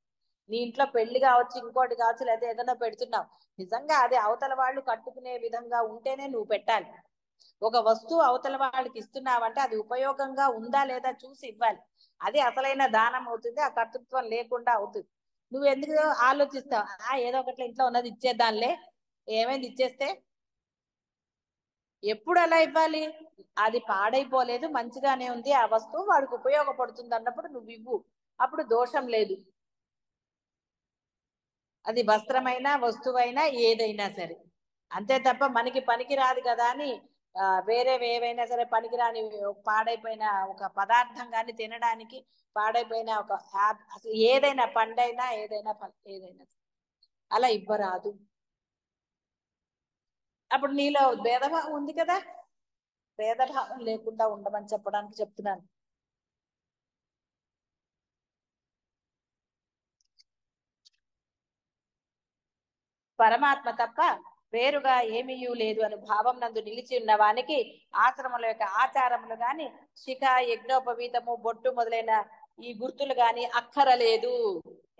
[SPEAKER 1] నీ ఇంట్లో పెళ్లి కావచ్చు, ఇంకోటి కావచ్చు, లేదా ఏదైనా పెడుతున్నావు, నిజంగా అది అవతల వాళ్ళు కట్టుకునే విధంగా ఉంటేనే నువ్వు పెట్టాలి. ఒక వస్తువు అవతల వాళ్ళకి ఇస్తున్నావంటే అది ఉపయోగంగా ఉందా లేదా చూసి ఇవ్వాలి, అది అసలైన దానం అవుతుంది, ఆ కర్తృత్వం లేకుండా అవుతుంది. నువ్వు ఎందుకు ఆలోచిస్తావు, ఏదో ఒకటి ఇంట్లో ఉన్నది ఇచ్చేద్దాంలే, ఏమైంది ఇచ్చేస్తే, ఎప్పుడు అలా ఇవ్వాలి? అది పాడైపోలేదు, మంచిగానే ఉంది, ఆ వస్తువు వాడికి ఉపయోగపడుతుంది అన్నప్పుడు నువ్వు ఇవ్వు, అప్పుడు దోషం లేదు. అది వస్త్రమైనా వస్తువైనా ఏదైనా సరే. అంతే తప్ప మనకి పనికి రాదు కదా అని వేరేవి ఏవైనా సరే పనికిరాని పాడైపోయిన ఒక పదార్థం కానీ తినడానికి పాడైపోయిన ఒక అసలు ఏదైనా పండైనా ఏదైనా ఏదైనా అలా ఇవ్వరాదు. అప్పుడు నీలో భేదభావం ఉంది కదా, భేదభావం లేకుండా ఉండమని చెప్పడానికి చెప్తున్నాను. పరమాత్మ తప్ప వేరుగా ఏమీయూ లేదు అని భావం నందు నిలిచి ఉన్న వానికి ఆశ్రమల యొక్క ఆచారములు గాని శిఖ యజ్ఞోపవీతము బొట్టు మొదలైన ఈ గుర్తులు గాని అక్కరలేదు.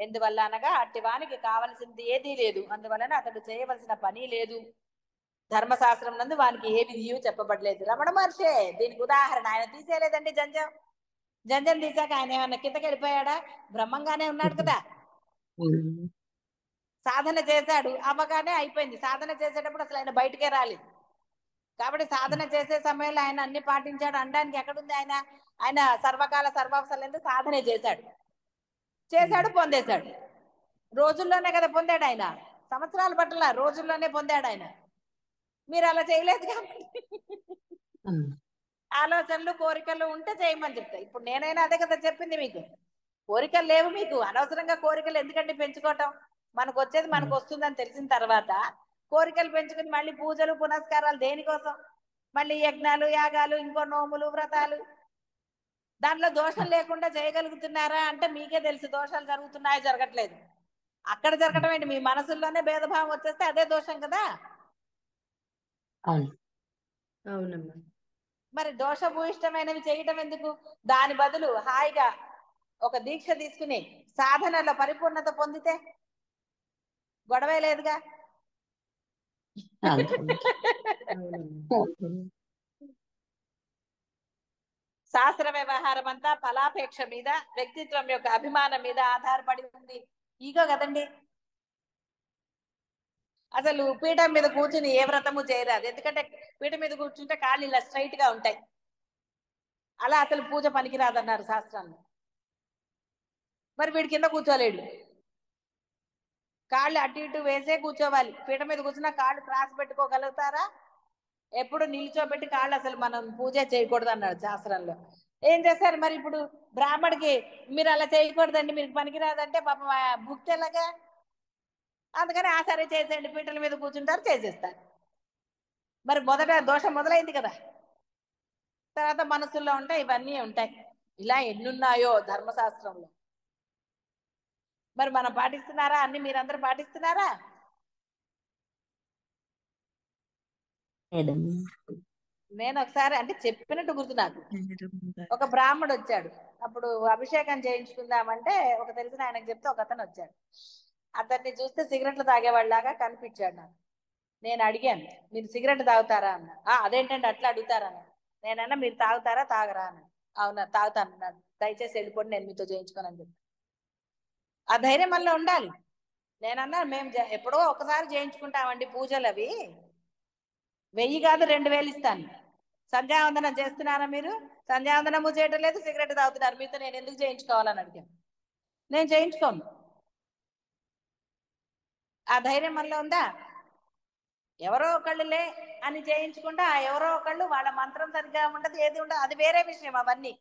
[SPEAKER 1] ఎందువల్ల అనగా అట్టి వానికి కావలసింది ఏదీ లేదు, అందువలన అతడు చేయవలసిన పని లేదు. ధర్మశాస్త్రం నందు వానికి ఏ విధియు చెప్పబడలేదు. రమణ మహర్షే దీనికి ఉదాహరణ. ఆయన తీసేయలేదండి జంజం తీసాక ఆయన ఏమన్నా కిందకి వెళ్ళిపోయాడా? బ్రహ్మంగానే ఉన్నాడు కదా. సాధన చేశాడు, అవ్వగానే అయిపోయింది. సాధన చేసేటప్పుడు అసలు ఆయన బయటకే రాలేదు. కాబట్టి సాధన చేసే సమయంలో ఆయన అన్ని పాటించాడు అనడానికి ఎక్కడుంది? ఆయన సర్వకాల సర్వావసరాలు సాధనే చేశాడు పొందేశాడు. రోజుల్లోనే కదా పొందాడు ఆయన, సంవత్సరాల పట్ల రోజుల్లోనే పొందాడు ఆయన. మీరు అలా చేయలేదు కాబట్టి ఆలోచనలు కోరికలు ఉంటే చేయమని చెప్తాయి. ఇప్పుడు నేనైనా అదే కదా చెప్పింది మీకు. కోరికలు లేవు మీకు, అనవసరంగా కోరికలు ఎందుకంటే పెంచుకోవటం? మనకు వచ్చేది మనకు వస్తుందని తెలిసిన తర్వాత కోరికలు పెంచుకుని మళ్ళీ పూజలు పునస్కారాలు దేనికోసం? మళ్ళీ యజ్ఞాలు యాగాలు ఇంకో నోములు వ్రతాలు. దాంట్లో దోషం లేకుండా చేయగలుగుతున్నారా అంటే మీకే తెలుసు దోషాలు జరుగుతున్నాయో జరగట్లేదు. అక్కడ జరగడం ఏంటి? మీ మనసుల్లోనే భేదభావం వచ్చేస్తే అదే దోషం కదా.
[SPEAKER 2] అవునమ్మా.
[SPEAKER 1] మరి దోషభూయిష్టమైనవి చేయటం ఎందుకు? దాని బదులు హాయిగా ఒక దీక్ష తీసుకుని సాధనలో పరిపూర్ణత పొందితే గొడవే లేదుగా. శాస్త్ర వ్యవహారం అంతా ఫలాపేక్ష మీద, వ్యక్తిత్వం యొక్క అభిమానం మీద ఆధారపడి ఉంది. ఈగో కదండి. అసలు పీఠం మీద కూర్చుని ఏ వ్రతము చేయరాదు, ఎందుకంటే పీఠం మీద కూర్చుంటే కాళ్ళు ఇలా స్ట్రైట్ గా ఉంటాయి. అలా అసలు పూజ పనికిరాదన్నారు శాస్త్రాన్ని. మరి వీడి కింద కూర్చోలేడు, కాళ్ళు అటు ఇటు వేసే కూర్చోవాలి. పీఠం మీద కూర్చున్నా కాళ్ళు క్రాస్ పెట్టుకోగలుగుతారా? ఎప్పుడు నిల్చోబెట్టి కాళ్ళు అసలు మనం పూజ చేయకూడదు అన్నాడు శాస్త్రంలో. ఏం చేస్తారు మరి ఇప్పుడు బ్రాహ్మడికి? మీరు అలా చేయకూడదండి, మీకు పనికిరాదంటే పాపం భుక్తి ఎలాగా? అందుకని ఆ సరే చేసేయండి, పీటల మీద కూర్చుంటారు, చేసేస్తారు. మరి మొదట దోషం మొదలైంది కదా. తర్వాత మనసుల్లో ఉంటాయి, ఇవన్నీ ఉంటాయి. ఇలా ఎన్నున్నాయో ధర్మశాస్త్రంలో. మరి మనం పాటిస్తున్నారా? అన్ని మీరందరూ పాటిస్తున్నారా? నేను ఒకసారి అంటే చెప్పినట్టు గుర్తు నాకు. ఒక బ్రాహ్మడు వచ్చాడు, అప్పుడు అభిషేకం చేయించుకుందామంటే ఒక తెలిసిన ఆయనకు చెప్తే ఒక అతను వచ్చాడు. అతన్ని చూస్తే సిగరెట్లు తాగేవాళ్ళలాగా కనిపించాడు నాకు. నేను అడిగాను, మీరు సిగరెట్ తాగుతారా అన్న. అదేంటంటే అట్లా అడుగుతారన్న. నేనన్నా మీరు తాగుతారా తాగరా అన్న. అవునా తాగుతాను, దయచేసి వెళ్ళిపోండి, నేను మీతో చేయించుకోనని చెప్పి. ఆ ధైర్యం వల్ల ఉండాలి. నేనన్నా మేము ఎప్పుడో ఒకసారి చేయించుకుంటామండి పూజలు, అవి 1000 కాదు 2000 ఇస్తాను. సంధ్యావందనం చేస్తున్నారా మీరు? సంధ్యావందనము చేయటం లేదు, సిగరెట్ తాగుతున్నారు, మీతో నేను ఎందుకు చేయించుకోవాలని అడిగాను. నేను చేయించుకోను. ఆ ధైర్యం వల్ల ఉందా? ఎవరో ఒకళ్ళులే అని చేయించుకుంటే ఆ ఎవరో ఒకళ్ళు వాళ్ళ మంత్రం సరిగ్గా ఉండదు, ఏది ఉండదు, అది వేరే విషయం అవన్నీ.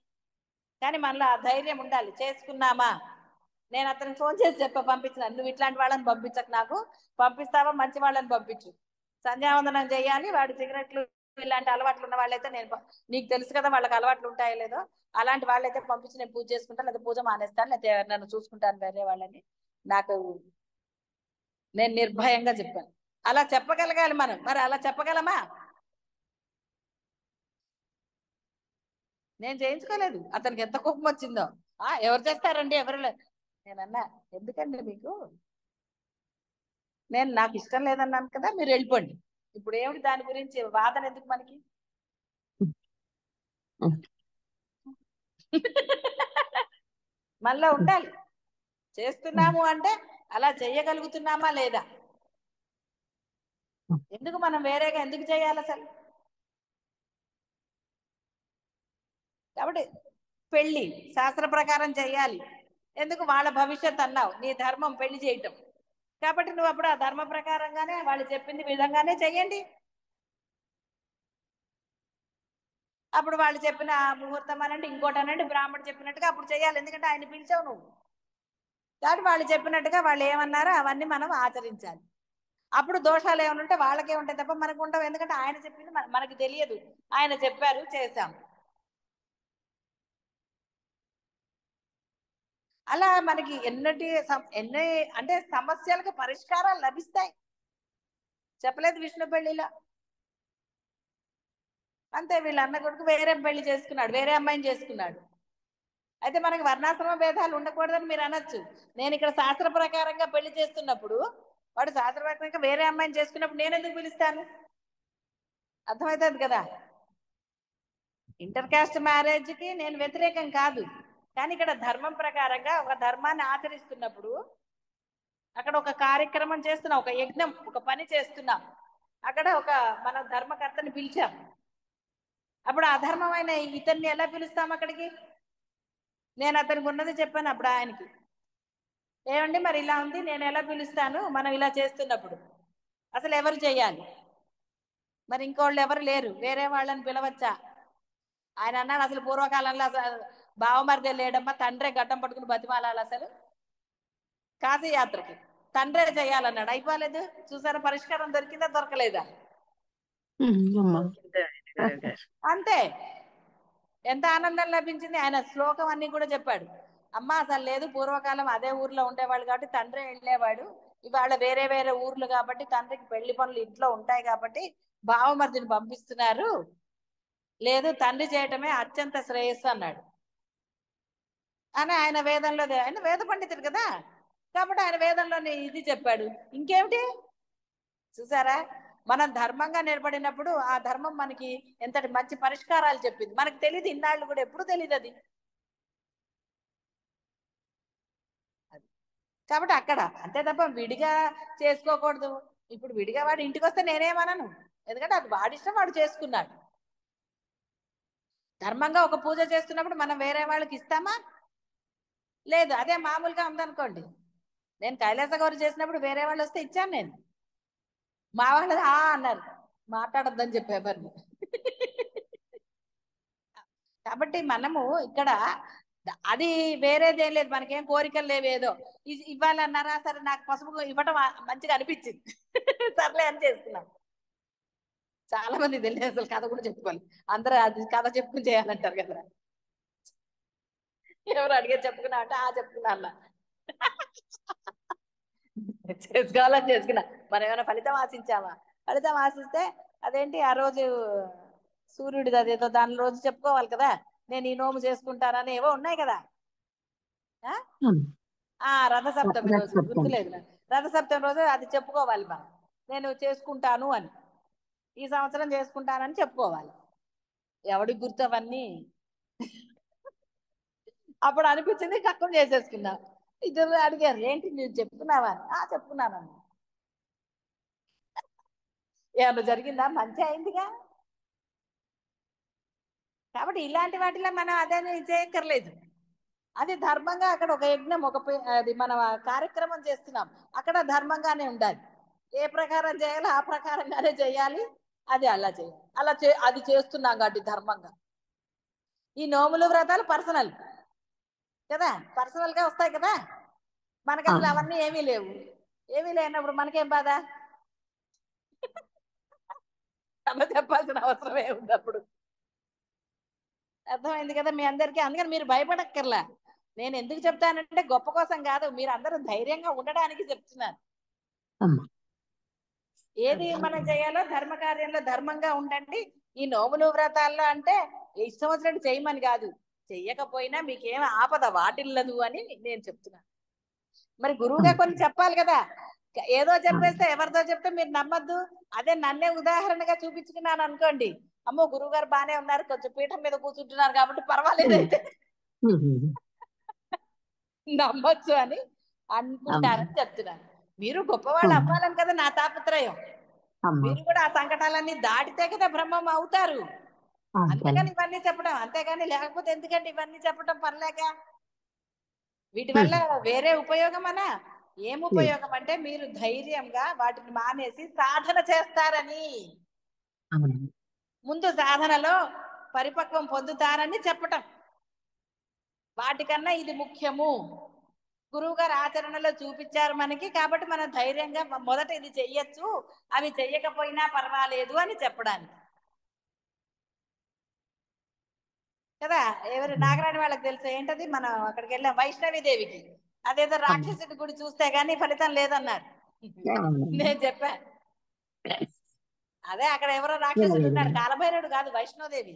[SPEAKER 1] కానీ మనలో ఆ ధైర్యం ఉండాలి. చేసుకున్నామా? నేను అతనికి ఫోన్ చేసి పంపించినాను, నువ్వు ఇట్లాంటి వాళ్ళని పంపించకు, నాకు పంపిస్తావా మంచి వాళ్ళని పంపించు. సంధ్యావందనం చేయాలి, వాడు సిగరెట్లు ఇలాంటి అలవాట్లు ఉన్న వాళ్ళైతే నీకు తెలుసు కదా వాళ్ళకి అలవాట్లు ఉంటాయో లేదో, అలాంటి వాళ్ళైతే పంపించి నేను పూజ చేసుకుంటాను, లేదా పూజ మానేస్తాను, లేదా నన్ను చూసుకుంటాను వేరే వాళ్ళని. నాకు నేను నిర్భయంగా చెప్పాను. అలా చెప్పగలగాలి మనం. మరి అలా చెప్పగలమా? నేను చేయించుకోలేదు. అతనికి ఎంత కోపం వచ్చిందో. ఎవరు చేస్తారండి, ఎవరు? నేనన్నా, ఎందుకండి మీకు, నేను నాకు ఇష్టం లేదన్నాను కదా, మీరు వెళ్ళిపోండి. ఇప్పుడు ఏమిటి దాని గురించి వాదన ఎందుకు మనకి? మనలో ఉండాలి. చేస్తున్నాము అంటే అలా చేయగలుగుతున్నామా లేదా? ఎందుకు మనం వేరేగా ఎందుకు చేయాలి అసలు? కాబట్టి పెళ్లి శాస్త్ర ప్రకారం చేయాలి. ఎందుకు? వాళ్ళ భవిష్యత్ అన్నావు, నీ ధర్మం పెళ్లి చేయటం. కాబట్టి నువ్వు అప్పుడు ఆ ధర్మ ప్రకారంగానే వాళ్ళు చెప్పింది విధంగానే చెయ్యండి. అప్పుడు వాళ్ళు చెప్పిన ముహూర్తం అనండి, ఇంకోటి అనండి, బ్రాహ్మణుడు చెప్పినట్టుగా అప్పుడు చేయాలి. ఎందుకంటే ఆయన పిలిచావు నువ్వు. కాబట్టి వాళ్ళు చెప్పినట్టుగా వాళ్ళు ఏమన్నారో అవన్నీ మనం ఆచరించాలి. అప్పుడు దోషాలు ఏమైనా ఉంటే వాళ్ళకే ఉంటాయి తప్ప మనకు ఉండవు. ఎందుకంటే ఆయన చెప్పింది మనకి తెలియదు, ఆయన చెప్పారు, చేశాం. అలా మనకి ఎన్ని అంటే సమస్యలకు పరిష్కారాలు లభిస్తాయి. చెప్పలేదు విష్ణు పెళ్లిలో అంతే, వీళ్ళ అన్న కొడుకు వేరే పెళ్లి చేసుకున్నాడు, వేరే అమ్మాయిని చేసుకున్నాడు. అయితే మనకి వర్ణాశ్రమ భేదాలు ఉండకూడదని మీరు అనొచ్చు. నేను ఇక్కడ శాస్త్ర ప్రకారంగా పెళ్లి చేస్తున్నప్పుడు వాడు శాస్త్ర ప్రకారంగా వేరే అమ్మాయిని చేసుకున్నప్పుడు నేను ఎందుకు పిలుస్తాను? అర్థమవుతుంది కదా. ఇంటర్ కాస్ట్ మ్యారేజ్కి నేను వ్యతిరేకం కాదు. కానీ ఇక్కడ ధర్మం ప్రకారంగా ఒక ధర్మాన్ని ఆచరిస్తున్నప్పుడు అక్కడ ఒక కార్యక్రమం చేస్తున్నాం, ఒక యజ్ఞం, ఒక పని చేస్తున్నాం. అక్కడ ఒక మన ధర్మకర్తని పిలిచాం. అప్పుడు అధర్మమైన ఇతన్ని ఎలా పిలుస్తాం అక్కడికి? నేను అతనికి ఉన్నది చెప్పాను అప్పుడు ఆయనకి, ఏమండి మరి ఇలా ఉంది, నేను ఎలా పిలుస్తాను మనం ఇలా చేస్తున్నప్పుడు? అసలు ఎవరు చేయాలి? మరి ఇంకోళ్ళు ఎవరు లేరు, వేరే వాళ్ళని పిలవచ్చా? ఆయన అన్నాడు, అసలు పూర్వకాలంలో అసలు బావమరిదే లేడమ్మా, తండ్రే గడ్డం పట్టుకుని బతిమాలాలి. అసలు కాశీ యాత్రకి తండ్రే చేయాలన్నాడు. అయిపోలేదు. చూసారా, పరిష్కారం దొరికిందా దొరకలేదా? అంతే. ఎంత ఆనందం లభించింది. ఆయన శ్లోకం అన్ని కూడా చెప్పాడు. అమ్మ అసలు లేదు, పూర్వకాలం అదే ఊర్లో ఉండేవాళ్ళు కాబట్టి తండ్రి వెళ్ళేవాడు, ఇవాళ వేరే వేరే ఊర్లు కాబట్టి తండ్రికి పెళ్లి పనులు ఇంట్లో ఉంటాయి కాబట్టి బావమరిదిని పంపిస్తున్నారు, లేదు తండ్రి చేయటమే అత్యంత శ్రేయస్సు అన్నాడు. అని ఆయన వేదంలో, ఆయన వేద పండితుడు కదా, కాబట్టి ఆయన వేదంలోని ఇది చెప్పాడు. ఇంకేమిటి? చూసారా, మనం ధర్మంగా నిలబడినప్పుడు ఆ ధర్మం మనకి ఎంతటి మంచి పరిష్కారాలు చెప్పింది. మనకు తెలియదు, ఇన్నాళ్ళు కూడా ఎప్పుడు తెలియదు అది. కాబట్టి అక్కడ అంతే తప్ప విడిగా చేసుకోకూడదు. ఇప్పుడు విడిగా వాడు ఇంటికి వస్తే నేనేమనను, ఎందుకంటే అది వాడి ఇష్టం, వాడు చేసుకున్నాడు. ధర్మంగా ఒక పూజ చేస్తున్నప్పుడు మనం వేరే వాళ్ళకి ఇస్తామా? లేదు. అదే మామూలుగా ఉందనుకోండి, నేను కైలాస గౌరి చేసినప్పుడు వేరే వాళ్ళు వస్తే ఇచ్చాను నేను. మా వాళ్ళు అన్నారు, మాట్లాడొద్దని చెప్పేవారు. కాబట్టి మనము ఇక్కడ అది వేరేదేం లేదు, మనకేం కోరికలు లేవేదో ఇవ్వాలన్నారా, సరే నాకు పసుపు ఇవ్వటం మంచిగా అనిపించింది, సర్లే అని చేస్తున్నాం. చాలా మంది తెలియదు, అసలు కథ కూడా చెప్పుకోవాలి. అందరూ అది కథ చెప్పుకుని చేయాలంటారు కదా. ఎవరు అడిగే చెప్పుకున్నా అంటే చెప్పుకున్నా అన్న చేసుకోవాలని చేసుకున్నా. మనం ఏమైనా ఫలితం ఆశించామా? ఫలితం ఆశిస్తే అదేంటి, ఆ రోజు సూర్యుడిది అదేదో దాని రోజు చెప్పుకోవాలి కదా, నేను ఈ నోము చేసుకుంటానని ఏవో ఉన్నాయి కదా. రథసప్తమి రోజు గుర్తులేదు నాకు. రథసప్తమి రోజు అది చెప్పుకోవాలి మనం, నేను చేసుకుంటాను అని, ఈ సంవత్సరం చేసుకుంటానని చెప్పుకోవాలి. ఎవడికి గుర్తు అవన్నీ? అప్పుడు అనిపించింది, కక్కం చేసేసుకున్నా. ఇద్దరు అడిగారు, ఏంటి నువ్వు చెప్పుకున్నావా? చెప్పుకున్నానని. ఏమన్నా జరిగిందా? మంచి అయిందిగా. కాబట్టి ఇలాంటి వాటిలో మనం అదే చేయక్కర్లేదు. అది ధర్మంగా అక్కడ ఒక యజ్ఞం, అది మన కార్యక్రమం చేస్తున్నాం, అక్కడ ధర్మంగానే ఉండాలి. ఏ ప్రకారం చేయాలో ఆ ప్రకారంగానే చేయాలి. అది అలా చేయాలి. అది చేస్తున్నాం కాబట్టి ధర్మంగా. ఈ నోములు వ్రతాలు పర్సనల్ కదా, పర్సనల్ గా వస్తాయి కదా. మనకి అసలు అవన్నీ ఏమీ లేవు. ఏమీ లేనప్పుడు మనకేం బాధ? అలా చెప్పాల్సిన అవసరమే ఉంది అప్పుడు. అర్థమైంది కదా మీ అందరికీ? అందుకని మీరు భయపడక్కర్లా. నేను ఎందుకు చెప్తానంటే గొప్ప కోసం కాదు, మీరు అందరూ ధైర్యంగా ఉండడానికి చెప్తున్నాను. ఏది మనం చేయాలో ధర్మ కార్యంలో ధర్మంగా ఉండండి. ఈ నోములు వ్రతాల్లో అంటే ఇష్టం వచ్చినట్టు చేయమని కాదు, చెయ్యకపోయినా మీకేం ఆపద వాటిల్లదు అని నేను చెప్తున్నాను. మరి గురువుగా కొన్ని చెప్పాలి కదా. ఏదో చెప్పేస్తే, ఎవరితో చెప్తే మీరు నమ్మద్దు. అదే నన్నే ఉదాహరణగా చూపించుకున్నాను అనుకోండి, అమ్మో గురువు గారు బానే ఉన్నారు, కొంచెం పీఠం మీద కూర్చుంటున్నారు కాబట్టి పర్వాలేదు అయితే నమ్మొచ్చు అని అనుకుంటారని చెప్తున్నాను. మీరు గొప్పవాళ్ళు అవ్వాలని కదా నా తాపత్రయం. మీరు కూడా ఆ సంకటాలన్నీ దాటితే కదా బ్రహ్మం అవుతారు.
[SPEAKER 6] అవును తల్లి.
[SPEAKER 1] అందుకని ఇవన్నీ చెప్పడం, అంతేగాని లేకపోతే ఎందుకంటే ఇవన్నీ చెప్పడం పనిలేక. వీటి వల్ల వేరే ఉపయోగం అనా? ఏం
[SPEAKER 6] లేదు.
[SPEAKER 1] ఉపయోగం అంటే మీరు ధైర్యంగా వాటిని మానేసి సాధన చేస్తారని,
[SPEAKER 6] అవును.
[SPEAKER 1] ముందు సాధనలో పరిపక్వం పొందుతారని చెప్పటం. వాటికన్నా ఇది ముఖ్యము. గురువు గారు ఆచరణలో చూపించారు మనకి, కాబట్టి మనం ధైర్యంగా మొదట ఇది చెయ్యొచ్చు, అవి చెయ్యకపోయినా పర్వాలేదు అని చెప్పడానికి కదా. ఎవరు నాగరాణి వాళ్ళకి తెలుసు ఏంటది, మనం అక్కడికి వెళ్ళాం వైష్ణవి దేవికి, అదేదో రాక్షసుడి గుడి చూస్తే గానీ ఫలితం లేదన్నారు.
[SPEAKER 6] అవును.
[SPEAKER 1] నేను చెప్పా అదే, అక్కడ ఎవరో రాక్షసుడు ఉన్నాడు, కాలభైరవుడు కాదు వైష్ణోదేవి.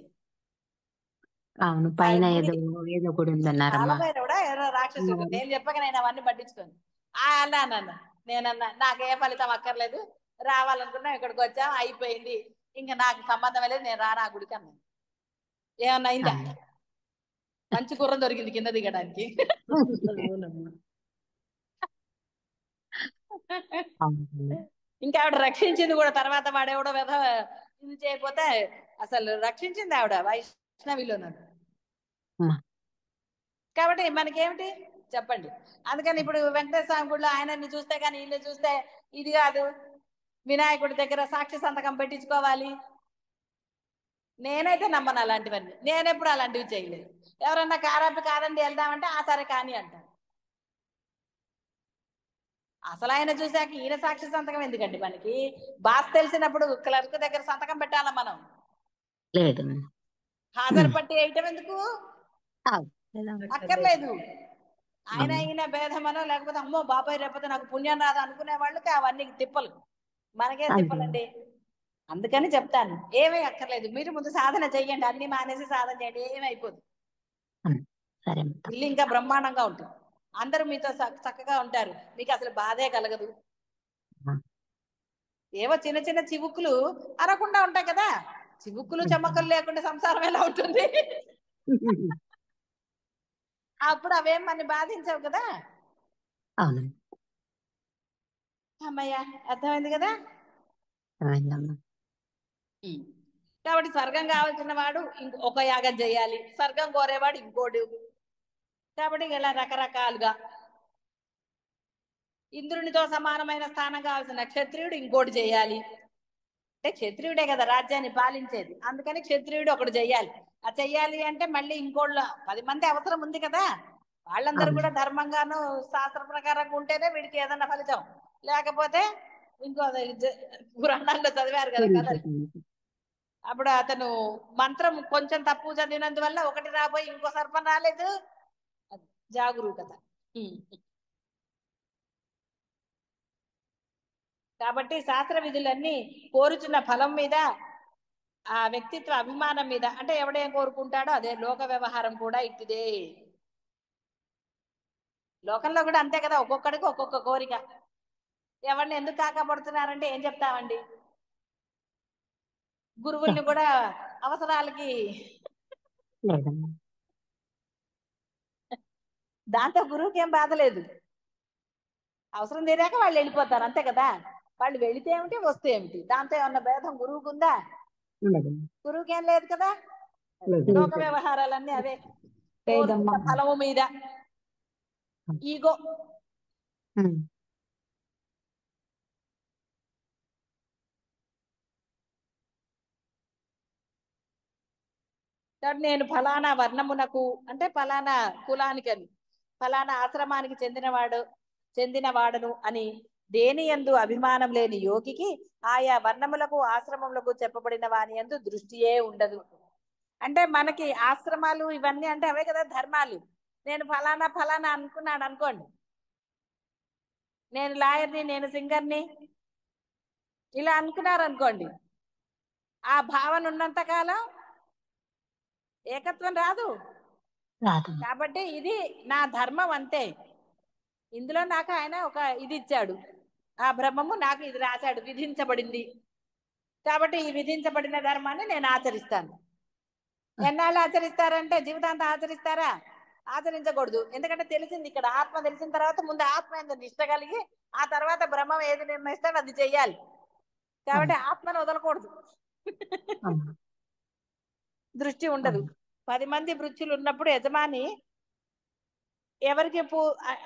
[SPEAKER 6] అవును
[SPEAKER 1] ఆ
[SPEAKER 6] పైన
[SPEAKER 1] గుడి
[SPEAKER 6] ఏదో ఏదో కూడా ఉందన్నారమ్మా.
[SPEAKER 1] కాలభైరవుడా ఎవరో రాక్షసుడు, నేను చెప్పక నేను అవన్నీ పట్టించుకోను. అన్నాను, నేనన్నా నాకే ఫలితం అక్కర్లేదు, రావాలనుకున్నా ఇక్కడికి వచ్చాం అయిపోయింది, ఇంకా నాకు సంబంధం లేదు, నేను రాను ఆ గుడికి అన్నాను. ఏమన్నా అయిందా?
[SPEAKER 6] అవును.
[SPEAKER 1] మంచి గుర్రం దొరికింది కింద దిగడానికి.
[SPEAKER 2] అవునమ్మా.
[SPEAKER 6] అవును.
[SPEAKER 1] ఇంకా ఆవిడ రక్షించింది కూడా, తర్వాత వాడెవడో వెధ ఇది చేయకపోతే అసలు రక్షించింది ఆవిడ వైష్ణవిలో నన్ను.
[SPEAKER 6] అమ్మా.
[SPEAKER 1] కాబట్టి మనకేమిటి చెప్పండి. అందుకని ఇప్పుడు వెంకటేశ్వర స్వామి గుడిలో ఆయనని చూస్తే కానీ వీళ్ళు చూస్తే ఇది కాదు, వినాయకుడి దగ్గర సాక్షి సంతకం పెట్టించుకోవాలి. నేనైతే నమ్మను అలాంటివన్నీ, నేనెప్పుడు అలాంటివి చేయలేదు. ఎవరన్నా కారాపి కాదండి వెళ్దామంటే ఆ సరే కానీ అంటారు. అసలు ఆయన చూశాక ఈయన సాక్షి సంతకం ఎందుకండి మనకి? బాస్ తెలిసినప్పుడు క్లర్క్ దగ్గర సంతకం పెట్టాలా మనం?
[SPEAKER 6] లేదు.
[SPEAKER 1] హాజరు పట్టి వేయటం ఎందుకు? అక్కర్లేదు. ఆయన ఈయన భేదమనో లేకపోతే అమ్మో బాబాయ్ రేపొద్దు నాకు పుణ్యం రాదు అనుకునే వాళ్ళకి అవన్నీ తిప్పలు, మనకే తిప్పలండి. అందుకని చెప్తాను, ఏమీ అక్కర్లేదు, మీరు ముందు సాధన చెయ్యండి, అన్ని మానేసి సాధన చేయండి, ఏమైపోదు.
[SPEAKER 6] సరే.
[SPEAKER 1] ఇల్లు ఇంకా బ్రహ్మాండంగా ఉంటుంది, అందరూ మీతో చక్కగా ఉంటారు, మీకు అసలు బాధే కలగదు. ఏవో చిన్న చిన్న చివుకులు అనకుండా ఉంటాయి కదా, చివుకులు చమకలు లేకుండా సంసారం ఎలా ఉంటుంది? అప్పుడు అవేం మన బాధించవు కదా.
[SPEAKER 6] అవును.
[SPEAKER 1] అమ్మయ్య, అర్థమైంది కదా.
[SPEAKER 6] అర్థమైందమ్మా.
[SPEAKER 1] కాబట్టి స్వర్గం కావాల్సిన వాడు ఒక యాగం చేయాలి, స్వర్గం కోరేవాడు ఇంకోడు. కాబట్టి ఇలా రకరకాలుగా ఇంద్రునితో సమానమైన స్థానం కావాల్సిన క్షత్రియుడు ఇంకోటి చేయాలి. అంటే క్షత్రియుడే కదా రాజ్యాన్ని పాలించేది, అందుకని క్షత్రియుడు ఒకటి చెయ్యాలి. ఆ చెయ్యాలి అంటే మళ్ళీ ఇంకోళ్ళు 10 మంది అవసరం ఉంది కదా, వాళ్ళందరూ కూడా ధర్మంగాను శాస్త్ర ప్రకారంగా ఉంటేనే వీడికి ఏదన్నా ఫలితం, లేకపోతే ఇంకో పురాణాల్లో చదివారు కదా కథలు. అప్పుడు అతను మంత్రం కొంచెం తప్పు చదివినందువల్ల ఒకటి రాబోయి ఇంకో సర్పం రాలేదు, జాగరూకత. కాబట్టి శాస్త్ర విధులన్నీ కోరుచున్న ఫలం మీద, ఆ వ్యక్తిత్వ అభిమానం మీద, అంటే ఎవడేం కోరుకుంటాడో అదే. లోక వ్యవహారం కూడా ఇట్టిదే, లోకంలో కూడా అంతే కదా, ఒక్కొక్కడికి ఒక్కొక్క కోరిక. ఎవరిని ఎందుకు కాకపడుతున్నారంటే ఏం చెప్తామండి, గురువుల్ని కూడా అవసరాలకి, దాంతో గురువుకి ఏం బాధ లేదు, అవసరం తీరాక వాళ్ళు వెళ్ళిపోతారు అంతే కదా. వాళ్ళు వెళితే ఏమిటి వస్తే ఏమిటి, దాంతో ఏమన్నా భేదం గురువుకు ఉందా? గురువుకి ఏం లేదు కదా. లోక వ్యవహారాలన్నీ అవే, కోరుకున్న ఫలము మీద ఈగో. నేను ఫలానా వర్ణమునకు అంటే ఫలానా కులానికి అని, ఫలానా ఆశ్రమానికి చెందినవాడను అని దేని యందు అభిమానం లేని యోగికి ఆయా వర్ణములకు ఆశ్రమములకు చెప్పబడిన వాని యందు దృష్టియే ఉండదు. అంటే మనకి ఆశ్రమాలు ఇవన్నీ అంటే అవే కదా ధర్మాలు. నేను ఫలానా ఫలానా అనుకున్నాడు అనుకోండి, నేను లాయర్ని, నేను సింగర్ని ఇలా అనుకున్నారనుకోండి, ఆ భావన ఉన్నంత కాలం ఏకత్వం రాదు. కాబట్టి ఇది నా ధర్మం అంతే, ఇందులో నాకు ఆయన ఒక ఇది ఇచ్చాడు, ఆ బ్రహ్మము నాకు ఇది రాశాడు, విధించబడింది, కాబట్టి ఈ విధించబడిన ధర్మాన్ని నేను ఆచరిస్తాను. ఎన్నాళ్ళు ఆచరిస్తారంటే జీవితాంతం ఆచరిస్తారా? ఆచరించకూడదు. ఎందుకంటే తెలిసింది ఇక్కడ, ఆత్మ తెలిసిన తర్వాత ముందు ఆత్మ ఎంత నిష్ట కలిగి ఆ తర్వాత బ్రహ్మం ఏది నిర్ణయిస్తాడో అది చెయ్యాలి. కాబట్టి ఆత్మను వదలకూడదు. దృష్టి ఉండదు. 10 మంది భృత్యులు ఉన్నప్పుడు యజమాని ఎవరికి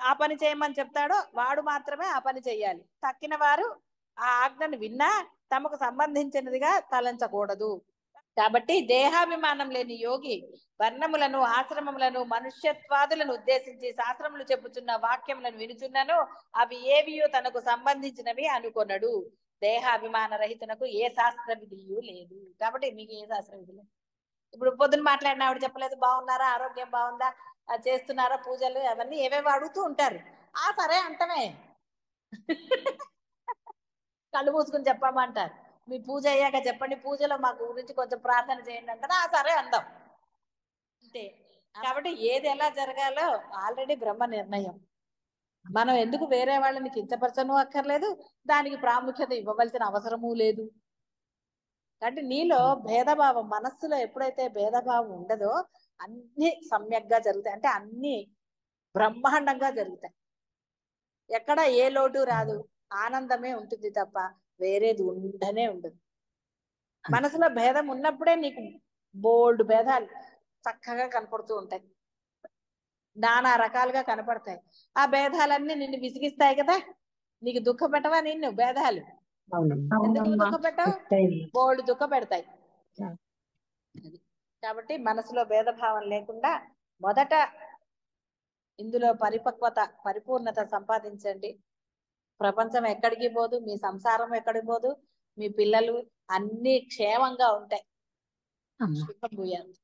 [SPEAKER 1] ఆ పని చేయమని చెప్తాడో వాడు మాత్రమే ఆ పని చెయ్యాలి. తక్కిన వారు ఆ ఆజ్ఞను విన్నా తమకు సంబంధించినదిగా తలంచకూడదు. కాబట్టి దేహాభిమానం లేని యోగి వర్ణములను, ఆశ్రమములను, మనుష్యత్వాదులను ఉద్దేశించి శాస్త్రములు చెప్పుచున్న వాక్యములను వినుచున్నను అవి ఏవియో తనకు సంబంధించినవి అనుకొనడు. దేహాభిమాన రహితునకు ఏ శాస్త్ర విధియు లేదు. కాబట్టి మీకు ఏ శాస్త్ర విధి లేదు. ఇప్పుడు పొద్దున మాట్లాడిన ఆవిడ చెప్పలేదు, బాగున్నారా, ఆరోగ్యం బాగుందా, చేస్తున్నారా పూజలు, అవన్నీ ఏవేవి అడుగుతూ ఉంటారు. సరే అంటమే కళ్ళు మూసుకుని చెప్పమంటారు. మీ పూజ అయ్యాక చెప్పండి, పూజలో మాకు గురించి కొంచెం ప్రార్థన చేయండి అంటారు. సరే అందాం అంతే. కాబట్టి ఏది ఎలా జరగాలో ఆల్రెడీ బ్రహ్మ నిర్ణయం. మనం ఎందుకు వేరే వాళ్ళని కించపరచను అక్కర్లేదు, దానికి ప్రాముఖ్యత ఇవ్వవలసిన అవసరమూ లేదు. కాబట్టి నీలో భేదభావం, మనస్సులో ఎప్పుడైతే భేదభావం ఉండదో అన్ని సమ్యక్గా జరుగుతాయి. అంటే అన్ని బ్రహ్మాండంగా జరుగుతాయి. ఎక్కడ ఏ లోటు రాదు, ఆనందమే ఉంటుంది తప్ప వేరేది ఉండనే ఉండదు. మనసులో భేదం ఉన్నప్పుడే నీకు బోల్డ్ భేదాలు చక్కగా కనపడుతూ ఉంటాయి, నానా రకాలుగా కనపడతాయి. ఆ భేదాలన్నీ నిన్ను విసిగిస్తాయి కదా. నీకు దుఃఖ పెట్టవా నిన్ను భేదాలు? ఎందుకు దుఃఖ పెట్టవు? బోల్డ్ దుఃఖ పెడతాయి. కాబట్టి మనసులో భేదభావం లేకుండా మొదట ఇందులో పరిపక్వత, పరిపూర్ణత సంపాదించండి. ప్రపంచం ఎక్కడికి పోదు, మీ సంసారం ఎక్కడికి పోదు, మీ పిల్లలు అన్ని క్షేమంగా ఉంటాయి. శుభం భూయాత్.